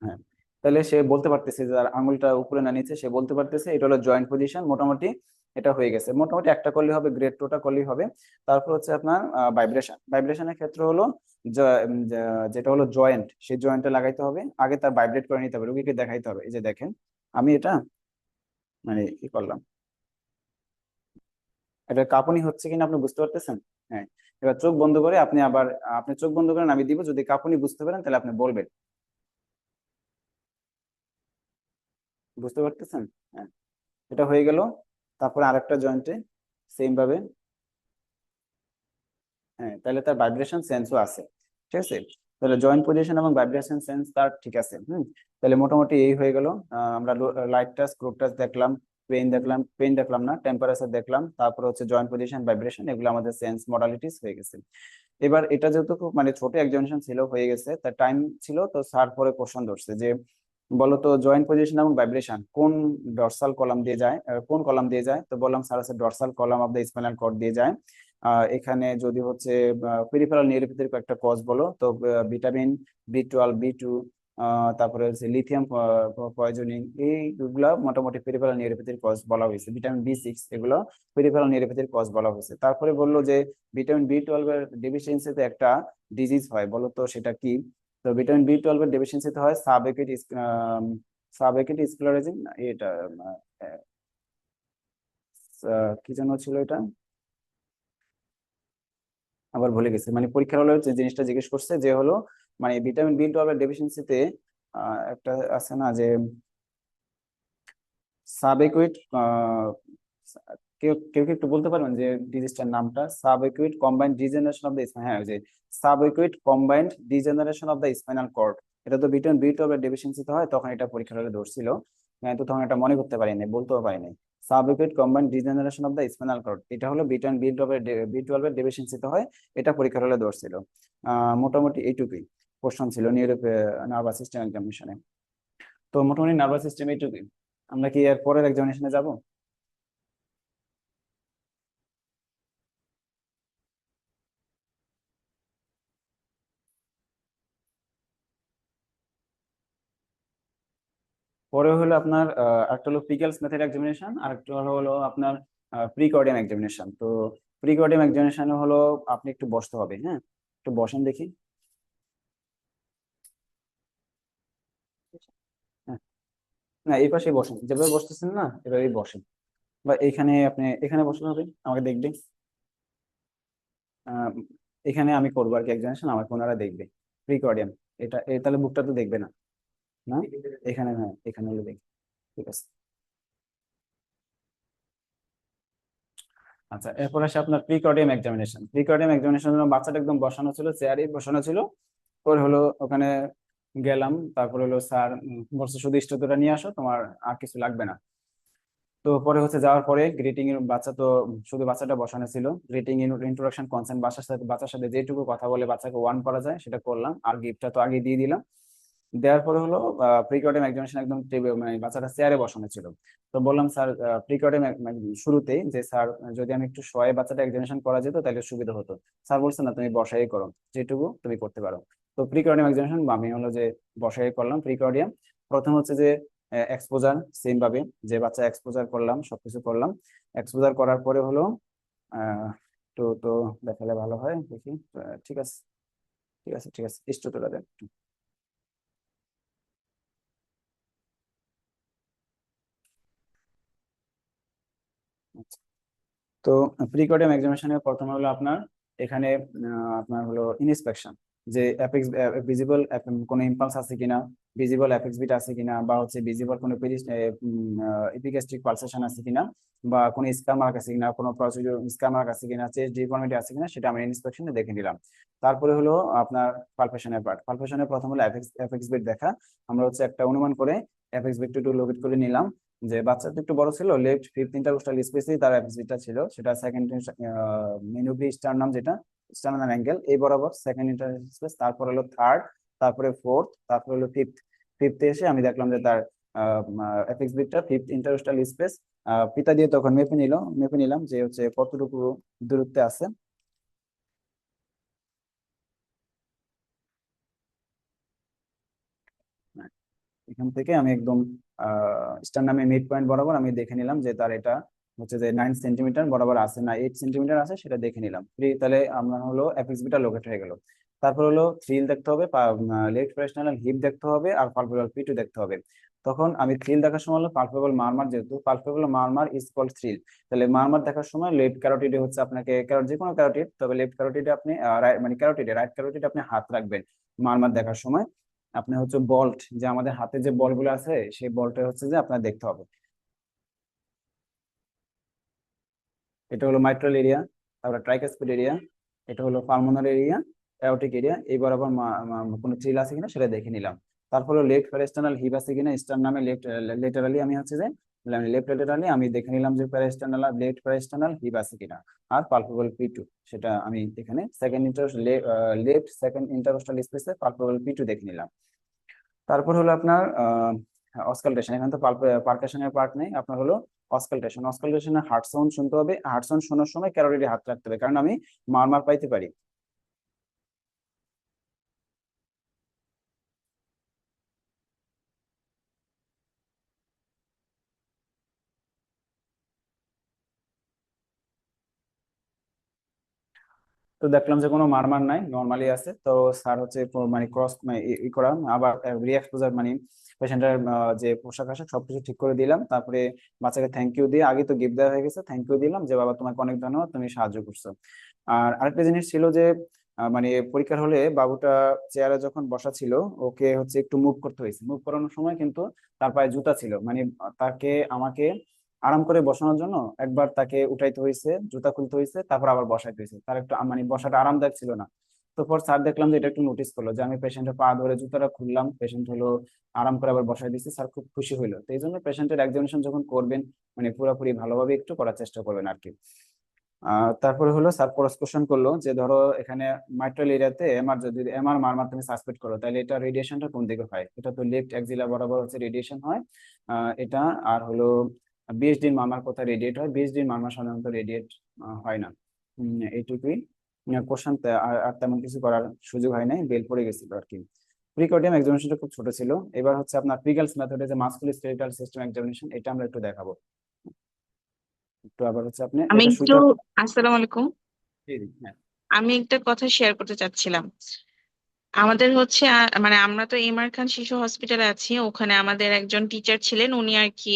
হ্যাঁ, তাহলে সে বলতে পারতেছে যে তার আঙুলটা উপরে না নিচে, সে বলতে পারতেছে। এটা হলো জয়েন্ট পজিশন, মোটামুটি এটা হয়ে গেছে। মোটামুটি একটা করলেই হবে, গ্রেড টুটা করলেই হবে। তারপর হচ্ছে আপনার ভাইব্রেশন। ভাইব্রেশনের ক্ষেত্রে হলো যেটা হলো জয়েন্ট, সেই জয়েন্টে লাগাইতে হবে, আগে তার ভাইব্রেট করে নিতে হবে, রুগীকে দেখাইতে হবে। এই যে দেখেন আমি এটা মানে কি করলাম, এটা কাঁপুনি হচ্ছে কিনা আপনি বুঝতে পারতেছেন? হ্যাঁ। এবার চোখ বন্ধ করে আপনি আবার, আপনি চোখ বন্ধ করেন, আমি দিব, যদি কাঁপুনি বুঝতে পারেন তাহলে আপনি বলবেন। বুঝতে পারতেছেন? হ্যাঁ, এটা হয়ে গেল। তারপরে আরেকটা জয়েন্টে সেম ভাবে, হ্যাঁ, তাহলে তার ভাইব্রেশন সেন্সও আছে। ঠিক আছে, তাহলে জয়েন্ট পজিশন এবং ভাইব্রেশন সেন্স তার ঠিক আছে। তাহলে মোটামুটি এই হয়ে গেল। আমরা লাইট টাচ, ক্রুড টাচ দেখলাম, পেইন দেখলাম না, টেম্পারেচার দেখলাম, তারপর হচ্ছে জয়েন্ট পজিশন ভাইব্রেশন, এগুলো আমাদের সেন্স মডালিটিস হয়ে গেছে। এবার এটা যেহেতু খুব মানে ছোট এক্সামিনেশন ছিল, হয়ে গেছে, তার টাইম ছিল, তো স্যার পরে কোশ্চেন ধরছে যে বলতো জয়েন্ট পজিশন এবং ভাইব্রেশন কোন ডর্সাল কলাম দিয়ে যায়, কোন কলাম দিয়ে যায়? তো বললাম স্যার আছে dorsal column of the spinal cord দিয়ে যায়। এখানে যদি হচ্ছে পেরিফেরাল নিউরোপ্যাথির কয়েকটা কজ বলো, তো ভিটামিন B12 B2, তারপরে হচ্ছে লিথিয়াম পয়জনিং, এইগুলা মোটামুটি পেরিফেরাল নিউরোপ্যাথির কজ বলা হয়েছে। ভিটামিন B6 এগুলো পেরিফেরাল নিউরোপ্যাথির কজ বলা হয়েছে। তারপরে বললো যে ভিটামিন B12 এর ডেফিসিয়েন্সিতে একটা ডিজিজ হয়, বলো তো সেটা কি? তো ভিটামিন B12 এর ডেফিসিয়েন্সিতে হয় সাবএকিউট স্ক্লেরোজিং, এটা কি যেন ছিল এটা, আবার ভুলে গেছি। মানে পরীক্ষার হলে যে জিনিসটা জিজ্ঞেস করছে যে হলো মানে ভিটামিন B12 এর ডেফিসিয়েন্সিতে একটা আছে না যে সাবএকুইট, কেউ কেউ কি একটু বলতে পারবেন যে ডিজিজটার নামটা? Subacute combined degeneration of the spine, হ্যাঁ, ওই যে subacute combined degeneration of the spinal cord. এটা তো ভিটামিন B12 এর ডেফিসিয়েন্সিতে হয়, তখন এটা পরীক্ষার হলে ধরছিল, তো তখন এটা মনে করতে পারিনি, বলতেও পারিনি। Subacute combined degeneration of the spinal cord, এটা হলো ভিটামিন B12 এর ডেফিসিয়েন্সিতে হয়, এটা পরীক্ষার হলে ধরছিল। মোটামুটি এইটুকুই কোশ্চেন ছিল নার্ভাস সিস্টেম এক্সামিনেশনে। তো মোটামুটি নার্ভাস সিস্টেম এইটুকুই। আমরা কি এর পরের এক্সামিনেশনে যাব? পরে হলো আপনার একটা হলো পিকেলস মেথড এক্সামিনেশন, আর একটা হলো আপনার প্রিকর্ডিয়াম এক্সামিনেশন। তো প্রিকর্ডিয়াম এক্সামিনেশন হলো আপনি একটু বসতে হবে, হ্যাঁ, একটু বসেন দেখি। হ্যাঁ, না এই পাশেই বসেন, যেভাবে বসতেছেন না এভাবেই বসেন, বা এইখানে আপনি এখানে বসলে হবে, আমাকে দেখবে। আহ, এখানে আমি করবো আর কি এক্সামিনেশন, আমাকে ওনারা দেখবে। প্রিকর্ডিয়াম, এটা তাহলে বুকটা তো দেখবে না? না, এখানে, হ্যাঁ এখানে হলে দেখবে। ঠিক আছে। আচ্ছা, এরপর আসে আপনার প্রিকর্ডিয়াম এক্সামিনেশন। প্রিকর্ডিয়াম এক্সামিনেশনের জন্য বাচ্চাটা একদম বসানো ছিল, চেয়ারে বসানো ছিল। পরে হলো ওখানে গেলাম, তারপরে হলো স্যার বলছে শুধু স্টুডিওটা নিয়ে আসো, তোমার আর কিছু লাগবে না। তো পরে হচ্ছে যাওয়ার পরে গ্রিটিং এর বাচ্চা তো শুধু বাচ্চাটা বসানো ছিল, গ্রিটিং ইন্ট্রোডাকশন কনসেন্ট, বাচ্চার সাথে যেটুকু কথা বলে বাচ্চাকে ওয়ান করা যায় সেটা করলাম, আর গিফটটা তো আগে দিয়ে দিলাম। দেওয়ার পরে হলো প্রিকর্ডিয়াম এক্সামিনেশন একদম মানে বাচ্চাটা চেয়ারে বসানো ছিল। তো বললাম স্যার প্রিকর্ডিয়াম শুরুতেই যে স্যার যদি আমি একটু শয়ে বাচ্চাটা এক্সামিনেশন করা যেত তাহলে সুবিধা হতো। স্যার বলছে না, তুমি বসাই করো, যেটুকু তুমি করতে পারো। তো প্রিকর্ডিয়াম এক্সামিনেশন আমি হলো যে বসাই করলাম প্রিকর্ডিয়াম। প্রথম হচ্ছে যে এক্সপোজার, সেম ভাবে যে বাচ্চা এক্সপোজার করলাম, সবকিছু করলাম। এক্সপোজার করার পরে হলো তো তো দেখালে ভালো হয় দেখি। ঠিক আছে, ঠিক আছে, ঠিক আছে, স্টু তুলে দেন। আচ্ছা। তো প্রিকর্ডিয়াম এক্সামিনেশনের প্রথমে হলো আপনার এখানে আপনার হলো ইনস্পেকশন, যে অ্যাপেক্স ভিজিবল কোনো ইম্পালস আছে কিনা, ভিজিবল অ্যাপেক্স বিট আছে কিনা, বা হচ্ছে ভিজিবল কোনো এপিগ্যাস্ট্রিক পালসেশন আছে কিনা, বা কোনো স্কার মার্ক আছে কিনা, কোনো প্রসিডিউর স্কার মার্ক আছে কিনা, চেস্ট ডিফর্মিটি আছে কিনা, সেটা আমি ইন্সপেকশনে দেখে নিলাম। তারপরে হলো আপনার পালপেশনের পার্ট। পালপেশনের প্রথম হলো অ্যাপেক্স বিট দেখা। আমরা হচ্ছে একটা অনুমান করে অ্যাপেক্স বিটটা একটু লোকেট করে নিলাম, যে বাচ্চাটা একটু বড় ছিল, লেফট ফিফথ ইন্টারকোস্টাল স্পেসে তার অ্যাপেক্সিটা ছিল, সেটা সেকেন্ড মেনুব্রি স্টারনাম, যেটা স্টারনাম অ্যাঙ্গেল এই বরাবর সেকেন্ড ইন্টার স্পেস, তারপর হলো থার্ড, তারপরে ফোর্থ, তারপর হলো ফিফথ। ফিফথে এসে আমি দেখলাম যে তার অ্যাপেক্স বিটটা ফিফথ ইন্টারকোস্টাল স্পেস। ফিতা দিয়ে তখন মেপে নিলাম যে হচ্ছে কতটুকু দূরত্বে আছে। এখান থেকে আমি একদম স্টার নামে মিড পয়েন্ট বরাবর আমি দেখে নিলাম যে তার এটা হচ্ছে যে 9 সেন্টিমিটার বরাবর আছে না 8 সেন্টিমিটার আছে, সেটা দেখে নিলাম। তাহলে আমরা হলো অ্যাপেক্স বিটা লোকেট হয়ে গেল। তারপর হলো থ্রিল দেখতে হবে, লেফট প্যারেস্টাইনাল হিপ দেখতে হবে, আর পালপেবল পিটু দেখতে হবে। তখন আমি থ্রিল দেখার সময় হলো পালপেবল মারমার, যেহেতু পালপেবল মারমার ইজ কল্ড থ্রিল, তাহলে মারমার দেখার সময় লেফট ক্যারোটিডে হচ্ছে আপনাকে যে কোনো ক্যারোটিড, তবে লেফট ক্যারোটিডে আপনি মানে রাইট ক্যারোটিডে আপনি হাত রাখবেন মারমার দেখার সময়। আপনি হচ্ছে বল্ট, যে আমাদের হাতে যে বলগুলো আছে সেই বলটা হচ্ছে যে আপনার দেখতে হবে। এটা হলো মাইট্রাল এরিয়া, তারপরে ট্রাইকাসপিড এরিয়া, এটা হলো পালমোনারি এরিয়া, অ্যাওর্টিক এরিয়া, এই বরাবর কোনো থ্রিল আছে কিনা সেটা দেখে নিলাম। তারপর হলো লেফট প্যারেস্টার্নাল হিপ আছে কিনা, স্টার নামে লেফট লেটারালি আমি হচ্ছে যে লেফট লেটারালি আমি দেখে নিলাম যে লেফট প্যারেস্টার্নাল হিপ আছে কিনা। আর পালপেবল পি2, সেটা আমি এখানে লেফট সেকেন্ড ইন্টারকোস্টাল স্পেসে পালপেবল পি2 দেখে নিলাম। তারপর হলো আপনার অস্কালটেশন। এখানে তো পারকাশনের পার্ট নেই, আপনার হলো অস্কালটেশন। অস্কালটেশনে হার্ট সাউন্ড শুনতে হবে, হার্ট সাউন্ড শোনার সময় ক্যারোটিডে হাত রাখতে হবে, কারণ আমি মারমার পাইতে পারি। তো দেখলাম যে কোনো মারমার নাই, নর্মালি আছে। তো স্যার হচ্ছে মানে ক্রস ই করা আবার রিএক্সপোজার মানে পেশেন্টের যে পোশাক আশাক সবকিছু ঠিক করে দিলাম। তারপরে বাচ্চাকে থ্যাংক ইউ দিয়ে, আগে তো গিফট দেওয়া হয়ে গেছে, থ্যাংক ইউ দিলাম যে বাবা তোমাকে অনেক ধন্যবাদ, তুমি সাহায্য করছো। আর আরেকটা জিনিস ছিল যে মানে পরীক্ষার হলে বাবুটা চেয়ারে যখন বসা ছিল, ওকে হচ্ছে একটু মুভ করতে হয়েছে। মুভ করানোর সময় কিন্তু তার পায়ে জুতা ছিল, মানে আমাকে আরাম করে বসানোর জন্য একবার তাকে উঠাইতে হয়েছে, জুতা খুলতে হয়েছে, তারপর আবার বসাইতে হয়েছে। তার একটু মানে বসাটা আরামদায়ক ছিল না। তো পর স্যার দেখলাম যে এটা একটু নোটিস করলো, যে আমি পেশেন্টের পা ধরে জুতাটা খুললাম, পেশেন্ট হলো আরাম করে আবার বসাই দিচ্ছে, স্যার খুব খুশি হইলো। তো এই জন্য পেশেন্টের এক্সামিনেশন যখন করবেন মানে পুরোপুরি ভালোভাবে একটু করার চেষ্টা করবেন আর কি। তারপরে হলো স্যার ক্রস কোশ্চেন করলো, যে ধরো এখানে মাইট্রাল এরিয়াতে এমআর, যদি এমআর মারমার তুমি সাসপেক্ট করো, তাহলে এটা রেডিয়েশনটা কোন দিকে হয়? এটা তো লেফট অ্যাক্সিলা বরাবর হচ্ছে রেডিয়েশন হয় এটা। আর হলো বিএসডি মারমার কোথায় রেডিয়েট হয়? বিএসডি মারমার সাধারণত রেডিয়েট হয় না। এইটুকুই কোশ্চেন, আর তেমন কিছু করার সুযোগ হয় নাই, বেল পড়ে গেছিল আর কি। প্রিকর্ডিয়াম এক্সামিনেশনটা খুব ছোট ছিল। এবার হচ্ছে আপনার প্রিগালস মেথডে যে মাস্কুলোস্কেলেটাল সিস্টেম এক্সামিনেশন, এটা আমরা একটু দেখাবো। একটু আবার হচ্ছে আপনি আমি এটা একটু সুইটার। আসসালামু আলাইকুম। হ্যাঁ। আমি একটা কথা শেয়ার করতে চাচ্ছিলাম। আমাদের হচ্ছে মানে আমরা তো এমআর খান শিশু হসপিটালে আছি, ওখানে আমাদের একজন টিচার ছিলেন, উনি আর কি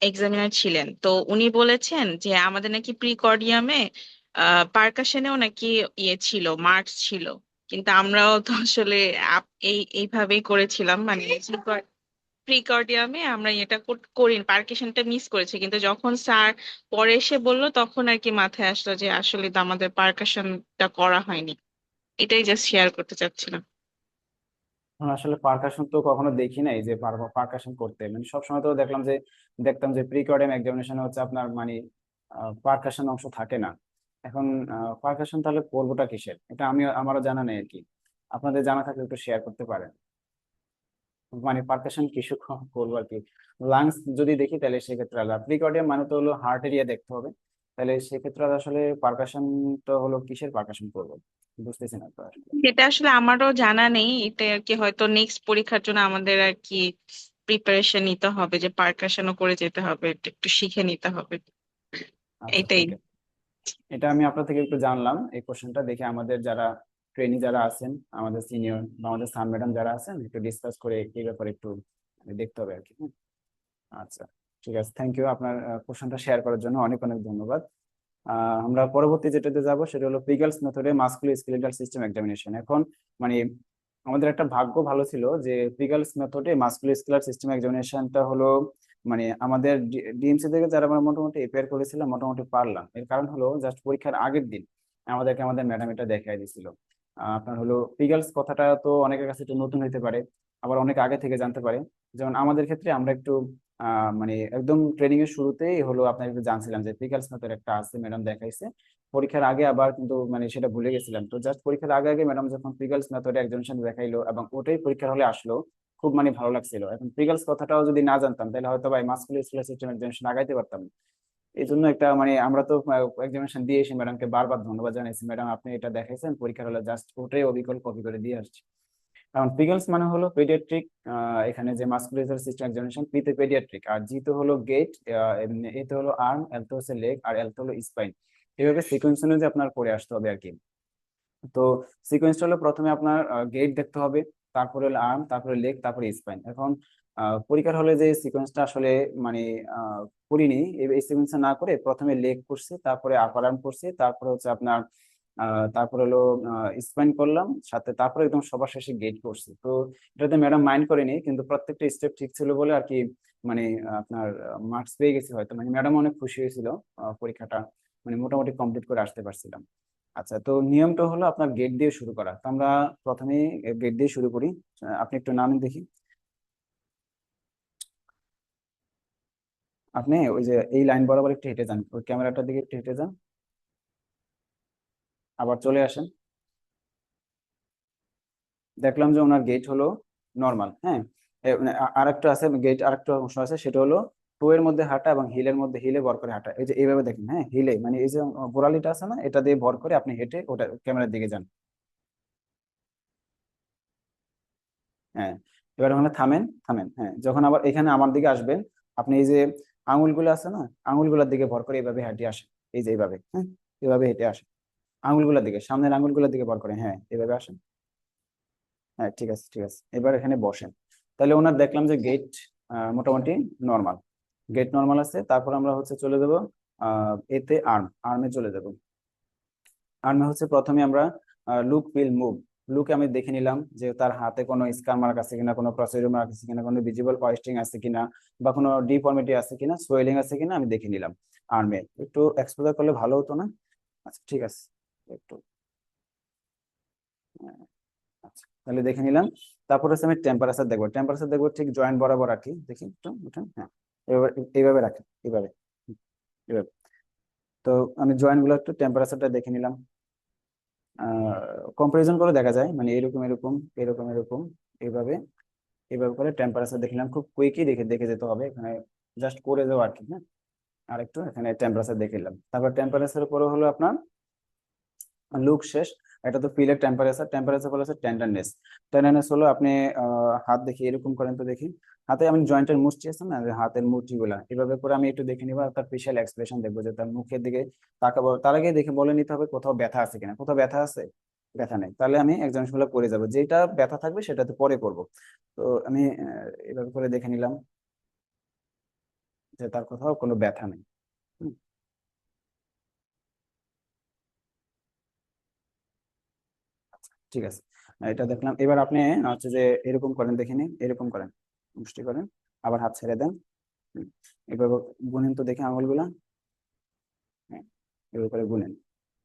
এক্সামিনার ছিলেন। তো উনি বলেছেন যে আমাদের নাকি প্রিকর্ডিয়ামে পারকাশনেও নাকি ইয়ে ছিল, মার্কস ছিল। কিন্তু আমরাও তো আসলে এইভাবেই করেছিলাম, মানে প্রিকর্ডিয়ামে আমরা এটা করিনি, পার্কেশনটা মিস করেছি। কিন্তু যখন স্যার পরে এসে বললো, তখন আর কি মাথায় আসলো যে আসলে তো আমাদের পার্কাশনটা করা হয়নি। এটাই জাস্ট শেয়ার করতে চাচ্ছিলাম। এখন আসলে পারকাশন তো কখনো দেখি নাই যে পারকাশন করতে, মানে সবসময় তো দেখতাম যে প্রি কর্ডিয়াম এক্সামিনেশনে হচ্ছে আপনার মানে পারকাশন অংশ থাকে না। এখন পারকাশন তাহলে করবোটা কিসের, এটা আমারও জানা নেই আর কি। আপনাদের জানা থাকলে একটু শেয়ার করতে পারেন, মানে পারকাশন কিছু করবো আর কি। লাংস যদি দেখি তাহলে সেক্ষেত্রে আলাদা, প্রি কর্ডিয়াম মানে তো হলো হার্ট এরিয়া দেখতে হবে, তাহলে সেক্ষেত্রে আসলে পারকাশন তো হলো কিসের পারকাশন করবো, বুঝতেছি না তো আসলে। এটা আসলে আমারও জানা নেই, এটা আর কি হয়তো নেক্সট পরীক্ষার জন্য আমাদের আর কি প্রিপারেশন নিতে হবে, যে পারকাশনও করে যেতে হবে, এটা একটু শিখে নিতে হবে। আচ্ছা এটাই। ঠিক আছে, এটা আমি আপনার থেকে একটু জানলাম এই কোশ্চেনটা দেখে। আমাদের যারা ট্রেনি যারা আছেন, আমাদের সিনিয়র বা আমাদের স্যার ম্যাডাম যারা আছেন, একটু ডিসকাস করে এই ব্যাপারে একটু দেখতে হবে আর কি। আচ্ছা, ঠিক আছে, থ্যাংক ইউ আপনার কোশ্চেনটা শেয়ার করার জন্য অনেক অনেক ধন্যবাদ। আমরা পরবর্তী যেটাতে যাব সেটা হলো পিগলস মেথডে মাস্কুলোস্কেলেটাল সিস্টেম এক্সামিনেশন। এখন মানে আমাদের একটা ভাগ্য ভালো ছিল যে পিগলস মেথডে মাস্কুলোস্কেলার সিস্টেম এক্সামিনেশনটা হলো মানে আমাদের ডিএমসি থেকে যারা আমরা মোটামুটি এপিআর করেছিলাম মোটামুটি পারলাম। এর কারণ হলো জাস্ট পরীক্ষার আগের দিন আমাদের ম্যাডাম এটা দেখাই দিছিল। আপনার হলো পিগলস কথাটা তো অনেকের কাছে একটু নতুন হতে পারে, আবার অনেক আগে থেকে জানতে পারে। যেমন আমাদের ক্ষেত্রে আমরা একটু মানে একদম ট্রেনিং এর শুরুতেই হলো আপনার একটু জানছিলাম যে পিকলস মেথড একটা আছে, ম্যাডাম দেখাইছে পরীক্ষার আগে, আবার কিন্তু মানে সেটা ভুলে গেছিলাম। তো জাস্ট পরীক্ষার আগে আগে ম্যাডাম যখন পিকলস মেথডে এক্সামিনেশন দেখাইলো এবং ওটাই পরীক্ষার হলে আসলো, খুব মানে ভালো লাগছিল। এখন পিকলস কথাটাও যদি না জানতাম তাহলে হয়তো ভাই মাস্কুলোস্কেলার সিস্টেম এক্সামিনেশন আগাইতে পারতাম না। এই জন্য একটা মানে আমরা তো এক্সামিনেশন দিয়ে এসে ম্যাডামকে বারবার ধন্যবাদ জানাইছি, ম্যাডাম আপনি এটা দেখাইছেন পরীক্ষার হলে, জাস্ট ওটাই অবিকল কপি করে দিয়ে আসছি। কারণ পিগলস মানে হলো পেডিয়াট্রিক, এখানে যে মাস্কুলার সিস্টেম এক্সামিনেশন, পিতে পেডিয়াট্রিক, আর জিতে হলো গেট, এতে হলো আর্ম, এলতে হচ্ছে লেগ, আর এলতে হলো স্পাইন। এইভাবে সিকোয়েন্স অনুযায়ী আপনার পড়ে আসতে হবে আর কি। তো সিকোয়েন্সটা হলো প্রথমে আপনার গেট দেখতে হবে, তারপরে হলো আর্ম, তারপরে লেগ, তারপরে স্পাইন। এখন পরীক্ষার হলে যে সিকোয়েন্সটা আসলে মানে করিনি, এই সিকোয়েন্সটা না করে প্রথমে লেগ করছি, তারপরে আপার আর্ম করছি, তারপরে হচ্ছে আপনার তারপর হলো স্পাইন করলাম সাথে, তারপরে একদম সবার শেষে গেট করছি। তো এটাতে ম্যাডাম মাইন্ড করেনি, কিন্তু প্রত্যেকটা স্টেপ ঠিক ছিল বলে আর কি মানে আপনার মার্কস পেয়ে গেছি হয়তো, মানে ম্যাডাম অনেক খুশি হয়েছিল। পরীক্ষাটা মানে মোটামুটি কমপ্লিট করে আসতে পারছিলাম। আচ্ছা, তো নিয়মটা হলো আপনার গেট দিয়ে শুরু করা। তো আমরা প্রথমে গেট দিয়ে শুরু করি। আপনি একটু নামেন দেখি। আপনি ওই যে এই লাইন বরাবর একটু হেঁটে যান, ওই ক্যামেরাটার দিকে একটু হেঁটে যান, আবার চলে আসেন। দেখলাম যে ওনার গেট হলো নর্মাল। হ্যাঁ, মানে আরেকটা আছে গেট, আরেকটা অংশ আছে, সেটা হলো টো এর মধ্যে হাঁটা এবং হিলের মধ্যে হিলে ভর করে হাঁটা। এই যে এইভাবে দেখেন, হ্যাঁ হিলে মানে এই যে গোড়ালিটা আছে না, এটা দিয়ে ভর করে আপনি হেঁটে ওটা ক্যামেরার দিকে যান। হ্যাঁ, এবার ওখানে থামেন, থামেন। হ্যাঁ, যখন আবার এখানে আমার দিকে আসবেন, আপনি এই যে আঙুলগুলো আছে না, আঙুলগুলোর দিকে ভর করে এইভাবে হেঁটে আসেন। এই যে এইভাবে, হ্যাঁ এইভাবে হেঁটে আসেন, আঙুলগুলোর দিকে, সামনের আঙুলগুলোর দিকে ভর করে, হ্যাঁ এইভাবে আসেন। হ্যাঁ ঠিক আছে, ঠিক আছে, এবার এখানে বসেন। তাহলে ওনার দেখলাম যে গেট মোটামুটি নর্মাল, গেট নর্মাল আছে। তারপর আমরা হচ্ছে চলে যাব এতে আর্মে চলে যাব। আর্মে হচ্ছে প্রথমে আমরা লুক ফিল মুভ, লুকে আমি দেখে নিলাম যে তার হাতে কোনো স্কার মার্ক আছে কিনা, কোনো প্রসিডিউর মার্ক আছে কিনা, কোনো ভিজিবল ওয়েস্টিং আছে কিনা, বা কোনো ডিফর্মিটি আছে কিনা, সোয়েলিং আছে কিনা, আমি দেখে নিলাম। আর্মে একটু এক্সপোজার করলে ভালো হতো না? আচ্ছা ঠিক আছে, একটু আচ্ছা তাহলে দেখে নিলাম। তারপর হচ্ছে আমি টেম্পারেচার দেখবো, টেম্পারেচার দেখবো ঠিক জয়েন্ট বরাবর রাখি, দেখি একটু উঠেন, হ্যাঁ এভাবে, এইভাবে রাখেন, এইভাবে, এইভাবে। তো আমি জয়েন্ট গুলো একটু টেম্পারেচারটা দেখে নিলাম। কম্পারিজন করে দেখা যায় মানে এরকম এরকম এরকম এরকম এইভাবে, এইভাবে করে টেম্পারেচার দেখলাম। খুব কুইকই দেখে দেখে যেতে হবে এখানে, জাস্ট করে যাও আর কি। হ্যাঁ, আর একটু এখানে টেম্পারেচার দেখে নিলাম। তারপর টেম্পারেচার পরে হলো আপনার লুক শেষ। এটা তো ফিলের টেম্পারেচার, টেম্পারেচার বলা হচ্ছে টেন্ডারনেস। টেন্ডারনেস হলো আপনি হাত দেখি এরকম করেন তো দেখি, হাতে আমি জয়েন্টের মুষ্টি আছে না, যে হাতের মুষ্টি গুলা এভাবে করে আমি একটু দেখে নিবো, আর তার ফেশিয়াল এক্সপ্রেশন দেখবো, যে তার মুখের দিকে তাকাবো। তার আগে দেখে বলে নিতে হবে কোথাও ব্যথা আছে কিনা, কোথাও ব্যথা আছে, ব্যথা নেই, তাহলে আমি এক্সামিনেশন গুলো করে যাবো। যেটা ব্যথা থাকবে সেটা তো পরে করবো। তো আমি এভাবে করে দেখে নিলাম যে তার কোথাও কোনো ব্যথা নেই। হুম, ঠিক আছে, এটা দেখলাম। এবার আপনি হচ্ছে যে এরকম করেন, দেখে নিন, এরকম করেন, মুষ্টি করেন, আবার হাত ছেড়ে দেন। হুম, এবার গুনেন তো দেখে আঙুলগুলা, হ্যাঁ এভাবে করে গুনেন।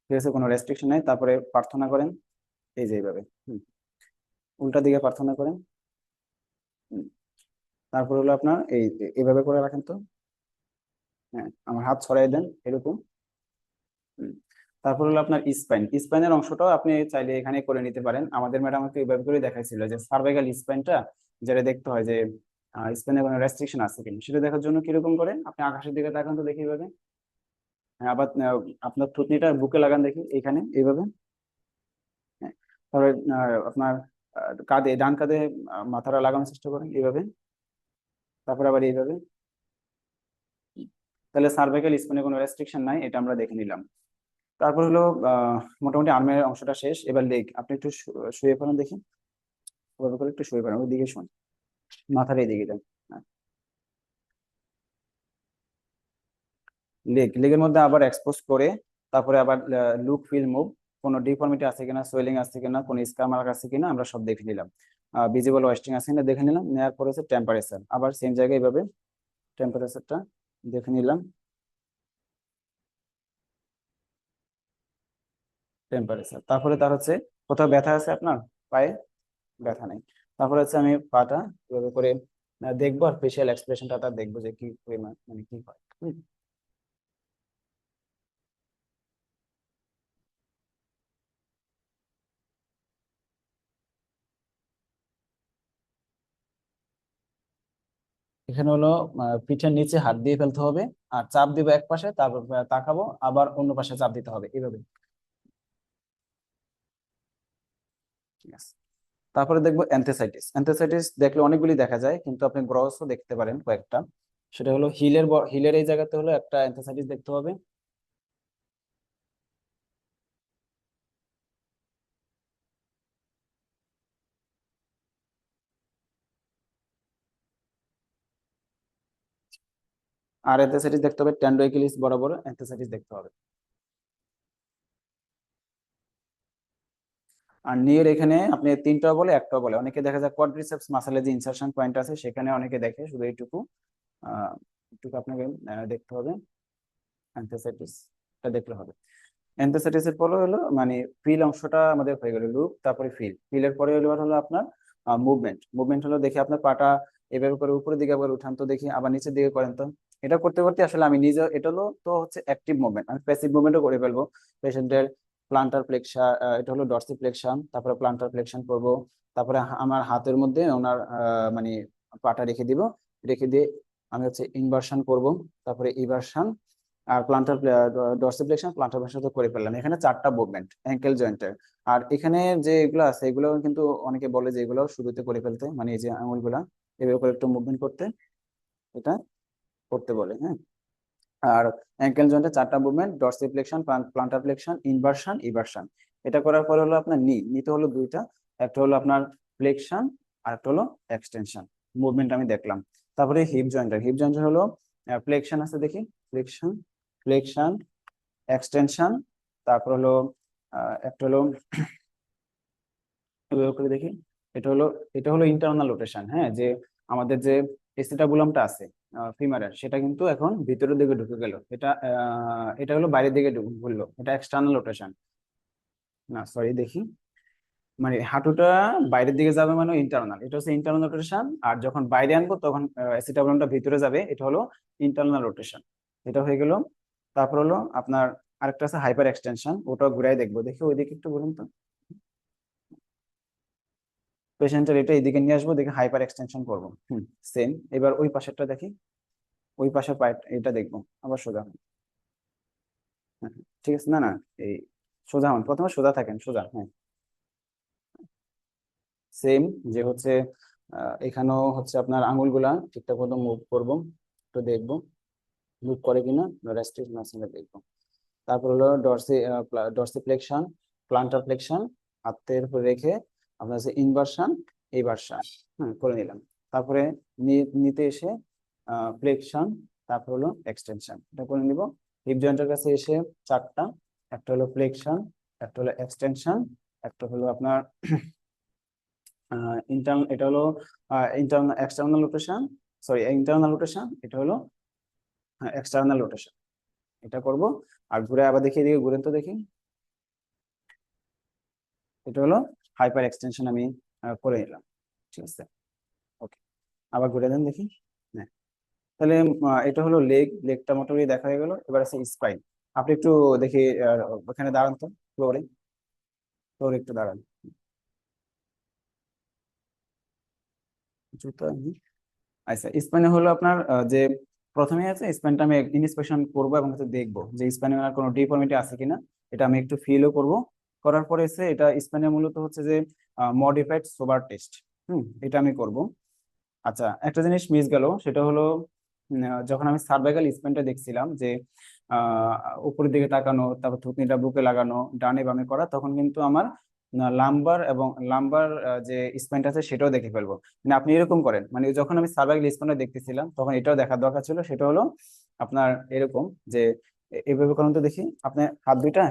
ঠিক আছে, কোনো রেস্ট্রিকশন নাই। তারপরে প্রার্থনা করেন, এই যে এইভাবে। হুম, উল্টা দিকে প্রার্থনা করেন। হুম, তারপর হলো আপনার এইভাবে করে রাখেন তো, হ্যাঁ আমার হাত ছড়াই দেন এরকম। হুম, তারপর হলো আপনার স্পাইন, স্পাইনের অংশটাও আপনি চাইলে এখানে করে নিতে পারেন। আমাদের ম্যাডাম আমাকে এইভাবে করে দেখাইছিল যে সার্ভাইকাল স্পাইনটা যেটা দেখতে হয় যে স্পাইনে কোনো রেস্ট্রিকশন আছে কিনা, সেটা দেখার জন্য কিরকম করে আপনি আকাশের দিকে তাকান তো দেখি এইভাবে। হ্যাঁ, আবার আপনার থুতনিটা বুকে লাগান দেখি এখানে এইভাবে। হ্যাঁ, তারপরে আপনার কাঁধে, ডান কাঁধে মাথাটা লাগানোর চেষ্টা করেন এইভাবে, তারপর আবার এইভাবে। তাহলে সার্ভাইকাল স্পাইনে কোনো রেস্ট্রিকশন নাই, এটা আমরা দেখে নিলাম। তারপর হলো মোটামুটি আর্মের অংশটা শেষ। এবার লেগ, আপনি একটু শুয়ে পড়েন দেখি, ওভাবে করে একটু শুয়ে পড়েন, ওইদিকে শুন, মাথার এইদিকে দেন। লেগের মধ্যে আবার এক্সপোজ করে তারপরে আবার লুক ফিল মুভ, কোনো ডিফর্মিটি আছে কিনা, সোয়েলিং আছে কিনা, কোনো স্কার মার্ক আছে কিনা, আমরা সব দেখে নিলাম। ভিজিবল ওয়েস্টিং আছে কিনা দেখে নিলাম। নেওয়ার পর হচ্ছে টেম্পারেচার, আবার সেম জায়গায় এইভাবে টেম্পারেচারটা দেখে নিলাম। টেম্পারেচার, তারপরে তার হচ্ছে কোথাও ব্যথা আছে আপনার পায়ে? ব্যথা নেই। তারপরে হচ্ছে আমি পাটা এভাবে করে দেখবো, আর ফেশিয়াল এক্সপ্রেশনটা তার দেখবো যে কি পরিমাণ মানে কি হয়। এখানে হলো পিঠের নিচে হাত দিয়ে ফেলতে হবে, আর চাপ দিব এক পাশে, তারপর তাকাবো, আবার অন্য পাশে চাপ দিতে হবে এইভাবে। ঠিক আছে। তারপরে দেখবো অ্যান্থেসাইটিস। অ্যান্থেসাইটিস দেখলে অনেকগুলি দেখা যায়, কিন্তু আপনি গ্রসও দেখতে পারেন কয়েকটা। সেটা হলো হিলের এই জায়গাতে হলো একটা অ্যান্থেসাইটিস দেখতে হবে। আর অ্যান্থেসাইটিস দেখতে হবে টেন্ডোএকিলিস বরাবর অ্যান্থেসাইটিস দেখতে হবে। আর নিয়ের এখানে আপনি তিনটাও বলে একটাও বলে, অনেকে দেখা যায় কোয়াড্রিসেপস মাসেলে যে ইনসারশন পয়েন্ট আছে সেখানে অনেকে দেখে শুধু এইটুকু। এইটুকু আপনাকে দেখতে হবে, অ্যান্থেসাইটিস এটা দেখলে হবে। অ্যান্থেসাইটিস এর পরে হলো মানে ফিল অংশটা আমাদের হয়ে গেল, লুক, তারপরে ফিলের পরে হলো আপনার মুভমেন্ট হলো দেখি আপনার পাটা এভাবে করে উপরের দিকে একবার উঠান তো দেখি, আবার নিচের দিকে করেন তো। এটা করতে করতে আসলে আমি নিজে, এটা হলো তো হচ্ছে অ্যাক্টিভ মুভমেন্ট, আমি প্যাসিভ মুভমেন্টও করে ফেলবো। পেশেন্টের প্লান্টার ফ্লেক্সা, এটা হলো ডর্সিফ্লেকশন, তারপরে প্লান্টার ফ্লেকশন করব। তারপরে আমার হাতের মধ্যে ওনার মানে পাটা রেখে দিব, রেখে দিয়ে আমি হচ্ছে ইনভার্সন করব, তারপরে ইভার্সন, আর প্লান্টার ডর্সিফ্লেকশন প্লান্টার ফ্লেকশন তো করে ফেললাম। এখানে চারটা মুভমেন্ট অ্যাঙ্কেল জয়েন্টের। আর এখানে যে এগুলো আছে এগুলো কিন্তু অনেকে বলে যে এগুলো শুরুতে করে ফেলতে, মানে এই যে আঙুলগুলা এভাবে করে একটু মুভমেন্ট করতে, এটা করতে বলে, হ্যাঁ। আর অ্যাঙ্কেল জয়েন্টের চারটা মুভমেন্ট, ডর্সিফ্লেকশন, প্লান্টার ফ্লেকশন, ইনভার্সন, ইভার্সন। এটা করার পরে হলো আপনার নিতে হলো দুইটা, একটা হলো আপনার ফ্লেকশন আর একটা হলো এক্সটেনশন। মুভমেন্ট আমি দেখলাম। তারপরে হিপ জয়েন্টের হলো ফ্লেকশন আছে দেখি, ফ্লেকশন, ফ্লেকশন, এক্সটেনশন, তারপর হলো একটা হলো এভাবে করে দেখি, এটা হলো এটা হলো ইন্টারনাল রোটেশন, হ্যাঁ, যে আমাদের যে এসিটাবুলামটা আছে ফিমারের, সেটা কিন্তু এখন ভিতরের দিকে ঢুকে গেল, এটা হলো বাইরের দিকে ঘুরলো, এটা এক্সটার্নাল রোটেশন। না সরি দেখি, মানে হাঁটুটা বাইরের দিকে যাবে মানে ইন্টারনাল, এটা হচ্ছে ইন্টারনাল রোটেশন। আর যখন বাইরে আনবো তখন এসিটাবুলামটা ভিতরে যাবে, এটা হলো ইন্টারনাল রোটেশন। এটা হয়ে গেল। তারপর হলো আপনার আরেকটা আছে হাইপার এক্সটেনশন, ওটা ঘুরাই দেখবো দেখি, ওইদিকে একটু বলুন তো। পেশেন্টের এটা এইদিকে নিয়ে আসবো, দেখে হাইপার এক্সটেনশন করবো, সেম। এবার ওই পাশেরটা দেখি, ওই পাশের পাইপ এটা দেখবো, আবার সোজা হন। হ্যাঁ, ঠিক আছে, না না, এই সোজা হন, প্রথমে সোজা থাকেন, সোজা, হ্যাঁ। সেম, যে হচ্ছে এখানেও হচ্ছে আপনার আঙুলগুলা ঠিকঠাক মতো মুভ করবো, একটু দেখবো মুভ করে কিনা, রেস্টিভ মাসেলে দেখবো। তারপর হলো ডর্সিফ্লেকশন, প্লান্টার ফ্লেকশন, হাতের উপর রেখে আপনার হচ্ছে ইনভার্সন, ইভার্সন, হ্যাঁ করে নিলাম। তারপরে নিতে এসে ফ্লেকশন, তারপর হলো এক্সটেনশন, এটা করে নিব। হিপ জয়েন্টের কাছে এসে চারটা, একটা হলো ফ্লেকশন, একটা হলো এক্সটেনশন, একটা হলো আপনার ইন্টারনাল, এটা হলো internal external rotation, sorry internal rotation, এটা হলো এক্সটার্নাল রোটেশন, এটা করব। আর ঘুরে আবার দেখি, এদিকে ঘুরেন তো দেখি, এটা হলো হাইপার এক্সটেনশন আমি করে নিলাম। ঠিক আছে, ওকে, আবার ঘুরে দেন দেখি। হ্যাঁ, তাহলে এটা হলো লেগটা মোটামুটি দেখা হয়ে গেল। এবার আছে স্পাইন। আপনি একটু দেখি ওখানে দাঁড়ান তো, ফ্লোরে, ফ্লোরে একটু দাঁড়ান। জুতো আচ্ছা, স্পাইনে হলো আপনার যে প্রথমে আছে স্পাইনটা আমি ইন্সপেকশন করবো এবং হচ্ছে দেখবো যে স্পাইনে কোনো ডিফর্মিটি আছে কিনা, এটা আমি একটু ফিলও করব। করার পরে এসে এটা স্পাইনে মূলত হচ্ছে যে মডিফাইড সোবার টেস্ট, এটা আমি করব। আচ্ছা, একটা জিনিস মিস গেল, সেটা হলো যখন আমি সার্ভাইকাল স্পাইনটা দেখছিলাম যে আহ উপরের দিকে তাকানো, তারপর থুতনিটা বুকে লাগানো, ডানে বামে করা, তখন কিন্তু আমার লাম্বার এবং লাম্বার যে স্পাইনটা আছে সেটাও দেখে ফেলবো। মানে আপনি এরকম করেন, মানে যখন আমি সার্ভাইকাল স্পাইনটা দেখতেছিলাম তখন এটাও দেখার দরকার ছিল, সেটা হলো আপনার এরকম যে এইভাবে করেন তো দেখি, আপনি হাত দুইটা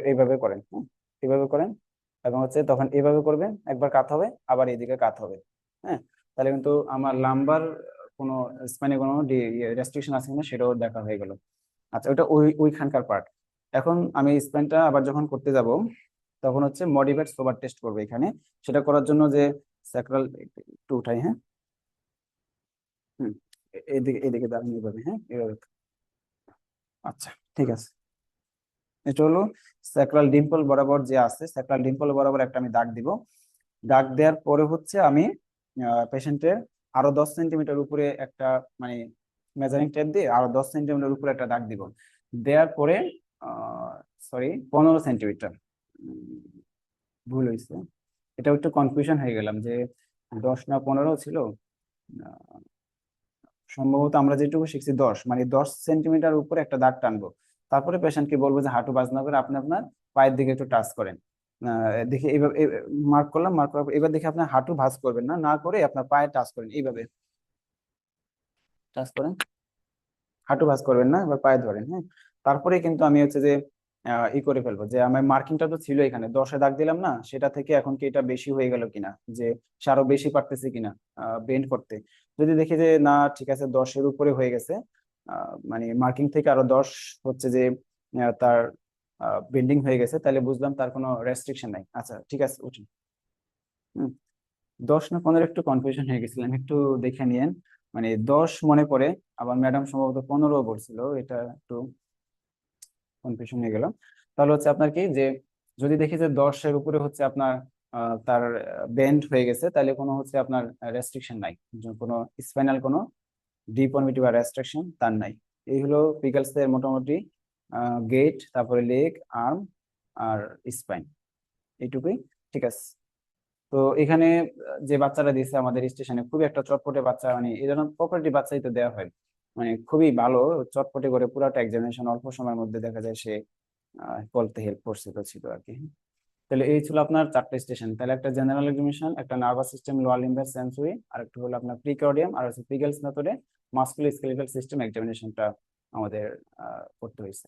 এইভাবে করেন, হ্যাঁ এইভাবে করেন, এবং হচ্ছে তখন এইভাবে করবেন, একবার কাত হবে আবার এইদিকে কাত হবে। হ্যাঁ, তাহলে কিন্তু আমার লাম্বার কোনো স্পাইনে কোনো রেস্ট্রিকশন আছে কিনা সেটাও দেখা হয়ে গেল। আচ্ছা, ওটা ওইখানকার পার্ট। এখন আমি স্পাইনটা আবার যখন করতে যাব তখন হচ্ছে মডিফাইড সোবার টেস্ট করবে এখানে। সেটা করার জন্য যে স্যাক্রাল একটু উঠাই, হ্যাঁ, হুম, এদিকে এদিকে দাঁড়ান এইভাবে, হ্যাঁ এইভাবে। আচ্ছা, ঠিক আছে। এটা হলো স্যাক্রাল ডিম্পল বরাবর যে আছে, স্যাক্রাল ডিম্পল বরাবর একটা আমি দাগ দিব। দাগ দেওয়ার পরে হচ্ছে আমি পেশেন্টের আরো 10 সেন্টিমিটার উপরে একটা, মানে মেজারিং টেপ দিয়ে আরো 10 সেন্টিমিটার উপরে একটা দাগ দিব। দেওয়ার পরে সরি 15 সেন্টিমিটার, ভুল হয়েছে, এটা একটু কনফিউশন হয়ে গেলাম যে 10 না 15 ছিল। আহ, সম্ভবত আমরা যেটুকু শিখছি 10, মানে 10 সেন্টিমিটার উপরে একটা দাগ টানবো। তারপরে পেশেন্টকে বলবো যে হাঁটু ভাঁজ না করে আপনি আপনার পায়ের দিকে একটু টাচ করেন। দেখি এইভাবে মার্ক করলাম, মার্ক করার পর এবার দেখি আপনার হাঁটু ভাঁজ করবেন না, না করে আপনার পায়ে টাচ করেন, এইভাবে টাচ করেন, হাঁটু ভাঁজ করবেন না, এবার পায়ে ধরেন, হ্যাঁ। তারপরে কিন্তু আমি হচ্ছে যে ই করে ফেলবো যে আমার মার্কিংটা তো ছিল এখানে 10-এ দাগ দিলাম না, সেটা থেকে এখন কি এটা বেশি হয়ে গেল কিনা, যে সে আরো বেশি পারতেছে কিনা বেন্ড করতে। যদি দেখি যে না ঠিক আছে 10-এর উপরে হয়ে গেছে, মানে মার্কিং থেকে আরো 10 হচ্ছে যে তার বেন্ডিং হয়ে গেছে, তাহলে বুঝলাম তার কোনো রেস্ট্রিকশন নাই। আচ্ছা ঠিক আছে, উঠুন। হুম, 10 না 15 একটু কনফিউশন হয়ে গেছিলাম, একটু দেখে নিয়েন। মানে 10 মনে পড়ে, আবার ম্যাডাম সম্ভবত 15 বলছিল, এটা একটু কনফিউশন হয়ে গেল। তাহলে হচ্ছে আপনার কি যে যদি দেখি যে 10-এর উপরে হচ্ছে আপনার তার বেন্ড হয়ে গেছে, তাহলে কোনো হচ্ছে আপনার রেস্ট্রিকশন নাই, যে কোনো স্পাইনাল কোনো ডিফর্মিটি বা রেস্ট্রিকশন তার নাই। এই হলো পিগলস এর মোটামুটি গেট, তারপরে লেগ, আর্ম আর স্পাইন, এইটুকুই। ঠিক আছে। তো এখানে যে বাচ্চাটা দিয়েছে আমাদের স্টেশনে খুবই একটা চটপটে বাচ্চা, মানে এই জন্য প্রপার্টি বাচ্চাই তো দেওয়া হয়, মানে খুবই ভালো, চটপটে করে পুরাটা এক্সামিনেশন অল্প সময়ের মধ্যে দেখা যায় সে বলতে হেল্প করছে তো ছিল আর কি। তাহলে এই ছিল আপনার 4টে স্টেশন। তাহলে একটা জেনারেল এক্সামিনেশন, একটা নার্ভাস সিস্টেম, লোয়ার লিম্বার সেন্সরি, আর একটা হলো আপনার প্রিকর্ডিয়াম, আর হচ্ছে পিগলস মেথডে মাস্কুলোস্কেলেটাল সিস্টেম এক্সামিনেশনটা আমাদের করতে হয়েছে।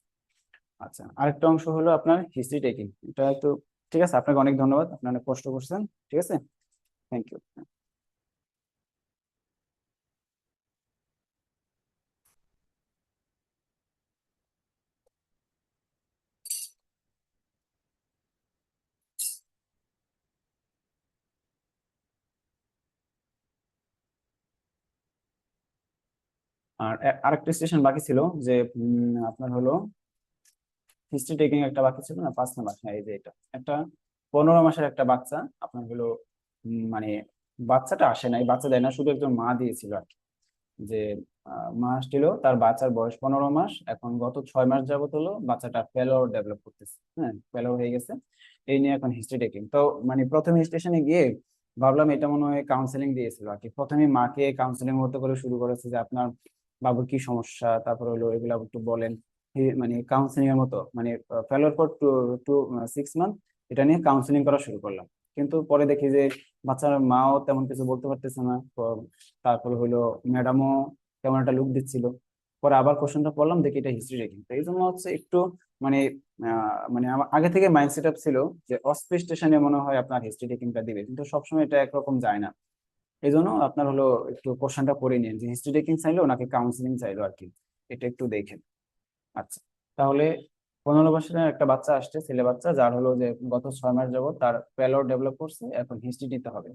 আচ্ছা, আরেকটা অংশ হলো আপনার হিস্ট্রি টেকিং, এটা একটু, ঠিক আছে, আপনাকে অনেক ধন্যবাদ, আপনি অনেক কষ্ট করছেন। ঠিক আছে, থ্যাংক ইউ। আর আরেকটা স্টেশন বাকি ছিল, যে আপনার হলো হিস্ট্রি টেকিং একটা বাকি ছিল না, 5 নাম্বার, হ্যাঁ এই যে এটা একটা 15 মাসের একটা বাচ্চা আপনার হলো, মানে বাচ্চাটা আসে নাই, বাচ্চা দেয় না, শুধু একজন মা দিয়েছিল আর কি। যে মা আসছিল, তার বাচ্চার বয়স 15 মাস, এখন গত 6 মাস যাবত হলো বাচ্চাটা ফেলোর ডেভেলপ করতেছে, হ্যাঁ ফেলোর হয়ে গেছে। এই নিয়ে এখন হিস্ট্রি টেকিং। তো মানে প্রথমে স্টেশনে গিয়ে ভাবলাম এটা মনে হয় কাউন্সেলিং দিয়েছিল আর কি, প্রথমে মাকে কাউন্সেলিং মতো করে শুরু করেছে যে আপনার বাবুর কি সমস্যা, তারপর হলো এগুলো একটু বলেন। মানে কাউন্সেলিং এর মতো, মানে ফেলোর ফর টু টু 6 মান্থ, এটা নিয়ে কাউন্সেলিং করা শুরু করলাম। কিন্তু পরে দেখি যে বাচ্চার মাও তেমন কিছু বলতে পারতেছে না। তো তারপরে হলো ম্যাডামও কেমন একটা লুক দিচ্ছিল। পরে আবার কোশ্চেনটা পড়লাম, দেখি এটা হিস্ট্রি রেটিং, তো এই জন্য হচ্ছে একটু মানে মানে আমার আগে থেকে মাইন্ড সেট আপ ছিল যে অস্পি স্টেশনে মনে হয় আপনার হিস্ট্রি রেটিংটা দিবে, কিন্তু সবসময় এটা একরকম যায় না। এই জন্য আপনার হলো একটু কোশ্চেনটা করে নিন যে হিস্ট্রি রেটিং চাইলো নাকি কাউন্সিলিং চাইলো আর কি, এটা একটু দেখেন। আচ্ছা, তাহলে 15 বছরের একটা বাচ্চা আসছে, ছেলে বাচ্চা, যার হলো যে গত 6 মাস যাবত তার প্যালোর ডেভেলপ করছে, এখন হিস্ট্রি দিতে হবে।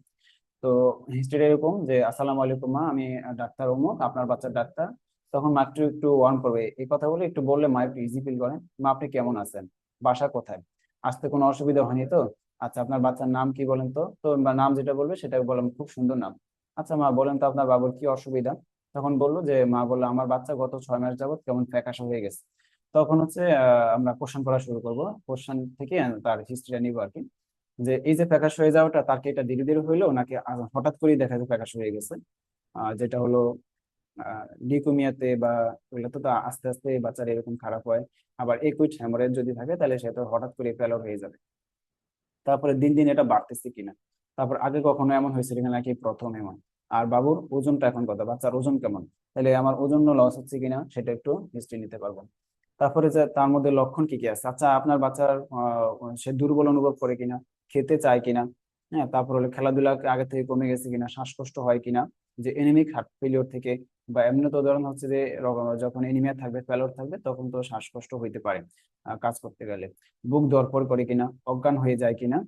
তো হিস্ট্রি এরকম যে আসসালামু আলাইকুম মা, আমি ডাক্তার অমুক, আপনার বাচ্চার ডাক্তার। তখন মা একটু একটু ওয়ার্ন করবে, এই কথা বলে একটু বললে মা একটু ইজি ফিল করেন। মা আপনি কেমন আছেন, বাসা কোথায়, আসতে কোনো অসুবিধা হয়নি তো? আচ্ছা আপনার বাচ্চার নাম কি বলেন তো? তো বা নাম যেটা বলবে সেটা বললাম, খুব সুন্দর নাম। আচ্ছা মা বলেন তো আপনার বাবুর কি অসুবিধা? তখন বললো যে, মা বললো আমার বাচ্চা গত 6 মাস যাবত কেমন ফ্যাকাশে হয়ে গেছে। তখন হচ্ছে আমরা কোশ্চেন করা শুরু করব, কোশ্চেন থেকে তার হিস্ট্রিটা নিবো আর কি। যে এই যে ফ্যাকাশ হয়ে যাওয়াটা তার কি এটা ধীরে ধীরে হইলো নাকি হঠাৎ করেই দেখা যায় ফ্যাকাশ হয়ে গেছে, যেটা হলো লিউকেমিয়াতে বা ওগুলো তো আস্তে আস্তে বাচ্চার এরকম খারাপ হয়। আবার একুইট হ্যামোরেজ যদি থাকে তাহলে সেটা হঠাৎ করে ফেলোর হয়ে যাবে। তারপরে দিন দিন এটা বাড়তেছে কিনা, তারপর আগে কখনো এমন হয়েছিল কিনা নাকি প্রথম এমন, আর বাবুর ওজনটা এখন কত, বাচ্চার ওজন কেমন, তাহলে আমার ওজন লস হচ্ছে কিনা সেটা একটু হিস্ট্রি নিতে পারবো। তারপরে যে তার মধ্যে লক্ষণ কি কি আছে, আচ্ছা আপনার বাচ্চার সে দুর্বল অনুভব করে কিনা, খেতে চায় কিনা, হ্যাঁ, তারপর হলো খেলাধুলা আগে থেকে কমে গেছে কিনা, শ্বাসকষ্ট হয় কিনা, যে এনিমিক হার্ট ফেলিওর থেকে, বা এমনি তো ধরুন হচ্ছে যে যখন এনিমিয়া থাকবে ফেলোর থাকবে তখন তো শ্বাসকষ্ট হইতে পারে কাজ করতে গেলে, বুক ধড়ফড় করে কিনা, অজ্ঞান হয়ে যায় কিনা,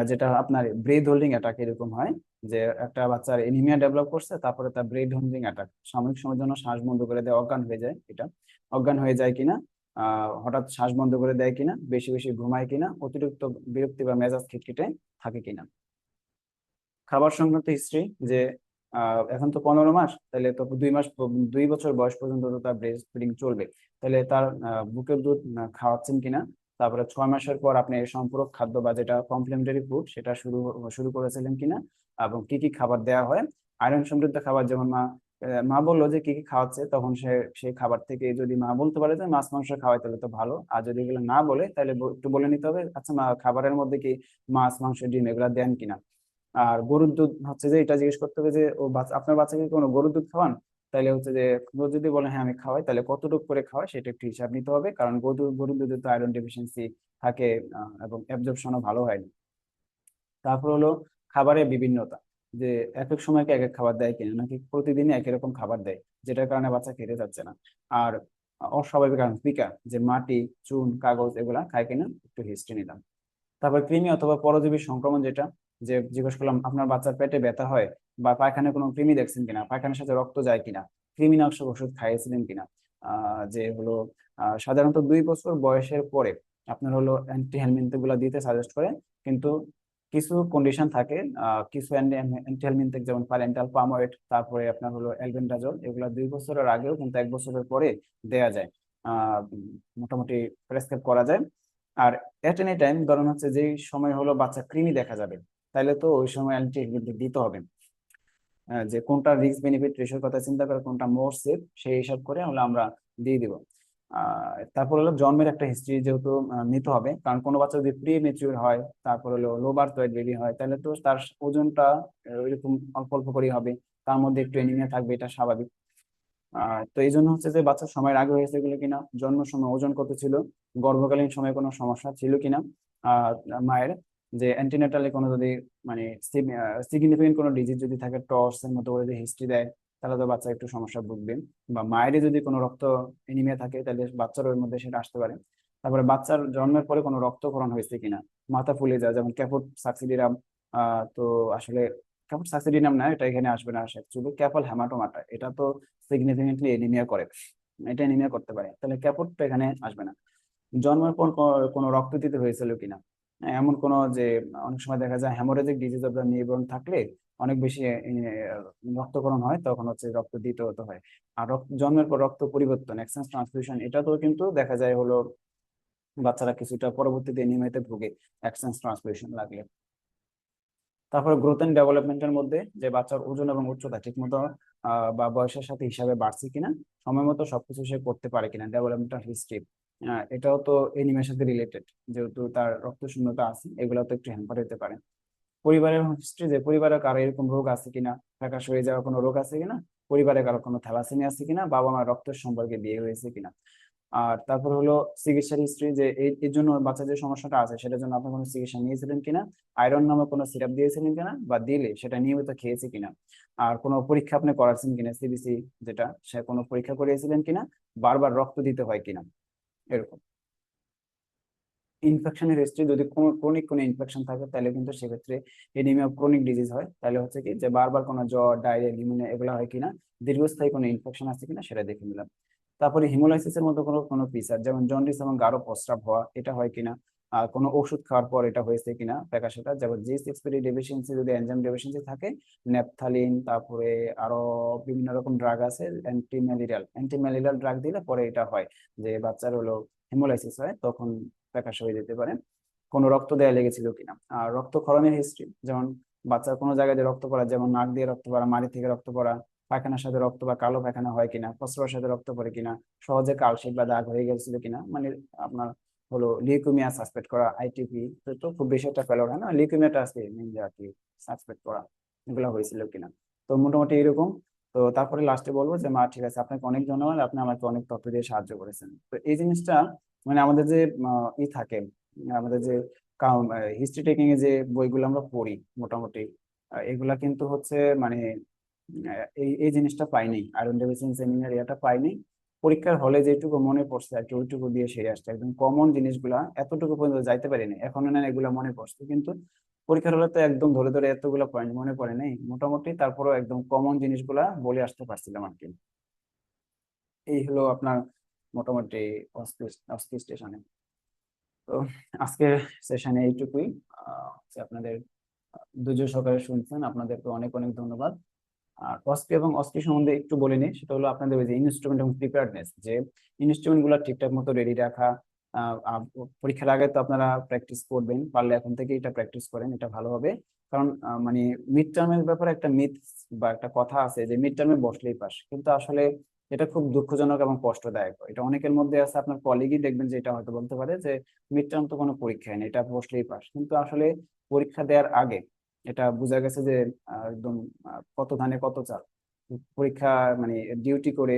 যেটা আপনার ব্রেথ হোল্ডিং অ্যাটাক এরকম হয়, যে একটা বাচ্চার এনিমিয়া ডেভেলপ করছে তারপরে তার ব্রেথ হোল্ডিং অ্যাটাক, সাময়িক সময়ের জন্য শ্বাস বন্ধ করে দেয়, অজ্ঞান হয়ে যায়, এটা অজ্ঞান হয়ে যায় কিনা, হঠাৎ শ্বাস বন্ধ করে দেয় কিনা, বেশি বেশি ঘুমায় কিনা, অতিরিক্ত বিরক্তি বা মেজাজ খিটখিটে থাকে কিনা। খাবার সংক্রান্ত হিস্ট্রি, যে এখন তো 15 মাস, তাহলে তো 2 মাস 2 বছর বয়স পর্যন্ত তো তার ব্রেস্ট ফিডিং চলবে, তাহলে তার বুকের দুধ খাওয়াচ্ছেন কিনা। তারপরে 6 মাসের পর আপনি সম্পূরক খাদ্য বা যেটা কমপ্লিমেন্টারি ফুড সেটা শুরু করেছিলেন কিনা, এবং কি কি খাবার দেওয়া হয়, আয়রন সমৃদ্ধ খাবার, যেমন মা বললো যে কি কি খাওয়াচ্ছে, তখন সেই খাবার থেকে যদি মা বলতে পারে যে মাছ মাংস খাওয়াই তাহলে তো ভালো, আর যদি এগুলো না বলে তাহলে একটু বলে নিতে হবে, আচ্ছা মা খাবারের মধ্যে কি মাছ মাংস ডিম এগুলা দেন কিনা। আর গরুর দুধ হচ্ছে যে এটা জিজ্ঞেস করতে হবে যে আপনার বাচ্চাকে কোনো গরুর দুধ খাওয়ান, তাহলে হচ্ছে যে ও যদি বলে হ্যাঁ আমি খাওয়াই, তাহলে কতটুকু করে খাওয়াই সেটা একটু হিসাব নিতে হবে, কারণ গরুর দুধে তো আয়রন ডেফিসিয়েন্সি থাকে, এবং অ্যাবজর্পশনও ভালো হয় না। তারপর হলো খাবারের বিভিন্নতা, যে এক এক সময়কে এক এক খাবার দেয় কিনা, নাকি প্রতিদিনই একই রকম খাবার দেয় যেটার কারণে বাচ্চা খেতে যাচ্ছে না। আর অস্বাভাবিক কারণ পিকা, যে মাটি চুন কাগজ এগুলা খায় কিনা, একটু হিস্ট্রি নিলাম। তারপর কৃমি অথবা পরজীবী সংক্রমণ, যেটা যে জিজ্ঞেস করলাম আপনার বাচ্চার পেটে ব্যথা হয় বা পায়খানায় কোনো কৃমি দেখছেন কিনা, পায়খানার সাথে রক্ত যায় কিনা, কৃমিনাশক ওষুধ খাইয়েছিলেন কিনা। যে হলো সাধারণত 2 বছর বয়সের পরে আপনার হলো অ্যান্টি হেলমিন্থ গুলা দিতে সাজেস্ট করে, কিন্তু কিছু কন্ডিশন থাকে, কিছু অ্যান্টি হেলমিন্থিক যেমন প্যারেন্টাল পামোয়েট, তারপরে আপনার হলো অ্যালবেন্ডাজল, এগুলা 2 বছরের আগেও কিন্তু 1 বছরের পরে দেয়া যায়, মোটামুটি প্রেসক্রাইব করা যায়। আর এট এনি টাইম ধরুন হচ্ছে যে সময় হলো বাচ্চা কৃমি দেখা যাবে, তাহলে তো ওই সময় অ্যান্টিবায়োটিক দিতে হবে। যে কোনটা রিস্ক বেনিফিট রেশিওর কথা চিন্তা করে কোনটা মোর সেফ সেই হিসাব করে হলে আমরা দিয়ে দিব। তারপর হলো জন্মের একটা হিস্ট্রি যেহেতু নিতে হবে, কারণ কোনো বাচ্চা যদি প্রি মেচিউর হয়, তারপর হলো লো বার্থ ওয়েট বেবি হয়, তাহলে তো তার ওজনটা ওইরকম অল্প অল্প করেই হবে, তার মধ্যে একটু এনিমিয়া থাকবে, এটা স্বাভাবিক। তো এই জন্য হচ্ছে যে বাচ্চার সময়ের আগে হয়েছে এগুলো কিনা, জন্মের সময় ওজন কত ছিল, গর্ভকালীন সময়ে কোনো সমস্যা ছিল কিনা, আহ মায়ের যে অ্যান্টিনেটালে কোনো যদি মানে সিগনিফিকেন্ট কোনো ডিজিজ যদি থাকে, টর্চ এর মতো করে যদি হিস্ট্রি দেয়, তাহলে তো বাচ্চা একটু সমস্যা ভুগবে। বা মায়ের যদি কোনো রক্ত এনিমিয়া থাকে তাহলে বাচ্চার ওর মধ্যে সেটা আসতে পারে। তারপরে বাচ্চার জন্মের পরে কোনো রক্তক্ষরণ হয়েছে কিনা, মাথা ফুলে যায়, যেমন ক্যাপট সাক্সিডিরাম। তো আসলে ক্যাপট সাক্সিডিরাম না, এটা এখানে আসবে না, শুধু ক্যাপল হেমাটোমাটা, এটা তো সিগনিফিকেন্টলি এনিমিয়া করে, এটা এনিমিয়া করতে পারে, তাহলে ক্যাপটটা এখানে আসবে না। জন্মের পর কোনো রক্ত দিতে হয়েছিল কিনা, এমন কোনো যে অনেক সময় দেখা যায় haemorrhagic disease of the newborn থাকলে অনেক বেশি রক্তক্ষরণ হয়, তখন হচ্ছে রক্ত দিতে হতে হয়। আর জন্মের পর রক্ত পরিবর্তন এক্সচেঞ্জ ট্রান্সফিউশন, এটা তো কিন্তু দেখা যায় হলো বাচ্চারা কিছুটা পরবর্তীতে এনিমিয়াতে ভুগে এক্সচেঞ্জ ট্রান্সফিউশন লাগলে। তারপরে গ্রোথ এন্ড ডেভেলপমেন্টের মধ্যে যে বাচ্চার ওজন এবং উচ্চতা ঠিকমতো বা বয়সের সাথে হিসাবে বাড়ছে কিনা, সময় মতো সবকিছু সে করতে পারে কিনা, ডেভেলপমেন্টাল হিস্ট্রি, এটাও তো এনিমের সাথে রিলেটেড, যেহেতু তার রক্ত শূন্যতা আছে, এগুলো তো একটু হ্যাম্পার হতে পারে। পরিবারের হিস্ট্রি, যে পরিবারে কারো এরকম রোগ আছে কিনা, ফ্যাকাশ হয়ে যাওয়া কোনো রোগ আছে কিনা, পরিবারে কারো কোনো থ্যালাসেমিয়া আছে কিনা, বাবা মার রক্তের সম্পর্কে বিয়ে হয়েছে কিনা। আর তারপর হলো চিকিৎসার হিস্ট্রি, যে এর জন্য বাচ্চার যে সমস্যাটা আছে সেটার জন্য আপনি কোনো চিকিৎসা নিয়েছিলেন কিনা, আয়রন নামে কোনো সিরাপ দিয়েছিলেন কিনা, বা দিলে সেটা নিয়মিত খেয়েছে কিনা। আর কোনো পরীক্ষা আপনি করাচ্ছেন কিনা, সিবিসি যেটা, সে কোনো পরীক্ষা করিয়েছিলেন কিনা, বারবার রক্ত দিতে হয় কিনা, এরকম। ইনফেকশনের হিস্ট্রি, যদি ক্রনিক কোনো ইনফেকশন থাকে তাহলে কিন্তু সেক্ষেত্রে এনিমিয়া ক্রনিক ডিজিজ হয়, তাহলে হচ্ছে কি যে বারবার কোনো জ্বর ডায়রিয়া নিউমোনিয়া এগুলো হয় কিনা, দীর্ঘস্থায়ী কোনো ইনফেকশন আছে কিনা সেটা দেখে নিলাম। তারপরে হিমোলাইসিসের মতো কোনো কোনো ফিচার, যেমন জন্ডিস এবং গাঢ় প্রস্রাব হওয়া, এটা হয় কিনা, আর কোনো ওষুধ খাওয়ার পর এটা হয়েছে কিনা সেটা, যেমন G6PD ডেফিসিয়েন্সি যদি এনজাইম ডেফিসিয়েন্সি থাকে, ন্যাপথালিন, তারপরে আরো বিভিন্ন রকম ড্রাগ আছে, অ্যান্টি ম্যালেরিয়াল ড্রাগ দিলে পরে এটা হয় যে বাচ্চার হলো হিমোলাইসিস হয়, তখন ফ্যাকাশে হয়ে যেতে পারে। কোনো রক্ত দেয়া লেগেছিল কিনা, আর রক্তক্ষরণের হিস্ট্রি, যেমন বাচ্চার কোনো জায়গায় দিয়ে রক্ত পড়া, যেমন নাক দিয়ে রক্ত পড়া, মাড়ি থেকে রক্ত পড়া, পায়খানার সাথে রক্ত বা কালো পায়খানা হয় কিনা, প্রস্রাবের সাথে রক্ত পড়ে কিনা, সহজে কালশিট বা দাগ হয়ে গেছিল কিনা, মানে আপনার হলো লিউকেমিয়া সাসপেক্ট করা, আইটিপি, তো খুব বেশি একটা ফেলোর হয় না, লিউকেমিয়াটা আছে মেনলি আর কি সাসপেক্ট করা, এগুলো হয়েছিল কিনা। তো মোটামুটি এরকম। তো তারপরে লাস্টে বলবো যে মা ঠিক আছে, আপনাকে অনেক ধন্যবাদ, আপনি আমাকে অনেক তথ্য দিয়ে সাহায্য করেছেন। তো এই জিনিসটা মানে আমাদের যে থাকে, আমাদের যে হিস্ট্রি টেকিং এ যে বইগুলো আমরা পড়ি মোটামুটি, এগুলা কিন্তু হচ্ছে মানে এই এই জিনিসটা পাইনি, আয়রন ডেফিসিয়েন্সি অ্যানিমিয়ার এটা পাইনি। পরীক্ষার হলে যেটুকু মনে পড়ছে আর কি ওইটুকু দিয়ে সেরে আসছে, একদম কমন জিনিসগুলা এতটুকু পর্যন্ত যাইতে পারিনি, এখনো না এগুলা মনে পড়ছে, কিন্তু পরীক্ষার হলে তো একদম ধরে ধরে এতগুলো পয়েন্ট মনে পড়ে নাই মোটামুটি, তারপরেও একদম কমন জিনিসগুলা বলে আসতে পারছিলাম আর কি। এই হলো আপনার মোটামুটি অস্কি স্টেশনে। তো আজকের সেশনে এইটুকুই। যে আপনাদের ধৈর্য সহকারে শুনছেন, আপনাদেরকে অনেক অনেক ধন্যবাদ। আর অস্কি এবং অস্কি সম্বন্ধে একটু বলে নিই, সেটা হলো আপনাদের ওই যে ইনস্ট্রুমেন্ট এবং প্রিপেয়ারনেস, যে ইনস্ট্রুমেন্ট গুলো ঠিকঠাক মতো রেডি রাখা। পরীক্ষার আগে তো আপনারা প্র্যাকটিস করবেন, পারলে এখন থেকে এটা প্র্যাকটিস করেন, এটা ভালো হবে। কারণ মানে মিড টার্মের ব্যাপারে একটা মিথ বা একটা কথা আছে যে মিড টার্মে বসলেই পাস, কিন্তু আসলে এটা খুব দুঃখজনক এবং কষ্টদায়ক। এটা অনেকের মধ্যে আছে, আপনার কলিগই দেখবেন যে এটা হয়তো বলতে পারে যে মিড টার্ম তো কোনো পরীক্ষায় নেই, এটা বসলেই পাস, কিন্তু আসলে পরীক্ষা দেওয়ার আগে এটা বোঝা গেছে যে একদম কত ধানে কত চাল। পরীক্ষা মানে ডিউটি করে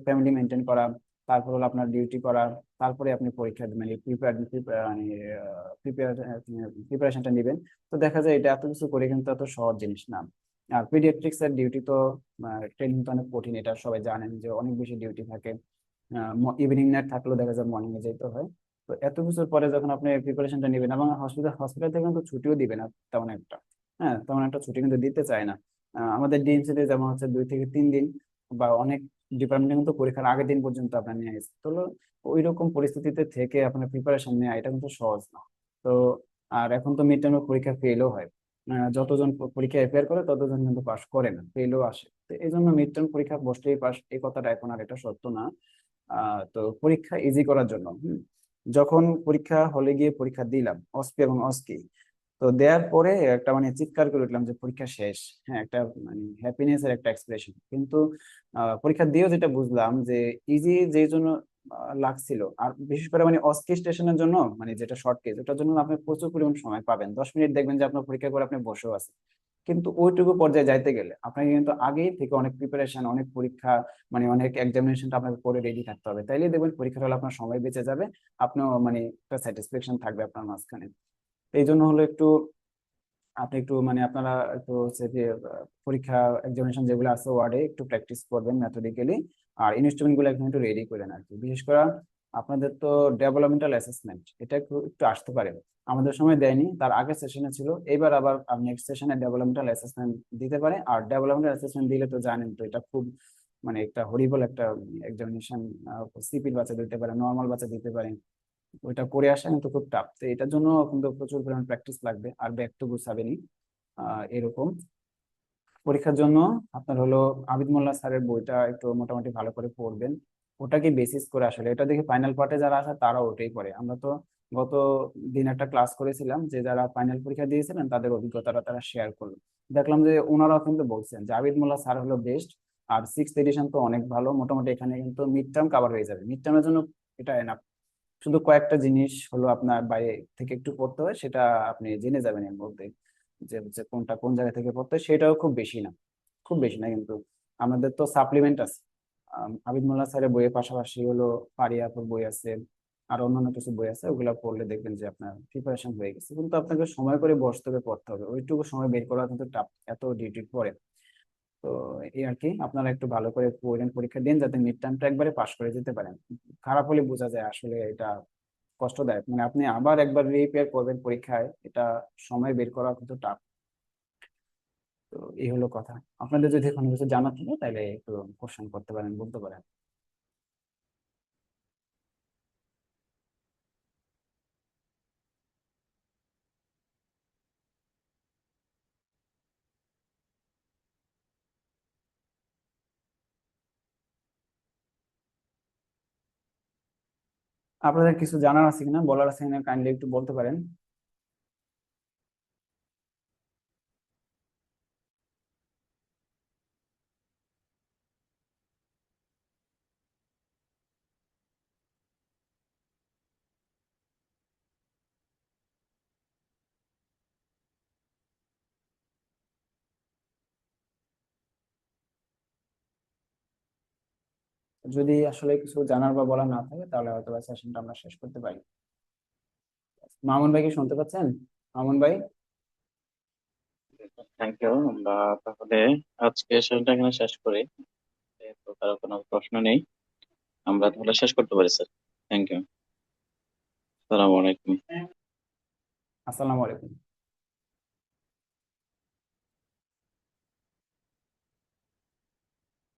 ফ্যামিলি মেনটেন করা, তারপর হলো আপনার ডিউটি করা, তারপরে আপনি পরীক্ষা মানে প্রিপারেশনটা নেবেন। তো দেখা যায় এটা এত কিছু করে কিন্তু এত সহজ জিনিস না। আর পিডিয়াট্রিক্স এর ডিউটি তো ট্রেনিং তো অনেক কঠিন, এটা সবাই জানেন যে অনেক বেশি ডিউটি থাকে। ইভিনিং নাইট থাকলেও দেখা যায় মর্নিং এ যেতে হয়। তো এত কিছুর পরে যখন আপনি প্রিপারেশনটা নেবেন, এবং হসপিটাল থেকে কিন্তু ছুটিও দিবে না তেমন একটা। হ্যাঁ, তেমন একটা ছুটি কিন্তু দিতে চায় না। আমাদের ডিএমসি তে যেমন হচ্ছে 2 থেকে 3 দিন, বা অনেক ডিপার্টমেন্টে কিন্তু পরীক্ষার আগের দিন পর্যন্ত আপনার নিয়ে গেছে। তো ওই রকম পরিস্থিতিতে থেকে আপনার প্রিপারেশন নেওয়া এটা কিন্তু সহজ না। তো আর এখন তো মিড টার্মের পরীক্ষা ফেলও হয়। যতজন পরীক্ষা অ্যাপিয়ার করে ততজন কিন্তু পাশ করে না, ফেলও আসে। তো এই জন্য মিড টার্ম পরীক্ষা বসলেই পাস এই কথাটা এখন আর এটা সত্য না। তো পরীক্ষা ইজি করার জন্য যখন পরীক্ষা হলে গিয়ে পরীক্ষা দিলাম অস্পি এবং অস্কি, তো দেওয়ার পরে একটা মানে চিৎকার করে উঠলাম যে পরীক্ষা শেষ। হ্যাঁ, একটা মানে হ্যাপিনেস এর একটা এক্সপ্রেশন, কিন্তু পরীক্ষা দিয়েও যেটা বুঝলাম যে ইজি যে জন্য লাগছিল, আর বিশেষ করে মানে অস্কি স্টেশনের জন্য, মানে যেটা শর্ট কেজ, ওটার জন্য আপনি প্রচুর পরিমাণ সময় পাবেন, 10 মিনিট দেখবেন যে আপনার পরীক্ষা করে আপনি বসেও আছেন। কিন্তু ওইটুকু পর্যায়ে যাইতে গেলে আপনাকে কিন্তু আগেই থেকে অনেক প্রিপারেশন, অনেক পরীক্ষা মানে অনেক এক্সামিনেশনটা আপনাকে করে রেডি থাকতে হবে, তাইলে দেখবেন পরীক্ষার হলে আপনার সময় বেঁচে যাবে, আপনিও মানে একটা স্যাটিসফ্যাকশন থাকবে আপনার মাঝখানে। এই জন্য হলো একটু আপনি একটু মানে আপনারা একটু হচ্ছে যে পরীক্ষা এক্সামিনেশন যেগুলো আছে ওয়ার্ডে একটু প্র্যাকটিস করবেন মেথডিক্যালি। আর ইনস্ট্রুমেন্ট গুলো এখন একটু রেডি করেন আর কি। বিশেষ করে আপনাদের তো ডেভেলপমেন্টাল অ্যাসেসমেন্ট এটা একটু একটু আসতে পারে, আমাদের সময় দেয়নি, তার আগের সেশনে ছিল, এবার আবার নেক্সট সেশনে ডেভেলপমেন্টাল অ্যাসেসমেন্ট দিতে পারে। আর ডেভেলপমেন্টাল অ্যাসেসমেন্ট দিলে তো জানেন তো এটা খুব মানে একটা হরিবল একটা এক্সামিনেশন। সিপির বাচ্চা দিতে পারে, নর্মাল বাচ্চা দিতে পারে, ওইটা করে আসা কিন্তু খুব টাফ। তো এটার জন্য কিন্তু প্রচুর পরিমাণ প্র্যাকটিস লাগবে, আর ব্যাক তো গুছাবেনি এরকম। পরীক্ষার জন্য আপনার হলো আবিদ মোল্লা স্যারের বইটা একটু মোটামুটি ভালো করে পড়বেন, ওটাকে বেসিস করে আসলে এটা দেখে ফাইনাল পার্টে যারা আসে তারা ওটাই পড়ে। আমরা তো গত দিন একটা ক্লাস করেছিলাম, যে যারা ফাইনাল পরীক্ষা দিয়েছিলেন তাদের অভিজ্ঞতাটা তারা শেয়ার করলো, দেখলাম যে ওনারাও কিন্তু বলছেন যে আবিদ মোল্লা স্যার হলো বেস্ট। আর সিক্স এডিশন তো অনেক ভালো, মোটামুটি এখানে কিন্তু মিড টার্ম কাভার হয়ে যাবে, মিড টার্মের জন্য এটা এনাফ। শুধু কয়েকটা জিনিস হলো আপনার বাইরে থেকে একটু পড়তে হয়, সেটা আপনি জেনে যাবেন এর মধ্যে, যে হচ্ছে কোনটা কোন জায়গা থেকে পড়তে হয়, সেটাও খুব বেশি না, খুব বেশি না কিন্তু। আমাদের তো সাপ্লিমেন্ট আছে, আবিদ মোল্লা স্যারের বইয়ের পাশাপাশি হলো পারিয়াপুর বই আছে, আর অন্যান্য কিছু বই আছে, ওগুলা পড়লে দেখবেন যে আপনার প্রিপারেশন হয়ে গেছে। কিন্তু আপনাকে সময় করে বসতে হবে, পড়তে হবে, ওইটুকু সময় বের করা কিন্তু টাফ এত ডিউটির পরে। তো এই আর কি, আপনারা একটু ভালো করে পড়েন, পরীক্ষা দিন, যাতে মিড টার্মটা একবারে পাশ করে যেতে পারেন। খারাপ হলে বোঝা যায় আসলে এটা কষ্টদায়ক, মানে আপনি আবার একবার রিপেয়ার করবেন পরীক্ষায়, এটা সময় বের করা কিন্তু টাফ। তো এই হলো কথা। আপনাদের যদি কোনো কিছু জানার থাকে তাহলে একটু কোশ্চেন করতে পারেন, বলতে পারেন। আপনাদের কিছু জানার আছে কিনা, বলার আছে কিনা, কাইন্ডলি একটু বলতে পারেন। যদি আসলে কিছু জানার বা বলার না থাকে তাহলে হয়তো বা সেশনটা আমরা শেষ করতে পারি। মামুন ভাই কি শুনতে পাচ্ছেন? মামুন ভাই, থ্যাংক ইউ। আমরা তাহলে আজকে সেশনটা এখানে শেষ করি, যেহেতু কারো কোনো প্রশ্ন নেই। আমরা তাহলে শেষ করতে পারি স্যার। Thank you. আসসালামু আলাইকুম। আসসালামু আলাইকুম।